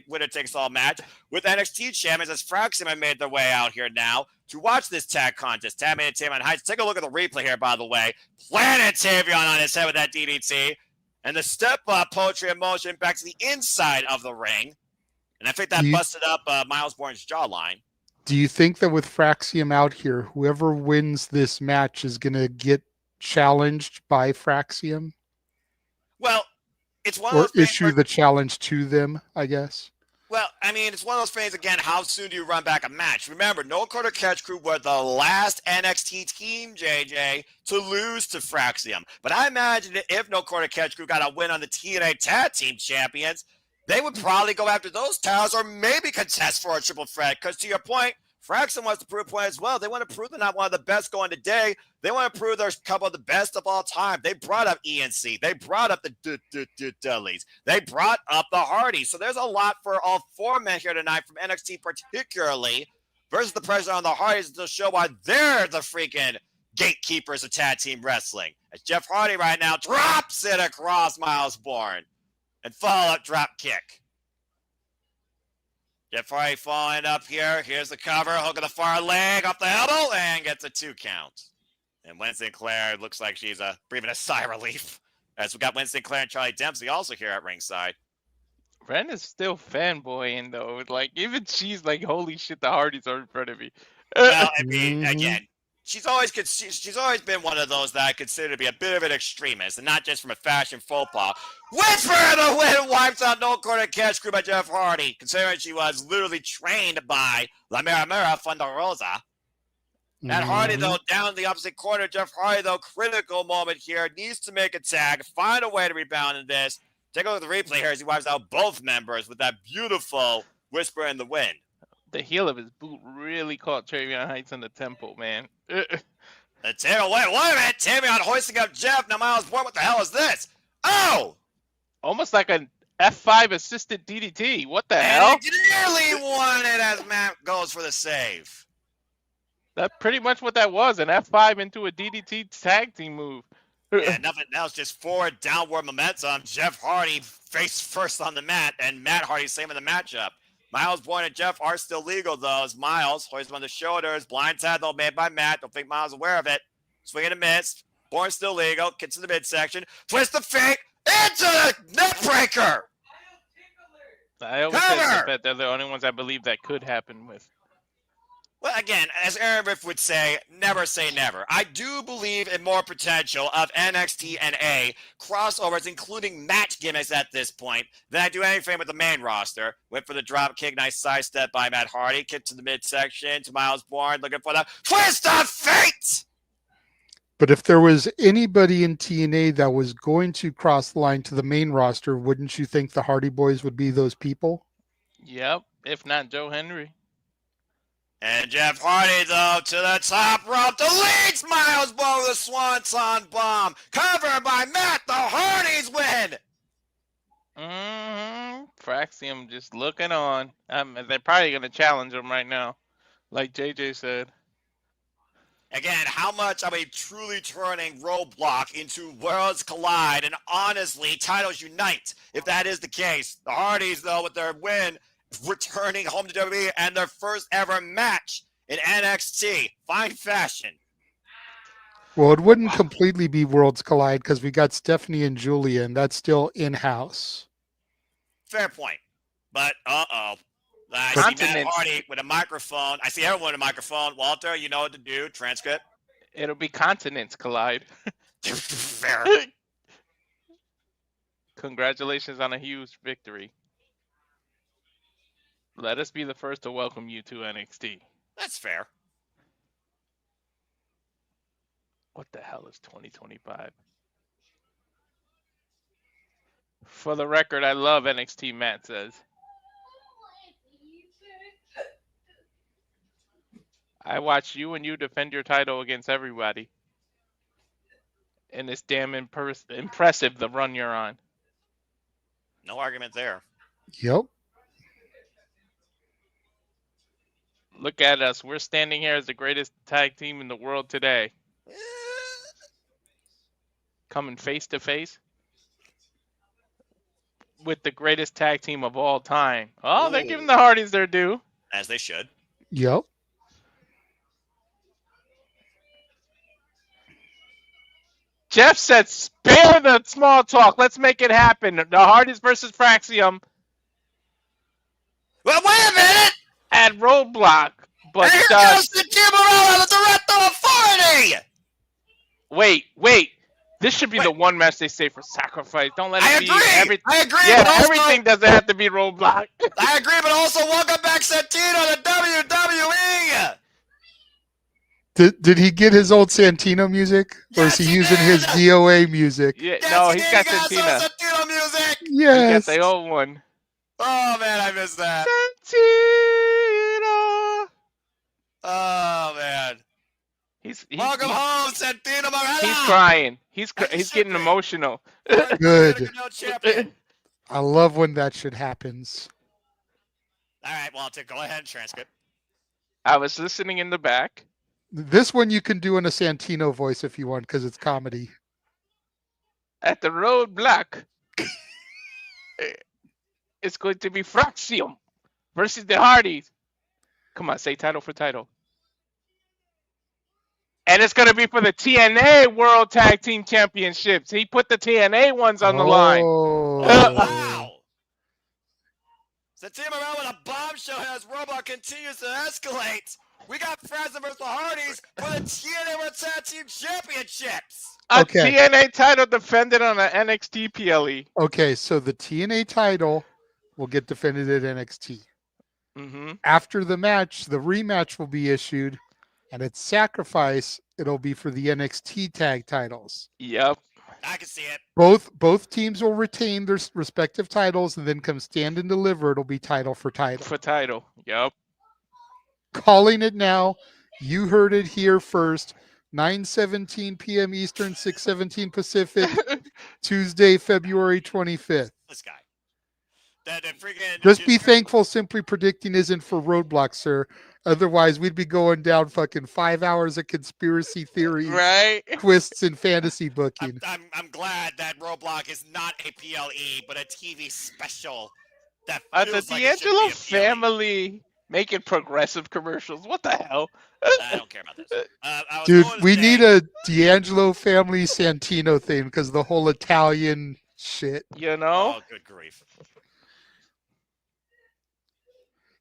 [SPEAKER 4] winner-takes-all match with NXT champions as Fraxium have made their way out here now to watch this tag contest. Tavion and Tavion Heights. Take a look at the replay here, by the way. Planet Tavion on his head with that DDT. And the step-up poetry in motion back to the inside of the ring. And I think that busted up Myles Borne's jawline.
[SPEAKER 2] Do you think that with Fraxium out here, whoever wins this match is going to get challenged by Fraxium?
[SPEAKER 4] Well, it's one of those
[SPEAKER 2] things. Or issue the challenge to them, I guess.
[SPEAKER 4] Well, I mean, it's one of those things, again, how soon do you run back a match? Remember, No Quarter Catch Crew were the last NXT team, JJ, to lose to Fraxium. But I imagine that if No Quarter Catch Crew got a win on the TNA Tag Team Champions, they would probably go after those titles or maybe contest for a triple threat. Because to your point, Fraxium wants to prove a point as well. They want to prove they're not one of the best going today. They want to prove they're a couple of the best of all time. They brought up ENC. They brought up the Dudleys. They brought up the Hardys. So there's a lot for all four men here tonight from NXT particularly versus the president on the Hardys to show why they're the freaking gatekeepers of tag team wrestling. As Jeff Hardy right now drops it across Myles Borne. And follow-up drop kick. Jeff Hardy following up here. Here's the cover. Hook of the far leg off the elbow and gets a 2 count. And Winston Clare looks like she's breathing a sigh of relief. As we got Winston Clare and Charlie Dempsey also here at ringside.
[SPEAKER 3] Ren is still fanboying though. Like even she's like, holy shit, the Hardys are in front of me.
[SPEAKER 4] Well, I mean, again, she's always been one of those that I consider to be a bit of an extremist, and not just from a fashion faux pas. Whisper the win wipes out No Quarter Catch Crew by Jeff Hardy, considering she was literally trained by La Mera Fonda Rosa. Matt Hardy, though, down the opposite corner. Jeff Hardy, though, critical moment here. Needs to make a tag, find a way to rebound in this. Take a look at the replay here as he wipes out both members with that beautiful whisper in the wind.
[SPEAKER 3] The heel of his boot really caught Tavion Heights in the temple, man.
[SPEAKER 4] Wait a minute. Tavion hoisting up Jeff. Now Myles Borne, what the hell is this? Oh!
[SPEAKER 3] Almost like an F5 assisted DDT. What the hell?
[SPEAKER 4] He nearly won it as Matt goes for the save.
[SPEAKER 3] That's pretty much what that was. An F5 into a DDT tag team move.
[SPEAKER 4] Yeah, nothing else, just forward, downward momentum. Jeff Hardy face first on the mat, and Matt Hardy same in the matchup. Myles Borne and Jeff are still legal, though, as Myles hoists him on the shoulders. Blind tag, though, made by Matt. Don't think Myles aware of it. Swing and a miss. Borne still legal. Gets to the midsection. Twist the feet into the neck breaker.
[SPEAKER 3] I always said that they're the only ones I believe that could happen with.
[SPEAKER 4] Well, again, as Aaron Riff would say say never. I do believe in more potential of NXT and A crossovers, including match gimmicks at this point, than I do anything with the main roster. Went for the drop kick, nice sidestep by Matt Hardy, kick to the midsection to Myles Borne, looking for the twist of fate!
[SPEAKER 2] But if there was anybody in TNA that was going to cross the line to the main roster, wouldn't you think the Hardy Boys would be those people?
[SPEAKER 3] Yep, if not Joe Henry.
[SPEAKER 4] And Jeff Hardy, though, to the top rope, deletes Myles Borne with a swanton bomb. Covered by Matt, the Hardys win.
[SPEAKER 3] Fraxium just looking on. They're probably going to challenge him right now, like JJ said.
[SPEAKER 4] Again, how much are we truly turning Roadblock into Worlds Collide and honestly, titles unite, if that is the case. The Hardys, though, with their win, returning home to WWE and their first ever match in NXT. Fine fashion.
[SPEAKER 2] Well, it wouldn't completely be Worlds Collide because we got Stephanie and Julia, and that's still in-house.
[SPEAKER 4] Fair point. But, I see Matt
[SPEAKER 3] Continents.
[SPEAKER 4] Hardy with a microphone. I see everyone with a microphone. Walter, you know what to do. Transcript.
[SPEAKER 3] It'll be continents collide.
[SPEAKER 4] Fair.
[SPEAKER 3] Congratulations on a huge victory. Let us be the first to welcome you to NXT.
[SPEAKER 4] That's fair.
[SPEAKER 3] What the hell is 2025? For the record, I love NXT, Matt says. I watch you and you defend your title against everybody. And it's damn impressive the run you're on.
[SPEAKER 4] No argument there.
[SPEAKER 2] Yep.
[SPEAKER 3] Look at us. We're standing here as the greatest tag team in the world today. Coming face to face with the greatest tag team of all time. Oh, they're giving the Hardys their due.
[SPEAKER 4] As they should.
[SPEAKER 2] Yep.
[SPEAKER 3] Jeff said, spare the small talk. Let's make it happen. The Hardys versus Fraxium
[SPEAKER 4] Well, wait a minute!
[SPEAKER 3] at Roadblock. But
[SPEAKER 4] And here comes the Team Morale, the Director Authority!
[SPEAKER 3] wait. This should be the one match they say for Sacrifice. Don't let it be everything.
[SPEAKER 4] I agree.
[SPEAKER 3] Yeah,
[SPEAKER 4] but also,
[SPEAKER 3] everything doesn't have to be Roadblock.
[SPEAKER 4] I agree, but also welcome back Santino to WWE.
[SPEAKER 2] Did he get his old Santino music, or
[SPEAKER 4] Yes,
[SPEAKER 2] is he
[SPEAKER 4] he
[SPEAKER 2] using his
[SPEAKER 4] did.
[SPEAKER 2] DOA music?
[SPEAKER 3] Yeah,
[SPEAKER 4] Yes,
[SPEAKER 3] no,
[SPEAKER 4] he
[SPEAKER 3] he's
[SPEAKER 4] did.
[SPEAKER 3] got
[SPEAKER 4] He got some
[SPEAKER 3] Santina.
[SPEAKER 4] Santino music.
[SPEAKER 3] He got
[SPEAKER 2] Yes.
[SPEAKER 3] the old one.
[SPEAKER 4] Oh man, I missed that.
[SPEAKER 3] Santina.
[SPEAKER 4] Oh man. Welcome home, Santino Morella.
[SPEAKER 3] He's crying. He's
[SPEAKER 4] As he
[SPEAKER 3] he's
[SPEAKER 4] should
[SPEAKER 3] getting
[SPEAKER 4] be.
[SPEAKER 3] emotional.
[SPEAKER 2] Good.
[SPEAKER 4] Intercontinental champion.
[SPEAKER 2] I love when that shit happens.
[SPEAKER 4] All right, Walter, go ahead and transcript.
[SPEAKER 3] I was listening in the back.
[SPEAKER 2] This one you can do in a Santino voice if you want, because it's comedy.
[SPEAKER 3] At the Roadblock, it's going to be Fraxium versus the Hardys. Come on, say title for title. And it's going to be for the TNA World Tag Team Championships. He put the TNA ones on the line.
[SPEAKER 2] Oh.
[SPEAKER 4] Wow. Santino Morella with a bombshell as Robot continues to escalate. We got Frazier versus the Hardys for the TNA World Tag Team Championships.
[SPEAKER 3] A
[SPEAKER 2] Okay.
[SPEAKER 3] TNA title defended on an NXT PLE.
[SPEAKER 2] Okay, so the TNA title will get defended at NXT.
[SPEAKER 3] Mm-hmm.
[SPEAKER 2] After the match, the rematch will be issued, and at Sacrifice, it'll be for the NXT tag titles.
[SPEAKER 3] Yep.
[SPEAKER 4] I can see it.
[SPEAKER 2] Both teams will retain their respective titles, and then come Stand and Deliver, it'll be title for title.
[SPEAKER 3] For title. Yep.
[SPEAKER 2] Calling it now. You heard it here first. 9:17 p.m. Eastern, 6:17 Pacific, Tuesday, February 25th.
[SPEAKER 4] This guy. The freaking
[SPEAKER 2] Just be thankful Simply Predicting isn't for Roadblock, sir. Otherwise, we'd be going down fucking 5 hours of conspiracy theories,
[SPEAKER 3] Right?
[SPEAKER 2] twists, and fantasy booking.
[SPEAKER 4] I'm glad that Roblox is not a PLE, but a TV special. That
[SPEAKER 3] The
[SPEAKER 4] feels like it should
[SPEAKER 3] D'Angelo
[SPEAKER 4] be a PLE.
[SPEAKER 3] family making progressive commercials. What the hell?
[SPEAKER 4] I don't care about this. I was
[SPEAKER 2] Dude,
[SPEAKER 4] going to
[SPEAKER 2] we
[SPEAKER 4] say-
[SPEAKER 2] need a D'Angelo family Santino thing because the whole Italian shit.
[SPEAKER 3] You know?
[SPEAKER 4] Oh, good grief.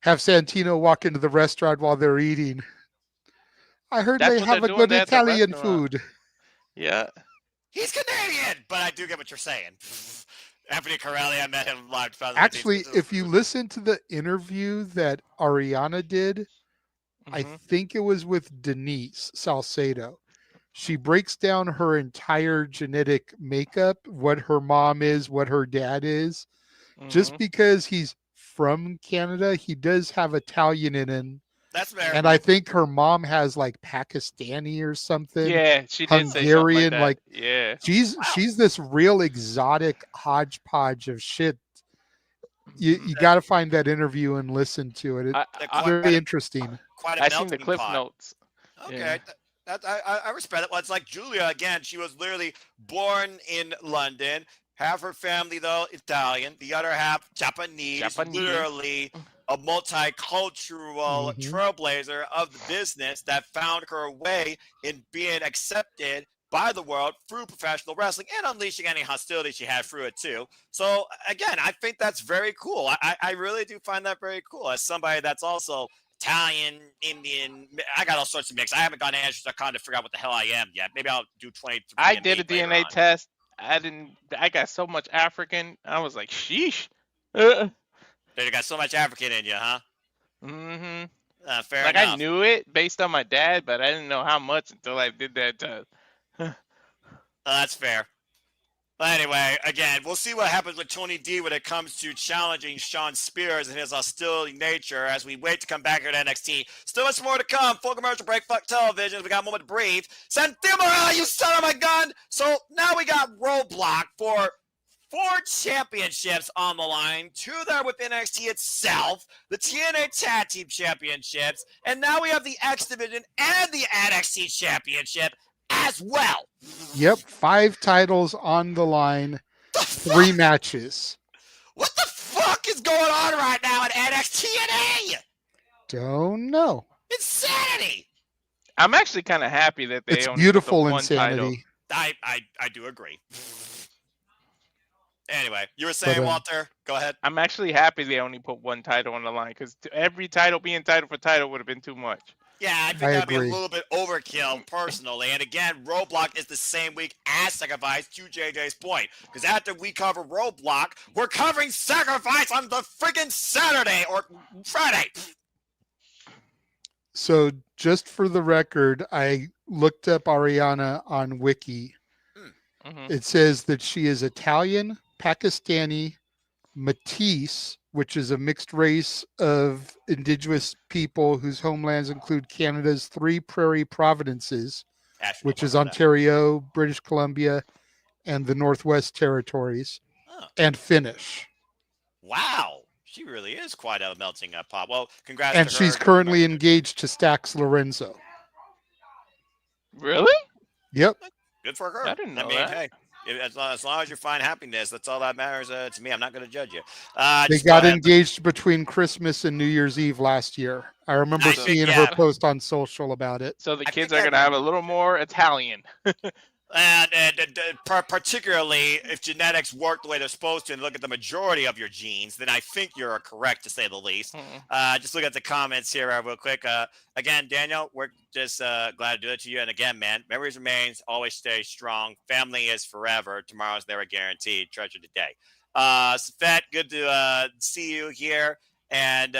[SPEAKER 2] Have Santino walk into the restaurant while they're eating. I heard
[SPEAKER 3] That's
[SPEAKER 2] they
[SPEAKER 3] what
[SPEAKER 2] have
[SPEAKER 3] they're
[SPEAKER 2] a
[SPEAKER 3] doing
[SPEAKER 2] good
[SPEAKER 3] there at the
[SPEAKER 2] Italian
[SPEAKER 3] restaurant.
[SPEAKER 2] food.
[SPEAKER 3] Yeah.
[SPEAKER 4] He's Canadian, but I do get what you're saying. Anthony Corelli, I met him live. 2019.
[SPEAKER 2] Actually, if you listen to the interview that Ariana did, I
[SPEAKER 3] Mhm.
[SPEAKER 2] think it was with Denise Salcedo. She breaks down her entire genetic makeup, what her mom is, what her dad is. Just
[SPEAKER 3] Mhm.
[SPEAKER 2] because he's from Canada, he does have Italian in him.
[SPEAKER 4] That's fair.
[SPEAKER 2] And I think her mom has like Pakistani or something.
[SPEAKER 3] Yeah, she did say
[SPEAKER 2] Hungarian,
[SPEAKER 3] something
[SPEAKER 2] like
[SPEAKER 3] that. Yeah.
[SPEAKER 2] she's this real exotic hodgepodge of shit. You got to find that interview and listen to it. It's
[SPEAKER 3] I
[SPEAKER 2] very interesting.
[SPEAKER 4] Quite a
[SPEAKER 3] I seen the
[SPEAKER 4] melting
[SPEAKER 3] cliff
[SPEAKER 4] pot.
[SPEAKER 3] notes.
[SPEAKER 4] Okay,
[SPEAKER 3] Yeah.
[SPEAKER 4] I respect it. Well, it's like Julia again. She was literally born in London. Half her family though Italian, the other half Japanese.
[SPEAKER 3] Japanese.
[SPEAKER 4] Literally a multicultural
[SPEAKER 2] Mhm.
[SPEAKER 4] trailblazer of the business that found her way in being accepted by the world through professional wrestling and unleashing any hostility she had through it too. So again, I think that's very cool. I really do find that very cool as somebody that's also Italian, Indian. I got all sorts of mix. I haven't gotten an answer to figure out what the hell I am yet. Maybe I'll do 23
[SPEAKER 3] I
[SPEAKER 4] and
[SPEAKER 3] did a
[SPEAKER 4] later
[SPEAKER 3] DNA
[SPEAKER 4] on.
[SPEAKER 3] test. I got so much African. I was like, sheesh. Mm-hmm.
[SPEAKER 4] So you got so much African in you, huh? Fair
[SPEAKER 3] Like
[SPEAKER 4] enough.
[SPEAKER 3] I knew it based on my dad, but I didn't know how much until I did that test.
[SPEAKER 4] That's fair. But anyway, again, we'll see what happens with Tony D when it comes to challenging Sean Spears and his hostility nature as we wait to come back here to NXT. Still much more to come. Full commercial break, fuck television. We got a moment to breathe. Santia Morale, you son of a gun! So now we got Roadblock for 4 championships on the line. 2 that are with NXT itself, the TNA Tag Team Championships, and now we have the X Division and the NXT Championship as well.
[SPEAKER 2] Yep, 5 titles on the line, 3 matches.
[SPEAKER 4] What the fuck is going on right now at NXT TNA?
[SPEAKER 2] Don't know.
[SPEAKER 4] Insanity!
[SPEAKER 3] I'm actually kind of happy that they
[SPEAKER 2] It's
[SPEAKER 3] only
[SPEAKER 2] beautiful
[SPEAKER 3] put the one title.
[SPEAKER 2] insanity.
[SPEAKER 4] I do agree. Anyway, you were saying,
[SPEAKER 2] But,
[SPEAKER 4] Walter? Go ahead.
[SPEAKER 3] I'm actually happy they only put one title on the line because every title being title for title would have been too much.
[SPEAKER 4] Yeah, I think
[SPEAKER 2] I
[SPEAKER 4] that'd be a
[SPEAKER 2] agree.
[SPEAKER 4] little bit overkill personally. And again, Roadblock is the same week as Sacrifice, to JJ's point. Because after we cover Roadblock, we're covering Sacrifice on the freaking Saturday or Friday.
[SPEAKER 2] So just for the record, I looked up Ariana on Wiki.
[SPEAKER 3] Mm-hmm.
[SPEAKER 2] It says that she is Italian, Pakistani, Métis, which is a mixed race of indigenous people whose homelands include Canada's 3 prairie provinces, which is Ontario, British Columbia, and the Northwest Territories, and Finnish.
[SPEAKER 4] Wow. She really is quite a melting pot. Well, congrats
[SPEAKER 2] And
[SPEAKER 4] to her.
[SPEAKER 2] she's currently engaged to Stax Lorenzo.
[SPEAKER 3] Really?
[SPEAKER 2] Yep.
[SPEAKER 4] Good for her.
[SPEAKER 3] I didn't know that.
[SPEAKER 4] Hey, as long as you find happiness, that's all that matters to me. I'm not going to judge you.
[SPEAKER 2] They
[SPEAKER 4] Just
[SPEAKER 2] got engaged between Christmas and New Year's Eve last year. I remember seeing her post on social about it.
[SPEAKER 3] So the kids are going to have a little more Italian.
[SPEAKER 4] And particularly if genetics work the way they're supposed to and look at the majority of your genes, then I think you're correct, to say the least. Just look at the comments here real quick. Again, Daniel, we're just glad to do it to you. And again, man, memories remains, always stay strong. Family is forever. Tomorrow's never guaranteed. Treasure today. Safet, good to see you here. And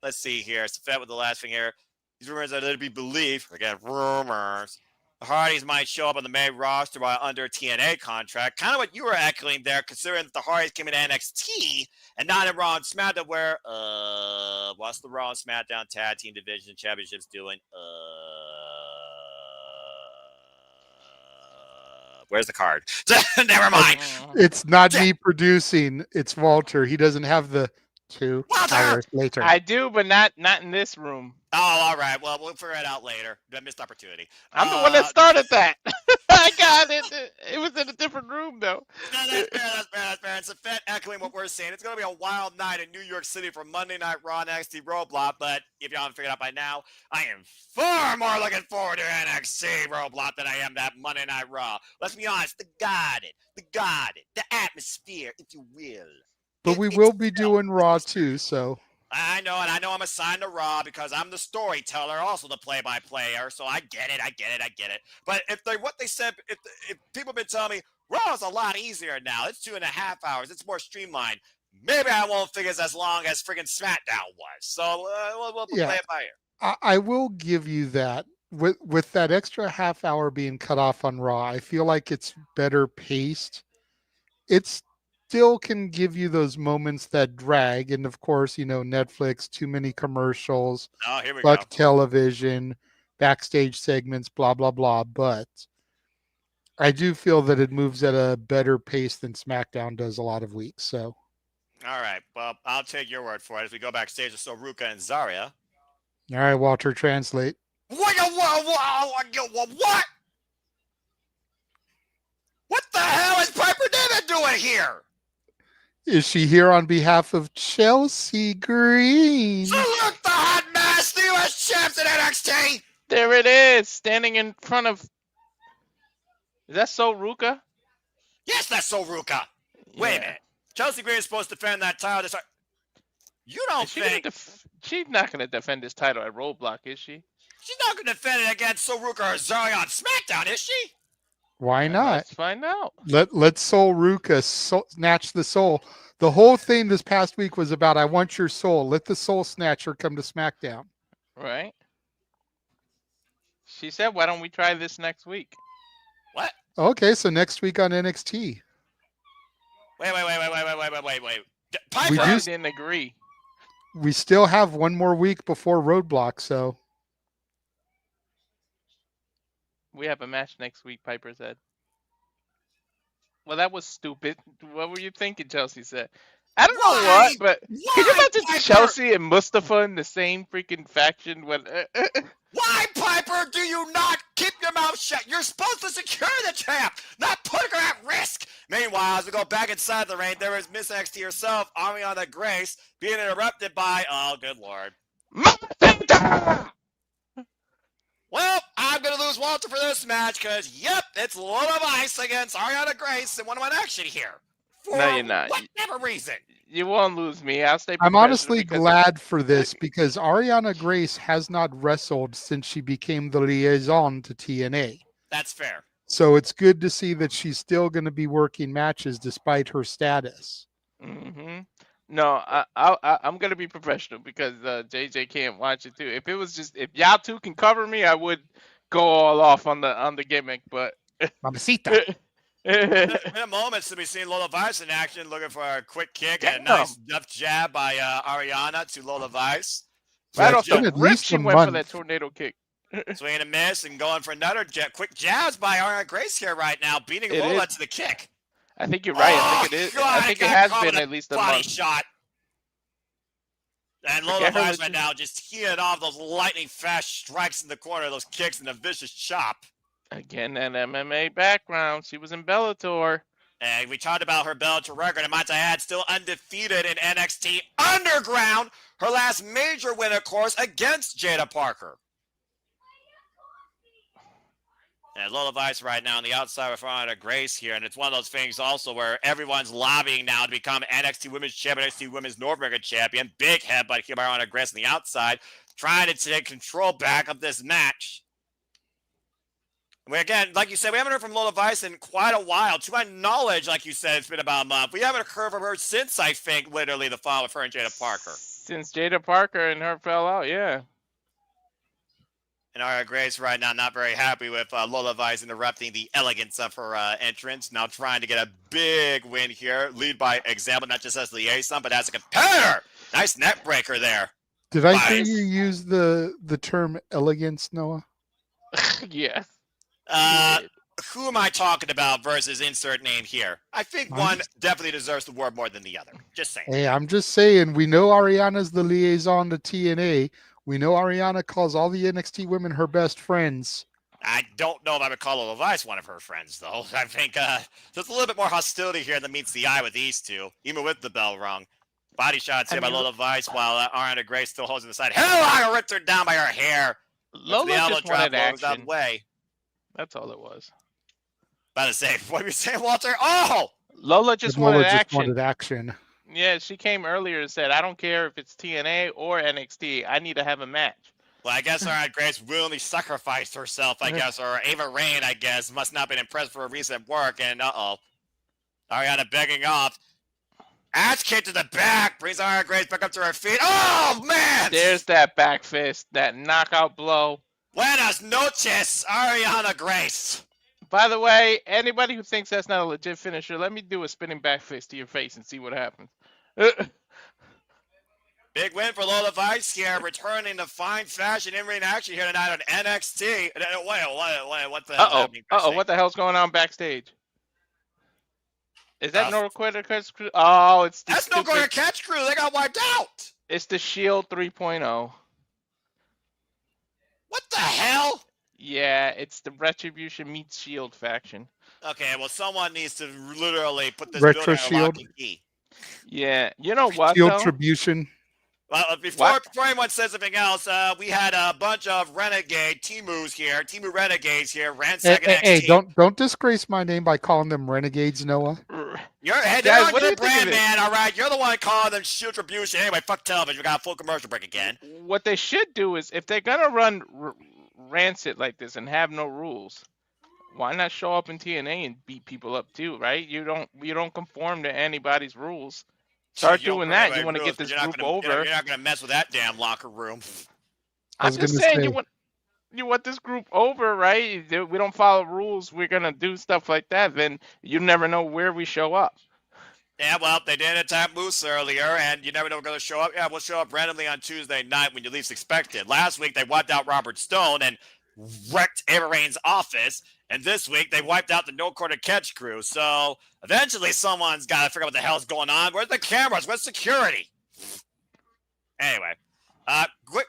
[SPEAKER 4] let's see here. Safet with the last thing here. These rumors are to be believed. Again, rumors. The Hardys might show up on the main roster while under a TNA contract. Kind of what you were echoing there, considering that the Hardys came in NXT and not in Raw and SmackDown, where, what's the Raw and SmackDown Tag Team Division Championships doing? Where's the card? Never mind.
[SPEAKER 2] It's not me producing. It's Walter. He doesn't have the 2 hours later.
[SPEAKER 3] I do, but not in this room.
[SPEAKER 4] Oh, all right. Well, we'll figure it out later. Missed opportunity.
[SPEAKER 3] I'm the one that started that. I got it. It was in a different room, though.
[SPEAKER 4] No, that's fair. It's a Fed echoing what we're saying. It's going to be a wild night in New York City for Monday Night Raw and NXT Roadblock. But if you haven't figured out by now, I am far more looking forward to NXT Roadblock than I am that Monday Night Raw. Let's be honest. The atmosphere, if you will.
[SPEAKER 2] But we will be doing Raw too, so.
[SPEAKER 4] I know, and I know I'm assigned to Raw because I'm the storyteller, also the play-by-player. So I get it. But if people have been telling me Raw is a lot easier now, it's 2.5 hours, it's more streamlined. Maybe I won't think it's as long as freaking SmackDown was. So we'll play it by ear.
[SPEAKER 2] I will give you that. With that extra half hour being cut off on Raw, I feel like it's better paced. It's still can give you those moments that drag, and of course, Netflix, too many commercials, fuck television, backstage segments, blah blah blah. But I do feel that it moves at a better pace than SmackDown does a lot of weeks. So,
[SPEAKER 4] all right, well, I'll take your word for it. As we go backstage with Soruka and Zarya.
[SPEAKER 2] All right, Walter, translate.
[SPEAKER 4] What? What the hell is Piper Niven doing here?
[SPEAKER 2] Is she here on behalf of Chelsea Green?
[SPEAKER 4] Salute the hot mess, the U.S. champs in NXT.
[SPEAKER 3] There it is, standing in front of. Is that So Ruka?
[SPEAKER 4] Yes, that's so Ruka. Wait a
[SPEAKER 3] Yeah.
[SPEAKER 4] minute. Chelsea Green is supposed to defend that title. You don't
[SPEAKER 3] Is she
[SPEAKER 4] think
[SPEAKER 3] she's not gonna defend this title at Roadblock, is she?
[SPEAKER 4] she's not going to defend it against Soruka or Zari on SmackDown, is she?
[SPEAKER 2] Why not?
[SPEAKER 3] Let's find out.
[SPEAKER 2] Let Soul Ruka snatch the soul. The whole thing this past week was about I want your soul. Let the soul snatcher come to SmackDown.
[SPEAKER 3] Right. She said, "Why don't we try this next week?"
[SPEAKER 4] What?
[SPEAKER 2] Okay, so next week on NXT.
[SPEAKER 4] Wait. Piper.
[SPEAKER 2] We
[SPEAKER 3] I
[SPEAKER 2] do-
[SPEAKER 3] didn't agree.
[SPEAKER 2] We still have one more week before Roadblock, so
[SPEAKER 3] We have a match next week, Piper said. Well, that was stupid. What were you thinking, Chelsea said? I don't know
[SPEAKER 4] Why?
[SPEAKER 3] what, but can you
[SPEAKER 4] Why,
[SPEAKER 3] imagine
[SPEAKER 4] Piper?
[SPEAKER 3] Chelsea and Mustafa in the same freaking faction? When
[SPEAKER 4] Why, Piper, do you not keep your mouth shut? You're supposed to secure the champ, not put her at risk. Meanwhile, as we go back inside the ring, there is Miss NXT herself, Ariana Grace, being interrupted by, oh, good Lord. Well, I'm going to lose Walter for this match because, yep, it's Lola Vice against Ariana Grace in one-on-one action here. For
[SPEAKER 3] No, you're not.
[SPEAKER 4] whatever reason.
[SPEAKER 3] You won't lose me. I'll stay.
[SPEAKER 2] I'm
[SPEAKER 3] professional
[SPEAKER 2] honestly
[SPEAKER 3] because-
[SPEAKER 2] glad for this because Ariana Grace has not wrestled since she became the liaison to TNA.
[SPEAKER 4] That's fair.
[SPEAKER 2] So it's good to see that she's still going to be working matches despite her status.
[SPEAKER 3] Mm-hmm. No, I'm gonna be professional because JJ can't watch it too. If it was just if y'all two can cover me, I would go all off on the gimmick. But
[SPEAKER 2] Mamacita.
[SPEAKER 4] In a moment, so we've seen Lola Vice in action, looking for a quick kick and a
[SPEAKER 3] Damn.
[SPEAKER 4] nice left jab by Ariana to Lola Vice.
[SPEAKER 3] right
[SPEAKER 2] Yeah,
[SPEAKER 3] off
[SPEAKER 2] it's been
[SPEAKER 3] the
[SPEAKER 2] at
[SPEAKER 3] rip,
[SPEAKER 2] least
[SPEAKER 3] she
[SPEAKER 2] a
[SPEAKER 3] went for
[SPEAKER 2] month.
[SPEAKER 3] that tornado kick.
[SPEAKER 4] Swinging a miss and going for another quick jabs by Ariana Grace here right now, beating
[SPEAKER 3] It
[SPEAKER 4] Lola
[SPEAKER 3] is.
[SPEAKER 4] to the kick.
[SPEAKER 3] I think you're right. I think it is. I think it has been at least a
[SPEAKER 4] body
[SPEAKER 3] month.
[SPEAKER 4] shot. And Lola
[SPEAKER 3] Forget her
[SPEAKER 4] Vice right
[SPEAKER 3] legit-
[SPEAKER 4] now just heating off those lightning fast strikes in the corner, those kicks and a vicious chop.
[SPEAKER 3] Again, that MMA background. She was in Bellator.
[SPEAKER 4] And we talked about her Bellator record, and might I add, still undefeated in NXT Underground. Her last major win, of course, against Jada Parker. And Lola Vice right now on the outside with Ariana Grace here, and it's one of those things also where everyone's lobbying now to become NXT Women's Champion, NXT Women's North American Champion. Big headbutt here by Ariana Grace on the outside, trying to take control back of this match. Again, like you said, we haven't heard from Lola Vice in quite a while. To my knowledge, like you said, it's been about a month. We haven't heard from her since, I think, literally the fall with her and Jada Parker.
[SPEAKER 3] Since Jada Parker and her fell out, yeah.
[SPEAKER 4] And Ariana Grace right now not very happy with Lola Vice interrupting the elegance of her entrance. Now trying to get a big win here. Lead by example, not just as liaison, but as a competitor. Nice neck breaker there.
[SPEAKER 2] Did I hear
[SPEAKER 4] Vice.
[SPEAKER 2] you use the term elegance, Noah?
[SPEAKER 3] Yeah.
[SPEAKER 4] Who am I talking about versus insert name here? I think
[SPEAKER 2] I'm
[SPEAKER 4] one
[SPEAKER 2] just-
[SPEAKER 4] definitely deserves the word more than the other. Just saying.
[SPEAKER 2] Hey, I'm just saying, we know Ariana's the liaison to TNA. We know Ariana calls all the NXT women her best friends.
[SPEAKER 4] I don't know if I would call Lola Vice one of her friends, though. I think there's a little bit more hostility here than meets the eye with these two, even with the bell rung. Body shots here by Lola Vice while Ariana Grace still holds on the side. Hell, I ripped her down by her hair.
[SPEAKER 3] Lola
[SPEAKER 4] The elbow
[SPEAKER 3] just
[SPEAKER 4] drop
[SPEAKER 3] wanted
[SPEAKER 4] goes out
[SPEAKER 3] action.
[SPEAKER 4] the way.
[SPEAKER 3] That's all it was.
[SPEAKER 4] About to say, what were you saying, Walter? Oh!
[SPEAKER 3] Lola just
[SPEAKER 2] Lola
[SPEAKER 3] wanted
[SPEAKER 2] just
[SPEAKER 3] action.
[SPEAKER 2] wanted action.
[SPEAKER 3] Yeah, she came earlier and said, I don't care if it's TNA or NXT. I need to have a match.
[SPEAKER 4] Well, I guess Ariana Grace willingly sacrificed herself, I guess, or Ava Rain, I guess, must not have been impressed for her recent work, and Ariana begging off. Ass kick to the back, brings Ariana Grace back up to her feet. Oh, man!
[SPEAKER 3] There's that back fist, that knockout blow.
[SPEAKER 4] Buenas noches, Ariana Grace.
[SPEAKER 3] By the way, anybody who thinks that's not a legit finisher, let me do a spinning back fist to your face and see what happens.
[SPEAKER 4] Big win for Lola Vice here, returning to fine fashion in ring action here tonight on NXT. Wait, what the hell?
[SPEAKER 3] What the hell's going on backstage? Is that
[SPEAKER 4] Uh,
[SPEAKER 3] no quitter catch crew? Oh, it's the
[SPEAKER 4] That's no
[SPEAKER 3] stupid-
[SPEAKER 4] going to catch crew. They got wiped out.
[SPEAKER 3] It's the Shield 3.0.
[SPEAKER 4] What the hell?
[SPEAKER 3] Yeah, it's the Retribution meets Shield faction.
[SPEAKER 4] Okay, well, someone needs to literally put this
[SPEAKER 2] Retro
[SPEAKER 4] building on lock
[SPEAKER 2] Shield.
[SPEAKER 4] and key.
[SPEAKER 3] Yeah, you know what
[SPEAKER 2] Field
[SPEAKER 3] though?
[SPEAKER 2] Tribution.
[SPEAKER 4] Well, before anyone says anything else, we had a bunch of renegade Timu renegades here, ransacking
[SPEAKER 2] Hey,
[SPEAKER 4] NXT.
[SPEAKER 2] don't disgrace my name by calling them renegades, Noah.
[SPEAKER 4] They're
[SPEAKER 3] Guys,
[SPEAKER 4] on
[SPEAKER 3] what do
[SPEAKER 4] your
[SPEAKER 3] you think of
[SPEAKER 4] brand,
[SPEAKER 3] it?
[SPEAKER 4] man. All right, you're the one calling them shield retribution. Anyway, fuck television. We got a full commercial break again.
[SPEAKER 3] What they should do is, if they're gonna run rancid like this and have no rules, why not show up in TNA and beat people up too, right? You don't conform to anybody's rules. Start
[SPEAKER 4] You don't
[SPEAKER 3] doing
[SPEAKER 4] bring
[SPEAKER 3] that.
[SPEAKER 4] away
[SPEAKER 3] You want to
[SPEAKER 4] rules,
[SPEAKER 3] get
[SPEAKER 4] but
[SPEAKER 3] this group over.
[SPEAKER 4] You're not gonna mess with that damn locker room.
[SPEAKER 2] I was
[SPEAKER 3] I'm just
[SPEAKER 2] gonna
[SPEAKER 3] saying,
[SPEAKER 2] say,
[SPEAKER 3] you want this group over, right? If we don't follow rules, we're gonna do stuff like that. Then you never know where we show up.
[SPEAKER 4] Yeah, well, they did attack Moose earlier, and you never know we're going to show up. Yeah, we'll show up randomly on Tuesday night when you least expect it. Last week, they wiped out Robert Stone and wrecked Ava Rain's office. And this week, they wiped out the no-quarter catch crew. So eventually, someone's got to figure out what the hell's going on. Where's the cameras? Where's security? Anyway,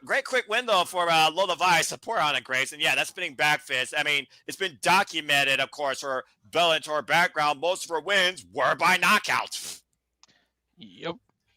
[SPEAKER 4] great quick win, though, for Lola Vice, support on it, Grace. And yeah, that spinning back fist. I mean, it's been documented, of course, her Bellator background. Most of her wins were by knockout.
[SPEAKER 3] Yep.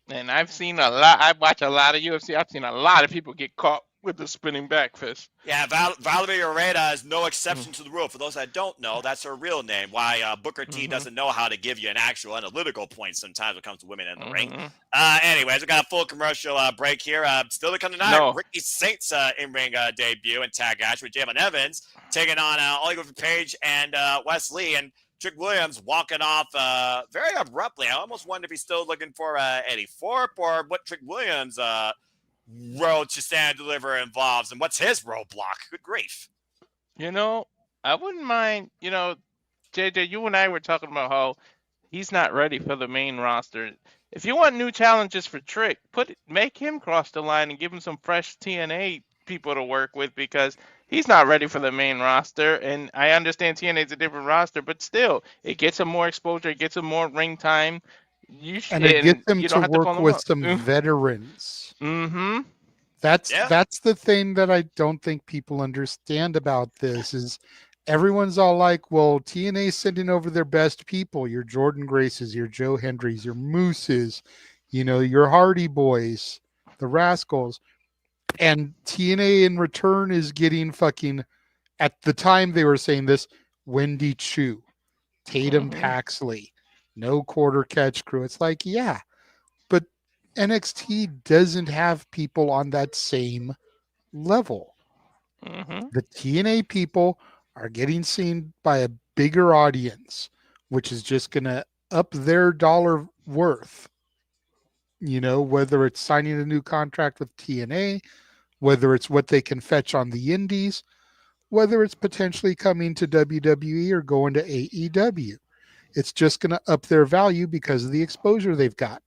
[SPEAKER 3] And I've seen a lot. I watch a lot of UFC. I've seen a lot of people get caught with the spinning back fist.
[SPEAKER 4] Yeah, Valerie Herrera is no exception to the rule. For those that don't know, that's her real name. Why Booker T doesn't know how to give you an actual analytical point sometimes when it comes to women in the ring. Anyways, we got a full commercial break here. Still to come tonight, Ricky Saints in-ring debut and tag match with Jalen Evans taking on Oliver Page and Wesley. And Trick Williams walking off very abruptly. I almost wonder if he's still looking for Eddie Thorpe or what Trick Williams' road to stand and deliver involves, and what's his roadblock? Good grief.
[SPEAKER 3] You know, I wouldn't mind, JJ, you and I were talking about how he's not ready for the main roster. If you want new challenges for Trick, make him cross the line and give him some fresh TNA people to work with, because he's not ready for the main roster. And I understand TNA is a different roster, but still, it gets him more exposure, it gets him more ring time.
[SPEAKER 2] And it gets him to work with some veterans.
[SPEAKER 3] Mm-hmm.
[SPEAKER 2] That's the thing that I don't think people understand about this is everyone's all like, well, TNA's sending over their best people, your Jordan Graces, your Joe Hendrys, your Mooses, your Hardy Boys, the Rascals. And TNA in return is getting fucking, at the time they were saying this, Wendy Chu, Tatum Paxley, no quarter catch crew. It's like, yeah, but NXT doesn't have people on that same level. The TNA people are getting seen by a bigger audience, which is just going to up their dollar worth. Whether it's signing a new contract with TNA, whether it's what they can fetch on the indies, whether it's potentially coming to WWE or going to AEW. It's just going to up their value because of the exposure they've got.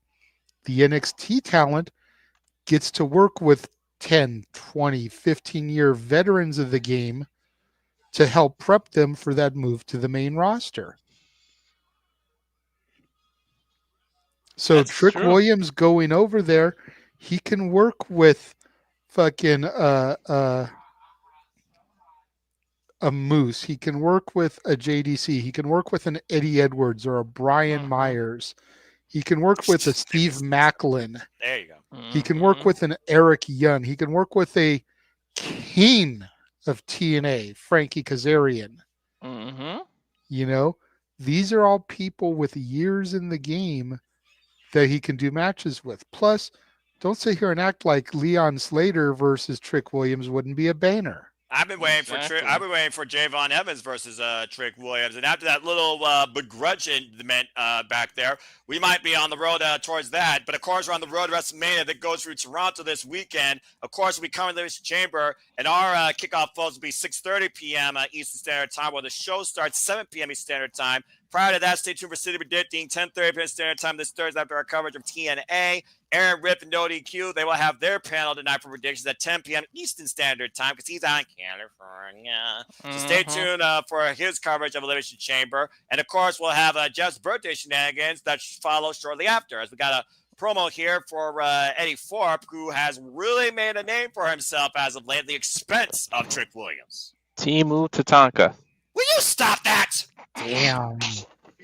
[SPEAKER 2] The NXT talent gets to work with 10, 20, 15-year veterans of the game to help prep them for that move to the main roster. So
[SPEAKER 3] That's
[SPEAKER 2] Trick
[SPEAKER 3] true.
[SPEAKER 2] Williams going over there, he can work with fucking a Moose. He can work with a JDC. He can work with an Eddie Edwards or a Brian Myers. He can work with a Steve Macklin.
[SPEAKER 4] There you go.
[SPEAKER 2] He can work with an Eric Young. He can work with a king of TNA, Frankie Kazarian. These are all people with years in the game that he can do matches with. Plus, don't sit here and act like Leon Slater versus Trick Williams wouldn't be a banner.
[SPEAKER 4] I've been waiting for Javon Evans versus Trick Williams, and after that little begrudgment back there, we might be on the road towards that. But of course, we're on the road to WrestleMania that goes through Toronto this weekend. Of course, we come in the Elimination Chamber, and our kickoff falls will be 6:30 p.m. Eastern Standard Time, while the show starts 7 p.m. Eastern Standard Time. Prior to that, stay tuned for City Predicting, 10:30 p.m. Standard Time this Thursday after our coverage of TNA. Aaron Rip and No DQ, they will have their panel tonight for predictions at 10 p.m. Eastern Standard Time because he's out in California. So stay tuned for his coverage of Elimination Chamber. And, of course, we'll have Jeff's birthday shenanigans that follow shortly after, as we got a promo here for Eddie Thorpe, who has really made a name for himself as of late at the expense of Trick Williams.
[SPEAKER 3] Timu Tatanka.
[SPEAKER 4] Will you stop that?
[SPEAKER 2] Damn.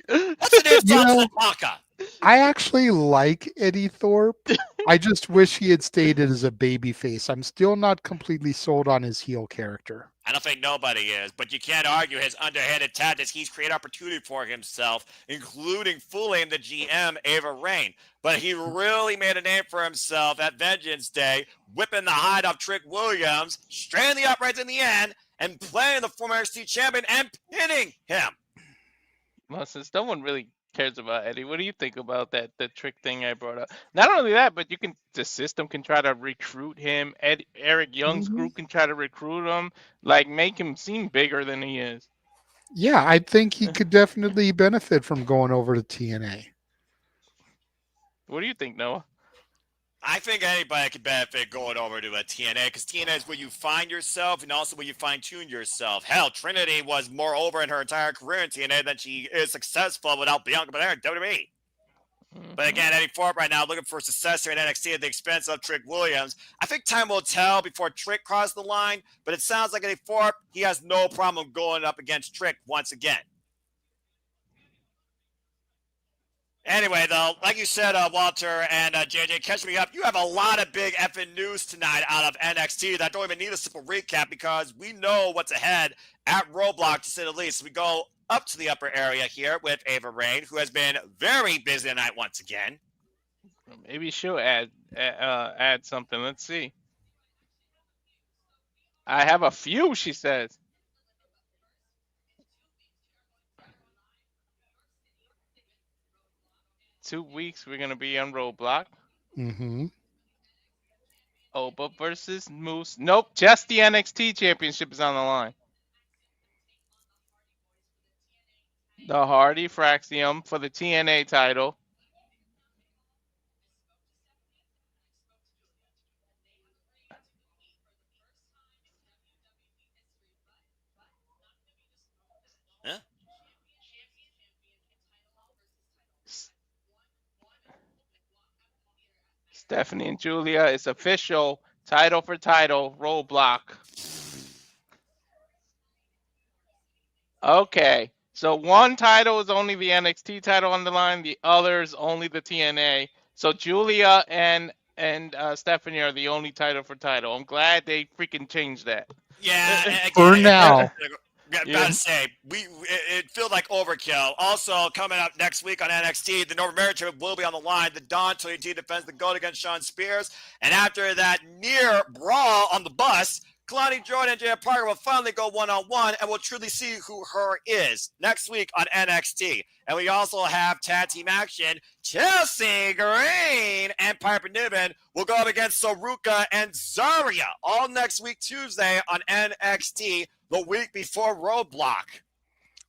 [SPEAKER 4] That's an
[SPEAKER 2] You
[SPEAKER 4] insult to
[SPEAKER 2] know,
[SPEAKER 4] the Tonka.
[SPEAKER 2] I actually like Eddie Thorpe. I just wish he had stayed as a babyface. I'm still not completely sold on his heel character.
[SPEAKER 4] I don't think nobody is, but you can't argue his underhanded tactics. He's created opportunity for himself, including fooling the GM, Ava Rain. But he really made a name for himself at Vengeance Day, whipping the hide off Trick Williams, straining the uprights in the end, and playing the former NXT champion and pinning him.
[SPEAKER 3] Well, since no one really cares about Eddie, what do you think about that the Trick thing I brought up? Not only that, but the system can try to recruit him. Eric Young's
[SPEAKER 2] Mhm.
[SPEAKER 3] group can try to recruit him, like make him seem bigger than he is.
[SPEAKER 2] Yeah, I think he could definitely benefit from going over to TNA.
[SPEAKER 3] What do you think, Noah?
[SPEAKER 4] I think anybody could benefit going over to a TNA because TNA is where you find yourself and also where you fine-tune yourself. Hell, Trinity was more over in her entire career in TNA than she is successful without Bianca Belair in WWE. But again, Eddie Thorpe right now looking for success here in NXT at the expense of Trick Williams. I think time will tell before Trick crosses the line, but it sounds like Eddie Thorpe, he has no problem going up against Trick once again. Anyway, though, like you said, Walter and JJ, catch me up. You have a lot of big effing news tonight out of NXT that don't even need a simple recap because we know what's ahead at Roadblock, to say the least. We go up to the upper area here with Ava Rain, who has been very busy tonight once again.
[SPEAKER 3] Maybe she'll add something. Let's see. I have a few, she says. Two weeks we're gonna be on Roadblock.
[SPEAKER 2] Mm-hmm.
[SPEAKER 3] Oba versus Moose. Nope, just the NXT championship is on the line. The Hardy Fraxium for the TNA title.
[SPEAKER 4] Huh?
[SPEAKER 3] Stephanie and Julia, it's official. Title for title, Roadblock. Okay, so one title is only the NXT title on the line. The other is only the TNA. So Julia and Stephanie are the only title for title. I'm glad they freaking changed that.
[SPEAKER 4] Yeah, and again,
[SPEAKER 2] For now.
[SPEAKER 4] Gotta say, it feels like overkill. Also, coming up next week on NXT, the North American will be on the line. The Don TNT defends the gold against Shawn Spears. And after that near brawl on the bus, Kalani Jordan and Jay Parker will finally go one-on-one, and we'll truly see who her is next week on NXT. And we also have tag team action. Chelsea Green and Piper Niven will go up against Saruka and Zarya all next week, Tuesday on NXT, the week before Roadblock.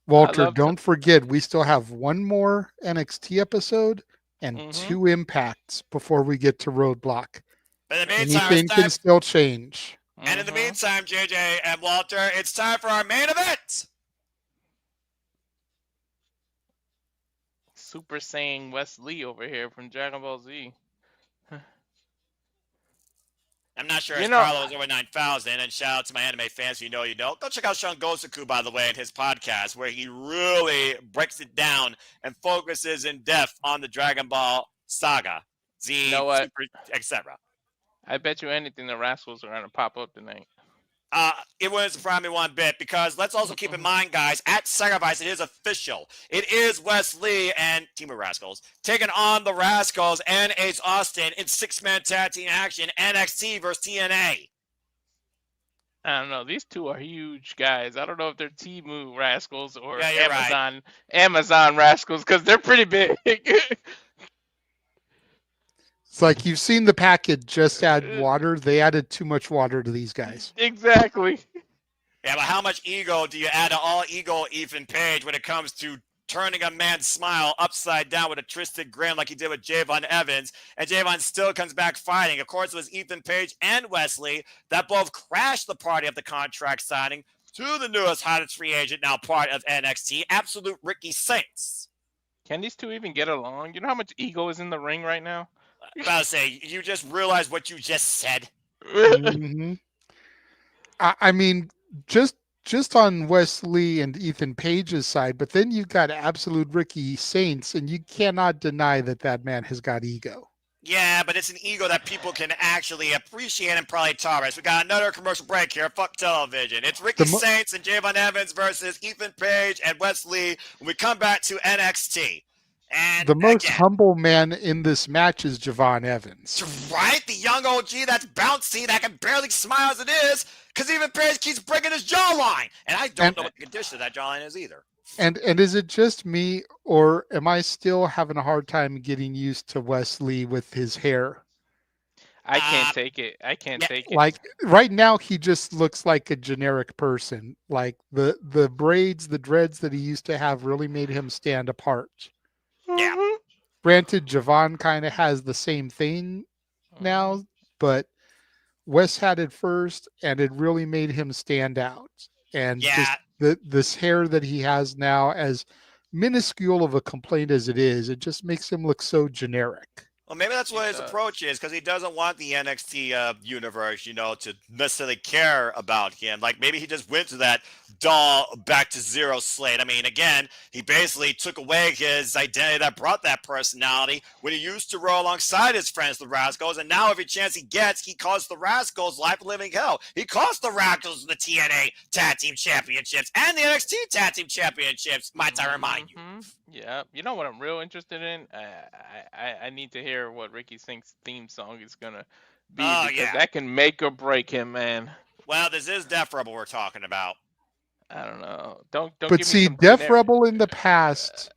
[SPEAKER 2] Walter, don't forget, we still have one more NXT episode and 2 impacts before we get to Roadblock.
[SPEAKER 4] But in the meantime,
[SPEAKER 2] anything can still change.
[SPEAKER 4] And in the meantime, JJ and Walter, it's time for our main event.
[SPEAKER 3] Super Saiyan Wesley over here from Dragon Ball Z.
[SPEAKER 4] I'm not sure if Carlo is over 9,000, and shout out to my anime fans. You know. Go check out Sean Gosaku, by the way, and his podcast, where he really breaks it down and focuses in depth on the Dragon Ball saga, Z, Super, etc.
[SPEAKER 3] I bet you anything the Rascals are going to pop up tonight.
[SPEAKER 4] It wouldn't surprise me one bit, because let's also keep in mind, guys, at Sacrifice, it is official. It is Wes Lee and Team of Rascals taking on the Rascals and Ace Austin in 6-man tag team action, NXT versus TNA.
[SPEAKER 3] I don't know. These two are huge guys. I don't know if they're Temu Rascals or
[SPEAKER 4] Amazon
[SPEAKER 3] Rascals, because they're pretty big.
[SPEAKER 2] It's like you've seen the package, just add water. They added too much water to these guys.
[SPEAKER 3] Exactly.
[SPEAKER 4] Yeah, but how much ego do you add to all ego Ethan Page when it comes to turning a man's smile upside down with a twisted grin like he did with Javon Evans, and Javon still comes back fighting? Of course, it was Ethan Page and Wesley that both crashed the party of the contract signing to the newest, hottest free agent, now part of NXT, Absolute Ricky Saints.
[SPEAKER 3] Can these two even get along? You know how much ego is in the ring right now?
[SPEAKER 4] I'm about to say, you just realized what you just said.
[SPEAKER 2] I mean, just just on Wesley and Ethan Page's side, but then you've got absolute Ricky Saints, and you cannot deny that that man has got ego.
[SPEAKER 4] Yeah, but it's an ego that people can actually appreciate and probably tolerate. We got another commercial break here. Fuck television. It's Ricky Saints and Javon Evans versus Ethan Page and Wesley when we come back to NXT. And
[SPEAKER 2] the most humble man in this match is Javon Evans.
[SPEAKER 4] Right? The young OG that's bouncy, that can barely smile as it is, because Ethan Page keeps breaking his jawline. And I don't know what the condition of that jawline is either.
[SPEAKER 2] And is it just me, or am I still having a hard time getting used to Wesley with his hair?
[SPEAKER 3] I can't take it. I can't take it.
[SPEAKER 2] Like right now, he just looks like a generic person. Like the braids, the dreads that he used to have really made him stand apart.
[SPEAKER 4] Yeah.
[SPEAKER 2] Granted, Javon kind of has the same thing now, but Wes had it first, and it really made him stand out. And just this hair that he has now, as minuscule of a complaint as it is, it just makes him look so generic.
[SPEAKER 4] Well, maybe that's what his approach is, because he doesn't want the NXT universe, to necessarily care about him. Like, maybe he just went to that dull, back to zero slate. I mean, again, he basically took away his identity that brought that personality when he used to roll alongside his friends, the Rascals, and now every chance he gets, he calls the Rascals life living hell. He cost the Rascals the TNA Tag Team Championships and the NXT Tag Team Championships, might I remind you.
[SPEAKER 3] Yeah, you know what I'm real interested in? I need to hear what Ricky Sink's theme song is gonna be, because that can make or break him, man.
[SPEAKER 4] Well, this is Def Rebel we're talking about.
[SPEAKER 3] I don't know. Don't.
[SPEAKER 2] But see, Def Rebel in the past,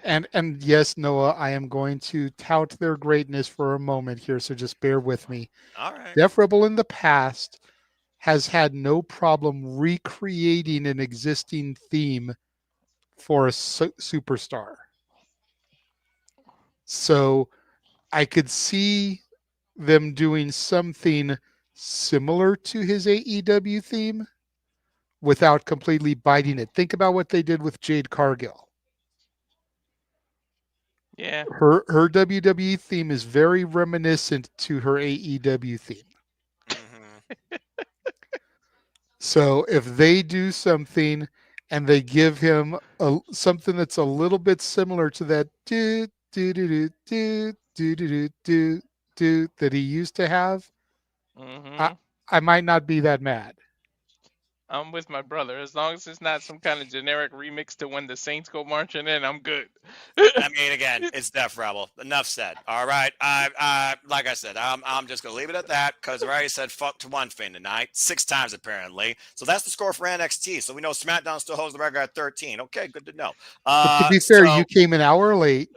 [SPEAKER 2] and yes, Noah, I am going to tout their greatness for a moment here, so just bear with me.
[SPEAKER 4] All right.
[SPEAKER 2] Def Rebel in the past has had no problem recreating an existing theme for a superstar. So I could see them doing something similar to his AEW theme without completely biting it. Think about what they did with Jade Cargill.
[SPEAKER 3] Yeah.
[SPEAKER 2] Her WWE theme is very reminiscent to her AEW theme. So if they do something and they give him something that's a little bit similar to that do do do do do do do do do that he used to have, I might not be that mad.
[SPEAKER 3] I'm with my brother. As long as it's not some kind of generic remix to When the Saints Go Marching In, I'm good.
[SPEAKER 4] I mean, again, it's Def Rebel. Enough said. All right. Like I said, I'm just going to leave it at that, because I already said fuck to one thing tonight 6 times apparently. So that's the score for NXT. So we know SmackDown still holds the record at 13. Okay, good to know.
[SPEAKER 2] But to be fair, you came an hour late.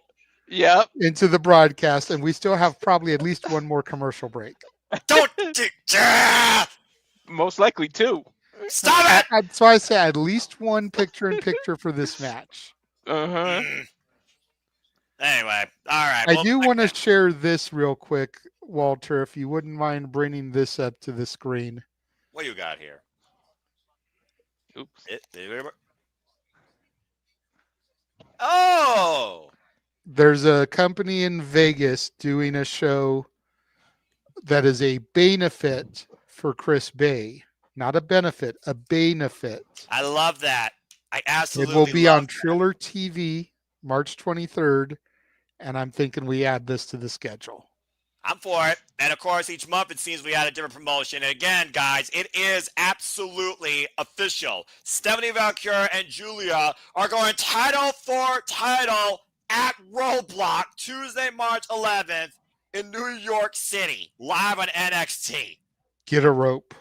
[SPEAKER 3] Yep.
[SPEAKER 2] Into the broadcast, and we still have probably at least one more commercial break.
[SPEAKER 4] Don't.
[SPEAKER 3] Most likely 2.
[SPEAKER 4] Stop it!
[SPEAKER 2] That's why I say at least one picture-in-picture for this match.
[SPEAKER 4] Anyway, all right.
[SPEAKER 2] I do want to share this real quick, Walter, if you wouldn't mind bringing this up to the screen.
[SPEAKER 4] What do you got here?
[SPEAKER 3] Oops.
[SPEAKER 4] Oh!
[SPEAKER 2] There's a company in Vegas doing a show that is a benefit for Chris Bay. Not a benefit, a benefit.
[SPEAKER 4] I love that. I absolutely
[SPEAKER 2] It will be on
[SPEAKER 4] that.
[SPEAKER 2] Triller TV March 23rd, and I'm thinking we add this to the schedule.
[SPEAKER 4] I'm for it. And of course, each month it seems we add a different promotion. And again, guys, it is absolutely official. Stephanie Vaquer and Julia are going title for title at Roadblock Tuesday, March 11th in New York City, live on NXT.
[SPEAKER 2] Get a rope.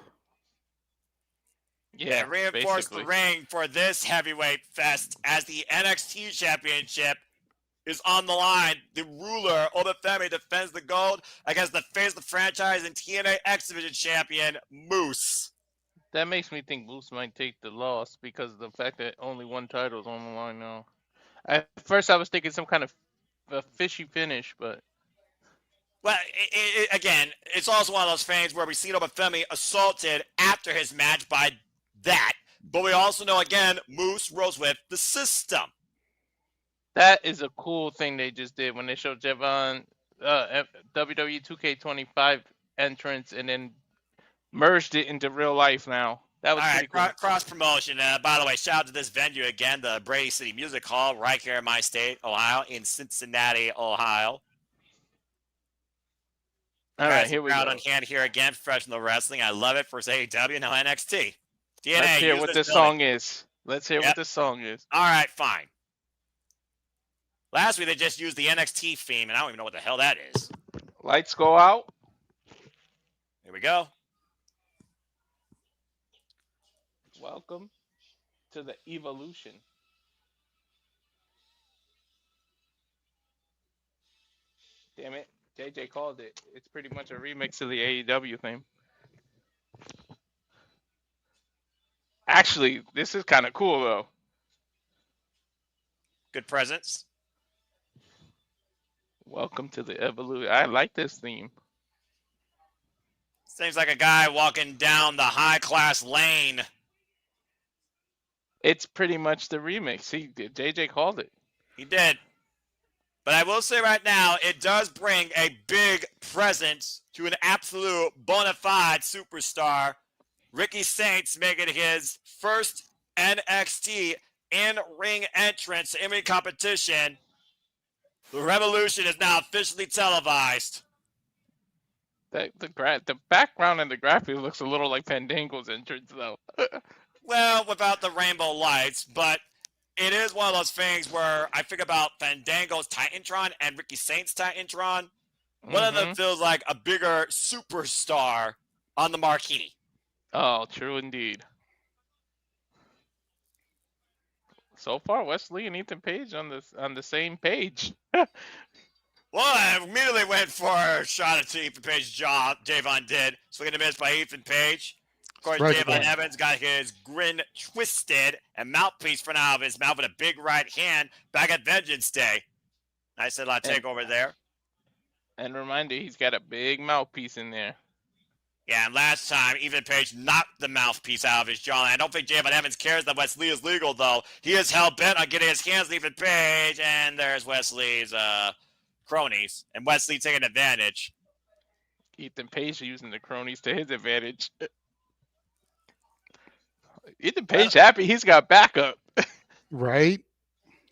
[SPEAKER 4] Yeah, reinforce the ring for this heavyweight fest as the NXT Championship is on the line. The ruler, Obafemi, defends the gold against the face of the franchise and TNA X Division champion, Moose.
[SPEAKER 3] That makes me think Moose might take the loss because of the fact that only one title is on the line now. At first, I was thinking some kind of a fishy finish, but...
[SPEAKER 4] Well, again, it's also one of those things where we see Obafemi assaulted after his match by that, but we also know, again, Moose rolls with the system.
[SPEAKER 3] That is a cool thing they just did when they showed Javon WWE 2K25 entrance and then merged it into real life now. That was
[SPEAKER 4] All
[SPEAKER 3] pretty
[SPEAKER 4] right,
[SPEAKER 3] cool.
[SPEAKER 4] cross promotion. By the way, shout out to this venue again, the Brady City Music Hall, right here in my state, Ohio, in Cincinnati, Ohio.
[SPEAKER 3] All right, here we
[SPEAKER 4] Crowd
[SPEAKER 3] go.
[SPEAKER 4] on hand here again, professional wrestling. I love it for AEW, now NXT. DNA,
[SPEAKER 3] Let's hear
[SPEAKER 4] use
[SPEAKER 3] what this
[SPEAKER 4] building.
[SPEAKER 3] song is. Let's hear what this song is.
[SPEAKER 4] All right, fine. Last week they just used the NXT theme, and I don't even know what the hell that is.
[SPEAKER 3] Lights go out.
[SPEAKER 4] Here we go.
[SPEAKER 3] Welcome to the evolution. Damn it. JJ called it. It's pretty much a remix of the AEW theme. Actually, this is kind of cool, though.
[SPEAKER 4] Good presence.
[SPEAKER 3] Welcome to the evolution. I like this theme.
[SPEAKER 4] Seems like a guy walking down the high-class lane.
[SPEAKER 3] It's pretty much the remix. JJ called it.
[SPEAKER 4] He did. But I will say right now, it does bring a big presence to an absolute bona fide superstar. Ricky Saints making his first NXT in-ring entrance to in-ring competition. The Revolution is now officially televised.
[SPEAKER 3] The background and the graphic looks a little like Fandango's entrance, though.
[SPEAKER 4] Well, without the rainbow lights, but it is one of those things where I think about Fandango's Titantron and Ricky Saints' Titantron. One of them feels like a bigger superstar on the marquee.
[SPEAKER 3] Oh, true indeed. So far, Wesley and Ethan Page on the same page.
[SPEAKER 4] Well, I immediately went for a shot at Ethan Page's jaw. Javon did. Swing and a miss by Ethan Page. Of course,
[SPEAKER 2] Right
[SPEAKER 4] Javon
[SPEAKER 2] again.
[SPEAKER 4] Evans got his grin twisted and mouthpiece for now of his mouth with a big right hand back at Vengeance Day. Nice little takeover there.
[SPEAKER 3] And reminder, he's got a big mouthpiece in there.
[SPEAKER 4] Yeah, and last time, Ethan Page knocked the mouthpiece out of his jaw. I don't think Javon Evans cares that Wesley is legal, though. He is hell-bent on getting his hands on Ethan Page, and there's Wesley's cronies, and Wesley taking advantage.
[SPEAKER 3] Ethan Page using the cronies to his advantage. Ethan Page happy he's got backup.
[SPEAKER 2] Right?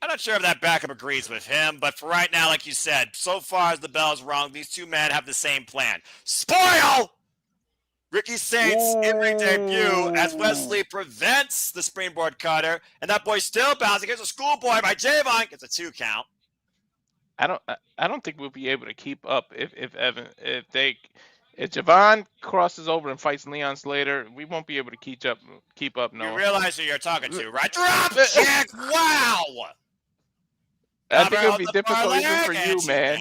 [SPEAKER 4] I'm not sure if that backup agrees with him, but for right now, like you said, so far as the bell's rung, these two men have the same plan. Spoil! Ricky Saints in-ring debut as Wesley prevents the springboard cutter, and that boy still bouncing. Gets a schoolboy by Javon. Gets a 2 count.
[SPEAKER 3] I don't think we'll be able to keep up if Javon crosses over and fights Leon Slater. We won't be able to keep up. No,
[SPEAKER 4] You realize who you're talking to, right? Drop kick! Wow!
[SPEAKER 3] I think it'll be difficult even for you, man.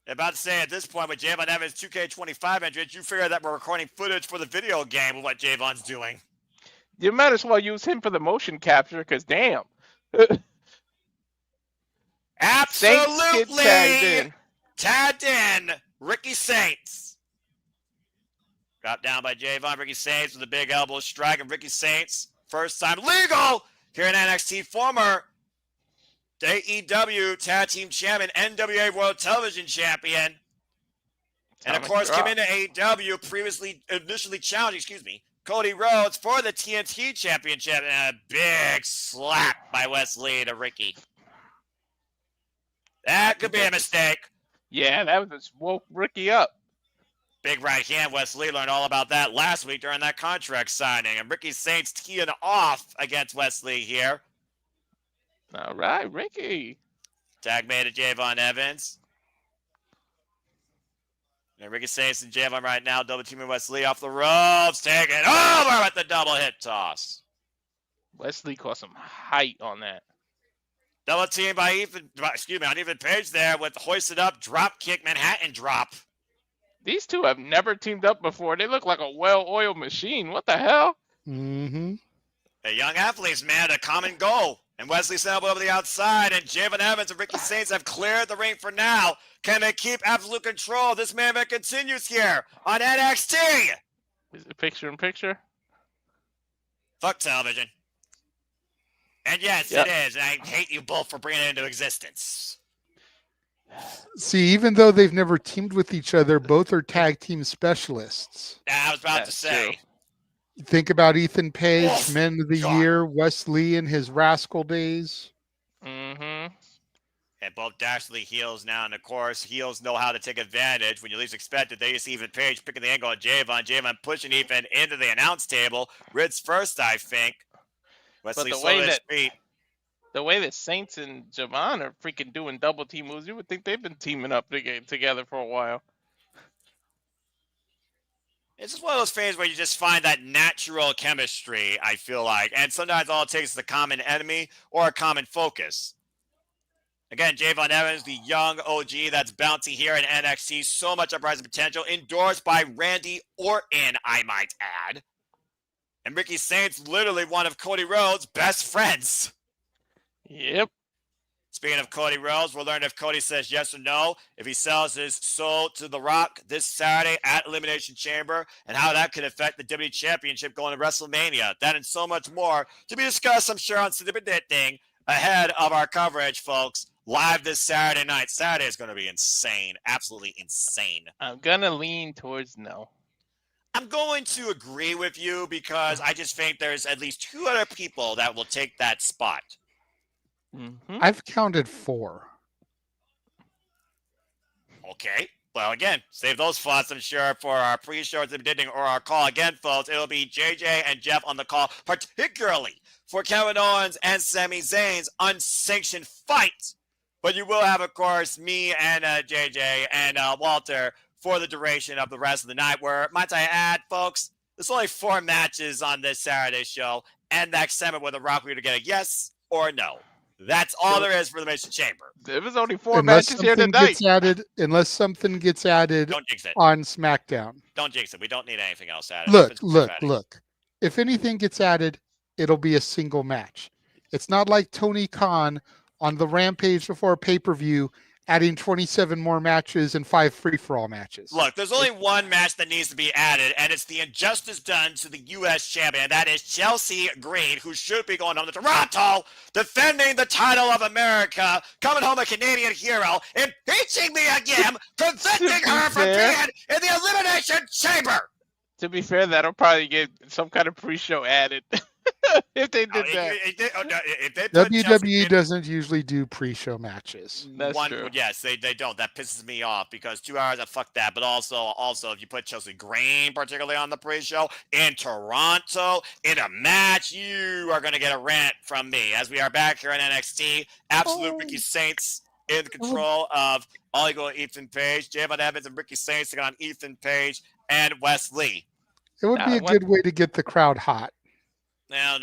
[SPEAKER 4] About to say, at this point, with Javon Evans' 2K25 entrance, you figure that we're recording footage for the video game of what Javon's doing.
[SPEAKER 3] You might as well use him for the motion capture, because damn.
[SPEAKER 4] Absolutely! Tagged in. Ricky Saints. Dropped down by Javon. Ricky Saints with a big elbow strike, and Ricky Saints, first time legal here in NXT, former AEW Tag Team Champion, NWA World Television Champion, and of course came into AEW initially challenged, Cody Rhodes for the TNT Championship, and a big slap by Wesley to Ricky. That could be a mistake.
[SPEAKER 3] Yeah, that was woke Ricky up.
[SPEAKER 4] Big right hand. Wesley learned all about that last week during that contract signing, and Ricky Saints teeing off against Wesley here.
[SPEAKER 3] All right, Ricky.
[SPEAKER 4] Tag made to Javon Evans. And Ricky Saints and Javon right now double teaming Wesley off the ropes. Taking over with the double hip toss.
[SPEAKER 3] Wesley caught some height on that.
[SPEAKER 4] Double team by Ethan Page there with the hoisted up drop kick Manhattan drop.
[SPEAKER 3] These two have never teamed up before. They look like a well-oiled machine. What the hell?
[SPEAKER 2] Mm-hmm.
[SPEAKER 4] The young athletes, man, a common goal. And Wesley sent over the outside, and Javon Evans and Ricky Saints have cleared the ring for now. Can they keep absolute control? This man continues here on NXT.
[SPEAKER 3] Is it picture in picture?
[SPEAKER 4] Fuck television. And yes, It is. And I hate you both for bringing it into existence.
[SPEAKER 2] See, even though they've never teamed with each other, both are tag team specialists.
[SPEAKER 4] I was about to
[SPEAKER 3] That's
[SPEAKER 4] say.
[SPEAKER 3] true.
[SPEAKER 2] Think about Ethan Page,
[SPEAKER 4] Oh,
[SPEAKER 2] Men of the
[SPEAKER 4] God.
[SPEAKER 2] Year, Wes Lee in his Rascal days.
[SPEAKER 3] Mm-hmm.
[SPEAKER 4] And both dastardly heels now, and of course, heels know how to take advantage when you least expect it. They just see Ethan Page picking the angle on Javon. Javon pushing Ethan into the announce table. Ritz first, I think. Wesley
[SPEAKER 3] the
[SPEAKER 4] slow
[SPEAKER 3] way
[SPEAKER 4] to his
[SPEAKER 3] that-
[SPEAKER 4] feet.
[SPEAKER 3] The way that Saints and Javon are freaking doing double team moves, you would think they've been teaming up together for a while.
[SPEAKER 4] It's just one of those things where you just find that natural chemistry, I feel like. And sometimes all it takes is a common enemy or a common focus. Again, Javon Evans, the young OG that's bouncy here in NXT. So much uprising potential. Endorsed by Randy Orton, I might add. And Ricky Saints, literally one of Cody Rhodes' best friends.
[SPEAKER 3] Yep.
[SPEAKER 4] Speaking of Cody Rhodes, we'll learn if Cody says yes or no, if he sells his soul to The Rock this Saturday at Elimination Chamber, and how that could affect the WWE Championship going to WrestleMania. That and so much more to be discussed, I'm sure, on Thing ahead of our coverage, folks. Live this Saturday night. Saturday is going to be insane. Absolutely insane.
[SPEAKER 3] I'm going to lean towards no.
[SPEAKER 4] I'm going to agree with you because I just think there's at least 2 other people that will take that spot.
[SPEAKER 3] Mm-hmm.
[SPEAKER 2] I've counted 4.
[SPEAKER 4] Okay. Well, again, save those thoughts, I'm sure, for our pre-show at the beginning or our call. Again, folks, it'll be JJ and Jeff on the call, particularly for Kevin Owens and Sami Zayn's unsanctioned fight. But you will have, of course, me and JJ and Walter for the duration of the rest of the night, where, might I add, folks, there's only 4 matches on this Saturday show, and that segment where The Rock will either get a yes or no. That's all there is for the Elimination Chamber.
[SPEAKER 3] There was only 4 matches here tonight.
[SPEAKER 2] Unless something gets added
[SPEAKER 4] Don't jinx it.
[SPEAKER 2] on SmackDown.
[SPEAKER 4] Don't jinx it. We don't need anything else added.
[SPEAKER 2] Look. If anything gets added, it'll be a single match. It's not like Tony Khan on the Rampage before pay-per-view adding 27 more matches and 5 free-for-all matches.
[SPEAKER 4] Look, there's only one match that needs to be added, and it's the injustice done to the U.S. champion. That is Chelsea Green, who should be going home to Toronto, defending the title of America, coming home a Canadian hero, impeaching me again, preventing her from being in the Elimination Chamber.
[SPEAKER 3] To be fair, that'll probably get some kind of pre-show added. If they did that.
[SPEAKER 2] WWE doesn't usually do pre-show matches.
[SPEAKER 3] That's true.
[SPEAKER 4] Yes, they don't. That pisses me off because 2 hours, fuck that. But also, if you put Chelsea Green particularly on the pre-show in Toronto in a match, you are going to get a rant from me. As we are back here in NXT, absolute Ricky Saints in control of All Eagle Ethan Page, Javon Evans and Ricky Saints taking on Ethan Page and Wes Lee.
[SPEAKER 2] It would be a good way to get the crowd hot.
[SPEAKER 4] I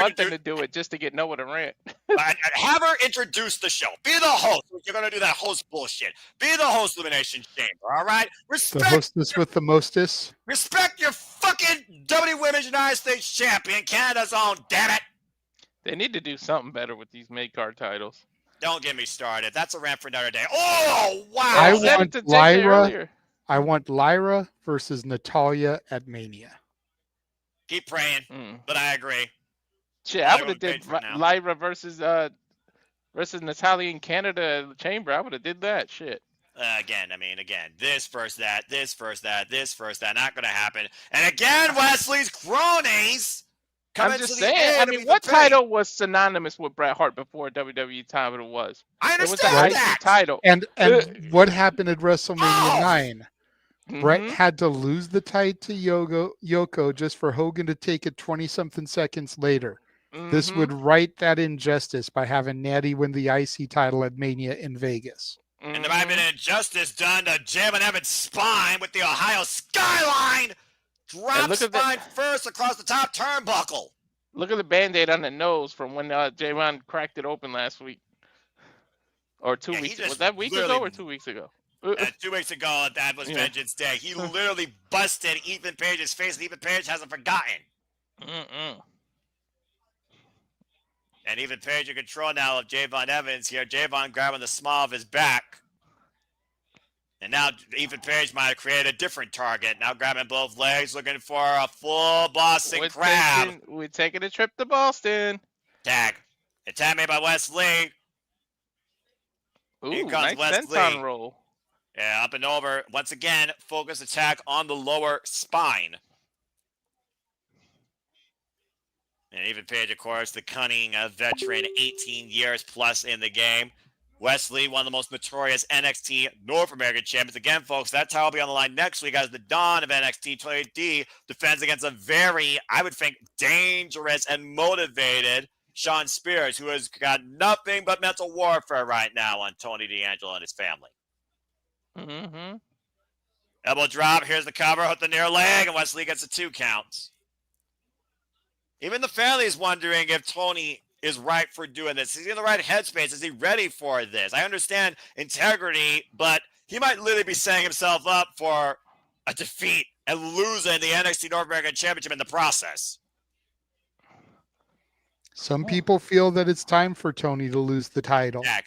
[SPEAKER 3] want them to do it just to get Noah to rant.
[SPEAKER 4] Have her introduce the show. Be the host. You're going to do that host bullshit. Be the host, Elimination Chamber, all right?
[SPEAKER 2] The hostess with the mostest.
[SPEAKER 4] Respect your fucking WWE Women's United States Champion, Canada's own, damn it.
[SPEAKER 3] They need to do something better with these mid-card titles.
[SPEAKER 4] Don't get me started. That's a rant for another day. Oh, wow.
[SPEAKER 2] I want Lyra versus Natalya at Mania.
[SPEAKER 4] Keep praying, but I agree.
[SPEAKER 3] Shit, I would have did Lyra versus Natalya in Canada Chamber. I would have did that shit.
[SPEAKER 4] Again, this versus that, this versus that, this versus that, not going to happen. And again, Wesley's cronies.
[SPEAKER 3] I'm just saying. What title was synonymous with Bret Hart before WWE title was?
[SPEAKER 4] I understand
[SPEAKER 3] it was the
[SPEAKER 4] that.
[SPEAKER 3] IC title.
[SPEAKER 2] And what happened at WrestleMania 9? Bret had to lose the title to Yoko just for Hogan to take it 20-something seconds later. This would right that injustice by having Natty win the IC title at Mania in Vegas.
[SPEAKER 4] And there might have been injustice done to Javon Evans' spine with the Ohio skyline. Drop spine first across the top turnbuckle.
[SPEAKER 3] Look at the Band-Aid on the nose from when Javon cracked it open last week. Or 2 weeks ago. Was that week ago or 2 weeks ago?
[SPEAKER 4] 2 weeks ago, that was Vengeance Day. He literally busted Ethan Page's face, and Ethan Page hasn't forgotten. And Ethan Page in control now of Javon Evans here. Javon grabbing the small of his back. And now Ethan Page might have created a different target. Now grabbing both legs, looking for a full Boston Crab.
[SPEAKER 3] We're taking a trip to Boston.
[SPEAKER 4] Tag. Attack made by Wes Lee.
[SPEAKER 3] Ooh,
[SPEAKER 4] comes
[SPEAKER 3] nice
[SPEAKER 4] Wesley.
[SPEAKER 3] senton roll.
[SPEAKER 4] Yeah, up and over. Once again, focus attack on the lower spine. And even Page, of course, the cunning veteran, 18 years plus in the game. Wesley, one of the most notorious NXT North American champions. Again, folks, that title will be on the line next week as the Dawn of NXT 20D defends against a very, I would think, dangerous and motivated Shawn Spears, who has got nothing but mental warfare right now on Tony D'Angelo and his family.
[SPEAKER 3] Mm-hmm.
[SPEAKER 4] Elbow drop. Here's the cover. Hook the near leg, and Wesley gets a 2 count. Even the family is wondering if Tony is right for doing this. Is he in the right headspace? Is he ready for this? I understand integrity, but he might literally be setting himself up for a defeat and losing the NXT North American Championship in the process.
[SPEAKER 2] Some people feel that it's time for Tony to lose the title.
[SPEAKER 4] Jack.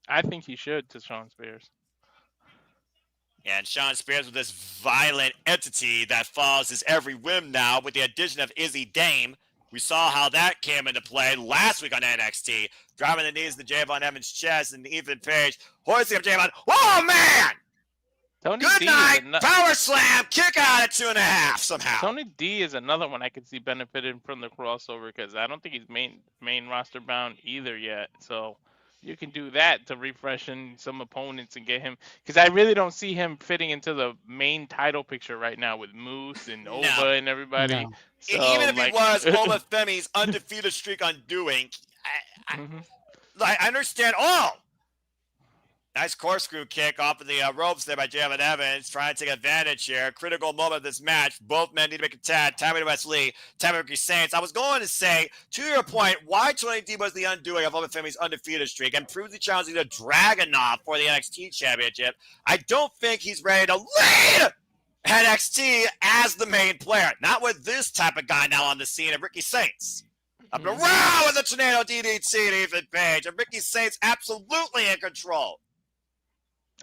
[SPEAKER 3] I think he should to Shawn Spears.
[SPEAKER 4] And Shawn Spears with this violent entity that follows his every whim now with the addition of Izzy Dame. We saw how that came into play last week on NXT. Driving the knees to Javon Evans' chest and Ethan Page hoisting up Javon. Oh, man!
[SPEAKER 3] Tony
[SPEAKER 4] Good
[SPEAKER 3] D
[SPEAKER 4] night!
[SPEAKER 3] is
[SPEAKER 4] Power slam! Kick out at 2.5 somehow.
[SPEAKER 3] Tony D is another one I could see benefiting from the crossover because I don't think he's main roster bound either yet. So you can do that to refreshen some opponents and get him, because I really don't see him fitting into the main title picture right now with Moose and Ova and everybody.
[SPEAKER 2] No.
[SPEAKER 3] So,
[SPEAKER 4] Even if
[SPEAKER 3] like,
[SPEAKER 4] he was Ova Femi's undefeated streak undoing, I understand. Oh! Nice corkscrew kick off of the ropes there by Javon Evans, trying to take advantage here. Critical moment of this match. Both men need to make a tag. Tammy Wesley, Tammy Ricky Saints. I was going to say, to your point, why Tony D was the undoing of Ova Femi's undefeated streak and proves he challenging the Dragunov for the NXT Championship. I don't think he's ready to lead NXT as the main player. Not with this type of guy now on the scene of Ricky Saints. Up and around with the tornado DDT to Ethan Page. And Ricky Saints absolutely in control.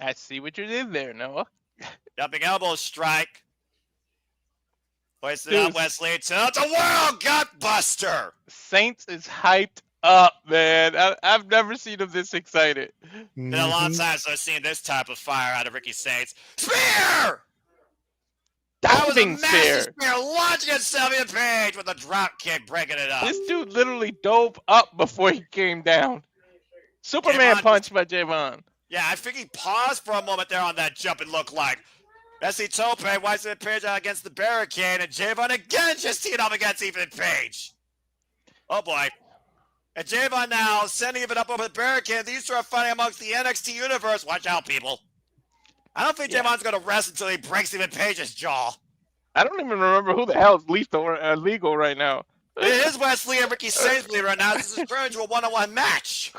[SPEAKER 3] I see what you did there, Noah.
[SPEAKER 4] Jumping elbow strike. Hoisted up Wesley to the world gutbuster.
[SPEAKER 3] Saints is hyped up, man. I've never seen him this excited.
[SPEAKER 4] Been a long time since I've seen this type of fire out of Ricky Saints. Spear! That was a massive spear launching at Sylvia Page with a drop kick, breaking it up.
[SPEAKER 3] This dude literally dove up before he came down. Superman punch by Javon.
[SPEAKER 4] Yeah, I think he paused for a moment there on that jump, it looked like. Bessie Tope wipes the Page out against the barricade, and Javon again just teed up against Ethan Page. Oh, boy. And Javon now sending it up over the barricade. These two are fighting amongst the NXT universe. Watch out, people. I don't think Javon's going to rest until he breaks Ethan Page's jaw.
[SPEAKER 3] I don't even remember who the hell is legal right now.
[SPEAKER 4] It is Wesley and Ricky Saints, believe it or not. This is turned into a one-on-one match.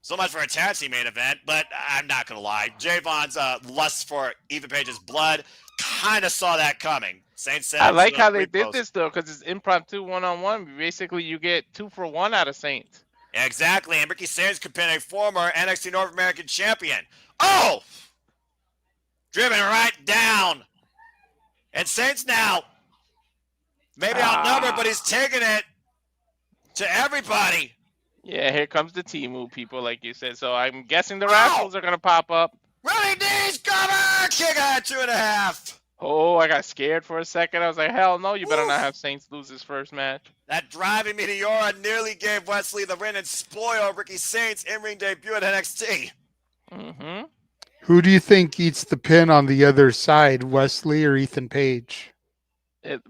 [SPEAKER 4] So much for a tag team main event, but I'm not going to lie. Javon's lust for Ethan Page's blood kind of saw that coming. Saints said,
[SPEAKER 3] I like how they did this, though, because it's impromptu one-on-one. Basically, you get 2 for 1 out of Saints.
[SPEAKER 4] Yeah, exactly, and Ricky Saints could pin a former NXT North American champion. Oh! Driven right down. And Saints now, maybe outnumbered, but he's taking it to everybody.
[SPEAKER 3] Yeah, here comes the T-move, people, like you said. So I'm guessing the Rascals are going to pop up.
[SPEAKER 4] Running knees, cover! Kick out at 2.5.
[SPEAKER 3] Oh, I got scared for a second. I was like, hell no, you better not have Saints lose his first match.
[SPEAKER 4] That driving Meteora nearly gave Wesley the win and spoiled Ricky Saints' in-ring debut at NXT.
[SPEAKER 3] Mm-hmm.
[SPEAKER 2] Who do you think eats the pin on the other side, Wesley or Ethan Page?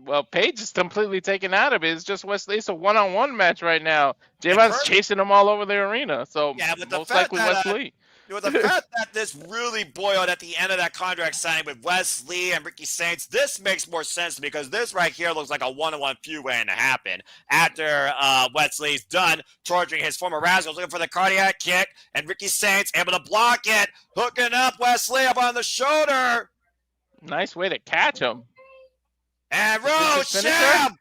[SPEAKER 3] Well, Page is completely taken out of it. It's just Wesley. It's a one-on-one match right now. Javon's chasing them all over the arena, so
[SPEAKER 4] yeah, but
[SPEAKER 3] most likely Wesley.
[SPEAKER 4] With the fact that this really boiled at the end of that contract signing with Wesley and Ricky Saints, this makes more sense because this right here looks like a one-on-one feud waiting to happen. After Wesley's done torturing his former Rascals, looking for the cardiac kick, and Ricky Saints able to block it, hooking up Wesley up on the shoulder.
[SPEAKER 3] Nice way to catch him.
[SPEAKER 4] And Rochambeau!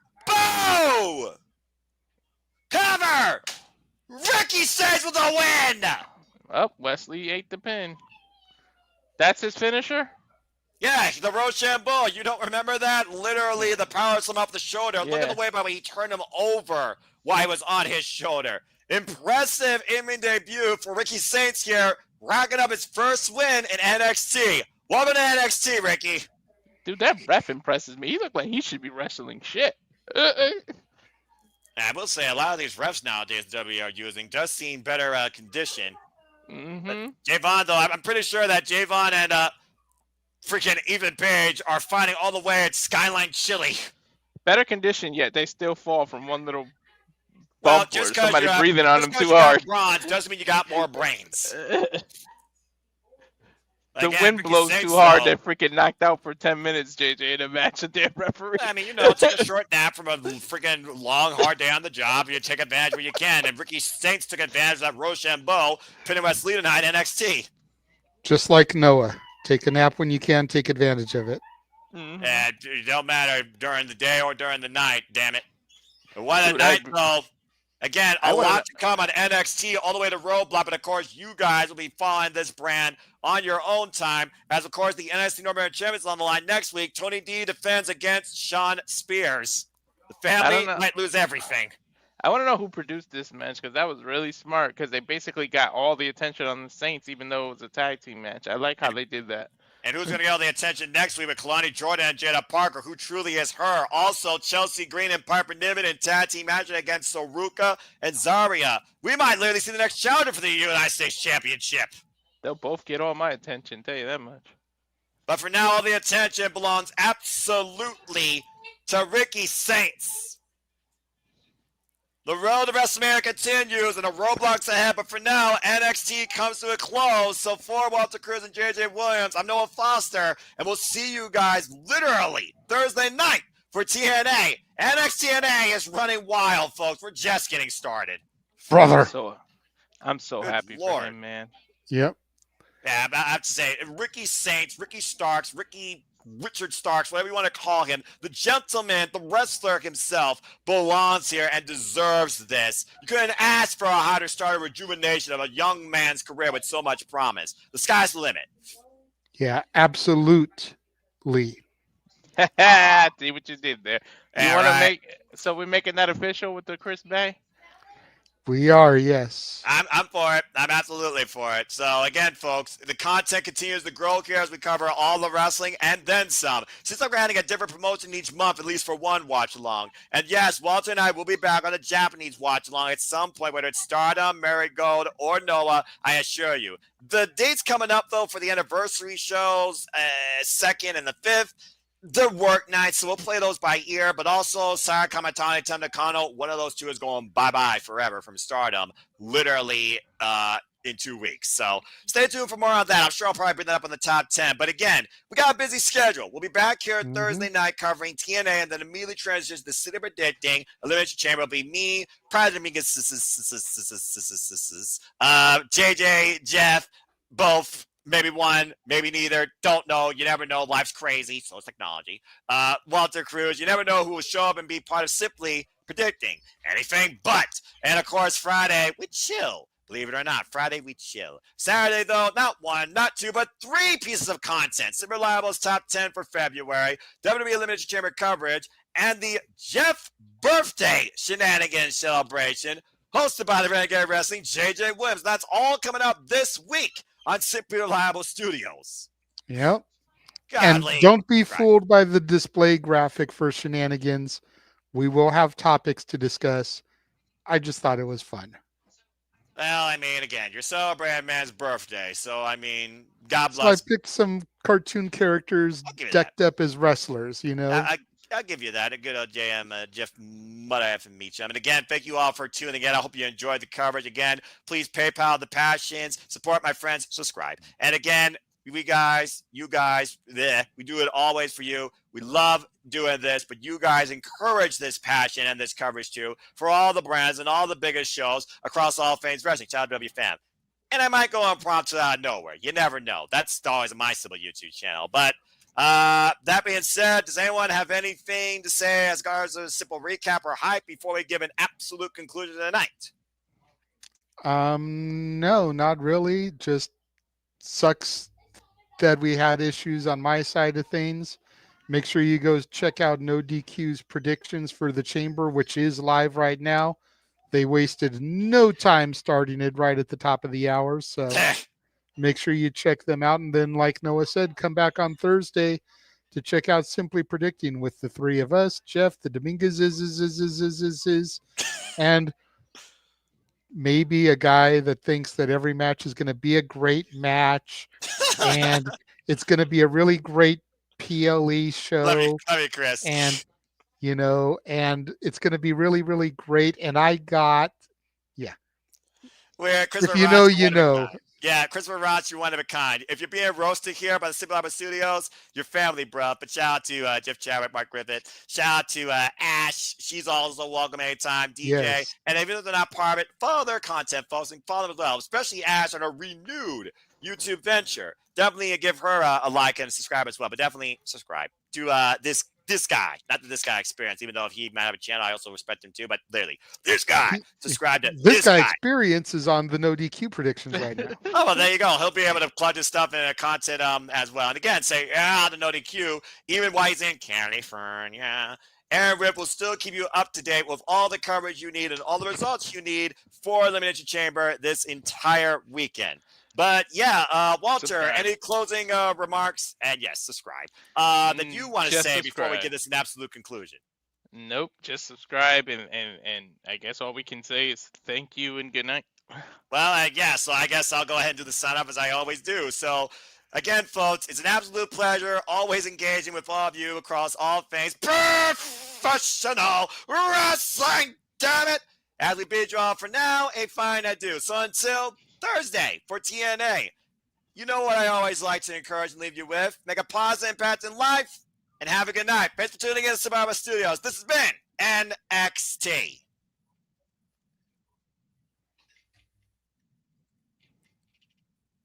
[SPEAKER 4] Cover! Ricky Saints with the win!
[SPEAKER 3] Oh, Wesley ate the pin. That's his finisher?
[SPEAKER 4] Yeah, the Rochambeau. You don't remember that? Literally, the power slam off the shoulder. Yeah. Look at the way by he turned him over while he was on his shoulder. Impressive in-ring debut for Ricky Saints here, racking up his first win in NXT. Welcome to NXT, Ricky.
[SPEAKER 3] Dude, that ref impresses me. He looked like he should be wrestling shit.
[SPEAKER 4] I will say a lot of these refs nowadays WWE are using does seem better condition.
[SPEAKER 3] Mm-hmm.
[SPEAKER 4] Javon, though, I'm pretty sure that Javon and freaking Ethan Page are fighting all the way at Skyline Chili.
[SPEAKER 3] Better condition, yet they still fall from one little
[SPEAKER 4] Well,
[SPEAKER 3] bump or
[SPEAKER 4] just 'cause
[SPEAKER 3] somebody
[SPEAKER 4] you're
[SPEAKER 3] breathing on them
[SPEAKER 4] just 'cause
[SPEAKER 3] too
[SPEAKER 4] you got
[SPEAKER 3] hard.
[SPEAKER 4] bronze doesn't mean you got more brains.
[SPEAKER 3] The
[SPEAKER 4] Again,
[SPEAKER 3] wind
[SPEAKER 4] Ricky
[SPEAKER 3] blows
[SPEAKER 4] Saints,
[SPEAKER 3] too hard.
[SPEAKER 4] though,
[SPEAKER 3] They're freaking knocked out for 10 minutes, JJ, in a match with their referee.
[SPEAKER 4] I mean, you know, take a short nap from a freaking long, hard day on the job. You take advantage when you can. And Ricky Saints took advantage of that Rochambeau, pinning West Lee tonight in NXT.
[SPEAKER 2] Just like Noah. Take a nap when you can, take advantage of it.
[SPEAKER 3] Mhm.
[SPEAKER 4] And it don't matter during the day or during the night, damn it. But what a
[SPEAKER 3] Dude,
[SPEAKER 4] night, though. Again, a
[SPEAKER 3] I wanna-
[SPEAKER 4] lot to come on NXT all the way to Roadblock. But, of course, you guys will be following this brand on your own time. As, of course, the NXT North American Champion's on the line next week. Tony D defends against Sean Spears. The family
[SPEAKER 3] know.
[SPEAKER 4] might lose everything.
[SPEAKER 3] I want to know who produced this match because that was really smart because they basically got all the attention on the Saints even though it was a tag team match. I like how they did that.
[SPEAKER 4] And who's going to get all the attention next week with Kalani Jordan and Jada Parker? Who truly is her? Also, Chelsea Green and Piper Niven in tag team matching against Soruka and Zarya. We might literally see the next challenger for the United States Championship.
[SPEAKER 3] They'll both get all my attention, tell you that much.
[SPEAKER 4] But for now, all the attention belongs absolutely to Ricky Saints. The road to WrestleMania continues and the roadblocks ahead, but for now, NXT comes to a close. So for Walter Cruz and JJ Williams, I'm Noah Foster, and we'll see you guys literally Thursday night for TNA. NXT TNA is running wild, folks. We're just getting started.
[SPEAKER 2] Brother.
[SPEAKER 3] I'm so
[SPEAKER 4] Good
[SPEAKER 3] happy
[SPEAKER 4] Lord.
[SPEAKER 3] for him, man.
[SPEAKER 2] Yep.
[SPEAKER 4] Yeah, I have to say, Ricky Saints, Ricky Starks, Richard Starks, whatever you want to call him, the gentleman, the wrestler himself, belongs here and deserves this. You couldn't ask for a harder start of rejuvenation of a young man's career with so much promise. The sky's the limit.
[SPEAKER 2] Yeah, absolutely.
[SPEAKER 3] See what you did there. You
[SPEAKER 4] Yeah,
[SPEAKER 3] want to
[SPEAKER 4] right.
[SPEAKER 3] so we're making that official with the Chris Bay?
[SPEAKER 2] We are, yes.
[SPEAKER 4] I'm for it. I'm absolutely for it. So again, folks, the content continues to grow here as we cover all the wrestling and then some. Since we're having a different promotion each month, at least for one watch along. And yes, Walter and I will be back on a Japanese watch along at some point, whether it's Stardom, Marigold, or Noah, I assure you. The dates coming up though for the anniversary shows, 2nd and the 5th. They're work nights, so we'll play those by ear. But also, Sarah Kamatani, Tem Nakano, one of those two is going bye-bye forever from Stardom, literally in 2 weeks. So stay tuned for more on that. I'm sure I'll probably bring that up on the top 10. But again, we got a busy schedule. We'll be back here Thursday night covering TNA and then immediately transition to City Predicting. Elimination Chamber will be me, President JJ, Jeff, both. Maybe one, maybe neither. Don't know. You never know. Life's crazy. So is technology. Walter Cruz. You never know who will show up and be part of Simply Predicting Anything But. And, of course, Friday, we chill. Believe it or not, Friday, we chill. Saturday, though, not one, not two, but 3 pieces of content. Super Reliable's Top 10 for February, WWE Elimination Chamber coverage, and the Jeff Birthday Shenanigans celebration hosted by the Renegade Wrestling, JJ Williams. That's all coming up this week on Simply Reliable Studios.
[SPEAKER 2] Yep.
[SPEAKER 4] Godly.
[SPEAKER 2] And don't be fooled by the display graphic for Shenanigans. We will have topics to discuss. I just thought it was fun.
[SPEAKER 4] Well, I mean, again, you're celebrating man's birthday, so I mean, God
[SPEAKER 2] So I
[SPEAKER 4] bless.
[SPEAKER 2] picked some cartoon characters
[SPEAKER 4] I'll give you
[SPEAKER 2] decked up as wrestlers, you know.
[SPEAKER 4] I'll give you that. A good old JM, Jeff Muddaff and Meacham. And again, thank you all for tuning in. I hope you enjoyed the coverage. Again, please PayPal the passions, support my friends, subscribe. And again, you guys, we do it always for you. We love doing this, but you guys encourage this passion and this coverage too for all the brands and all the biggest shows across all things wrestling. Child W fan. And I might go impromptu out of nowhere. You never know. That's always my simple YouTube channel. But that being said, does anyone have anything to say as far as a simple recap or hype before we give an absolute conclusion to the night?
[SPEAKER 2] No, not really. Just sucks that we had issues on my side of things. Make sure you go check out No DQ's predictions for the Chamber, which is live right now. They wasted no time starting it right at the top of the hour. So make sure you check them out. And then, like Noah said, come back on Thursday to check out Simply Predicting with the three of us, Jeff, the Dominguez and maybe a guy that thinks that every match is going to be a great match and it's going to be a really great PLE show.
[SPEAKER 4] Love you, Chris.
[SPEAKER 2] And, and it's going to be really, really great. And I got,
[SPEAKER 4] Where Christopher
[SPEAKER 2] if you
[SPEAKER 4] Ross,
[SPEAKER 2] know,
[SPEAKER 4] you're
[SPEAKER 2] you
[SPEAKER 4] one of a
[SPEAKER 2] know.
[SPEAKER 4] kind. Yeah, Christopher Ross, you're one of a kind. If you're being roasted here by the Simple Albert Studios, your family, bro. But shout out to Jeff Jarrett, Mark Griffith. Shout out to Ash. She's also welcome anytime. DJ.
[SPEAKER 2] Yes.
[SPEAKER 4] And even if they're not part of it, follow their content, folks, and follow them as well. Especially Ash on a renewed YouTube venture. Definitely give her a like and subscribe as well. But definitely subscribe to this guy, not this guy experience, even though if he might have a channel, I also respect him too. But literally, this guy, subscribe to
[SPEAKER 2] this guy. Experience is on the no DQ predictions right now.
[SPEAKER 4] Oh, well, there you go. He'll be able to plug his stuff in content as well. And again, say, the no DQ, even while he's in California. Aaron Rip will still keep you up to date with all the coverage you need and all the results you need for Elimination Chamber this entire weekend. But yeah, Walter,
[SPEAKER 3] Subscribe.
[SPEAKER 4] Any closing remarks? And yes, subscribe. That you want to say before we get this an absolute conclusion?
[SPEAKER 3] Nope, just subscribe and I guess all we can say is thank you and good night.
[SPEAKER 4] Well, so I guess I'll go ahead and do the sign up as I always do. So again, folks, it's an absolute pleasure always engaging with all of you across all things professional wrestling. Damn it! As we bid you all for now, a fine adieu. So until Thursday for TNA, you know what I always like to encourage and leave you with. Make a positive impact in life and have a good night. Thanks for tuning in to Survivor Studios. This has been NXT.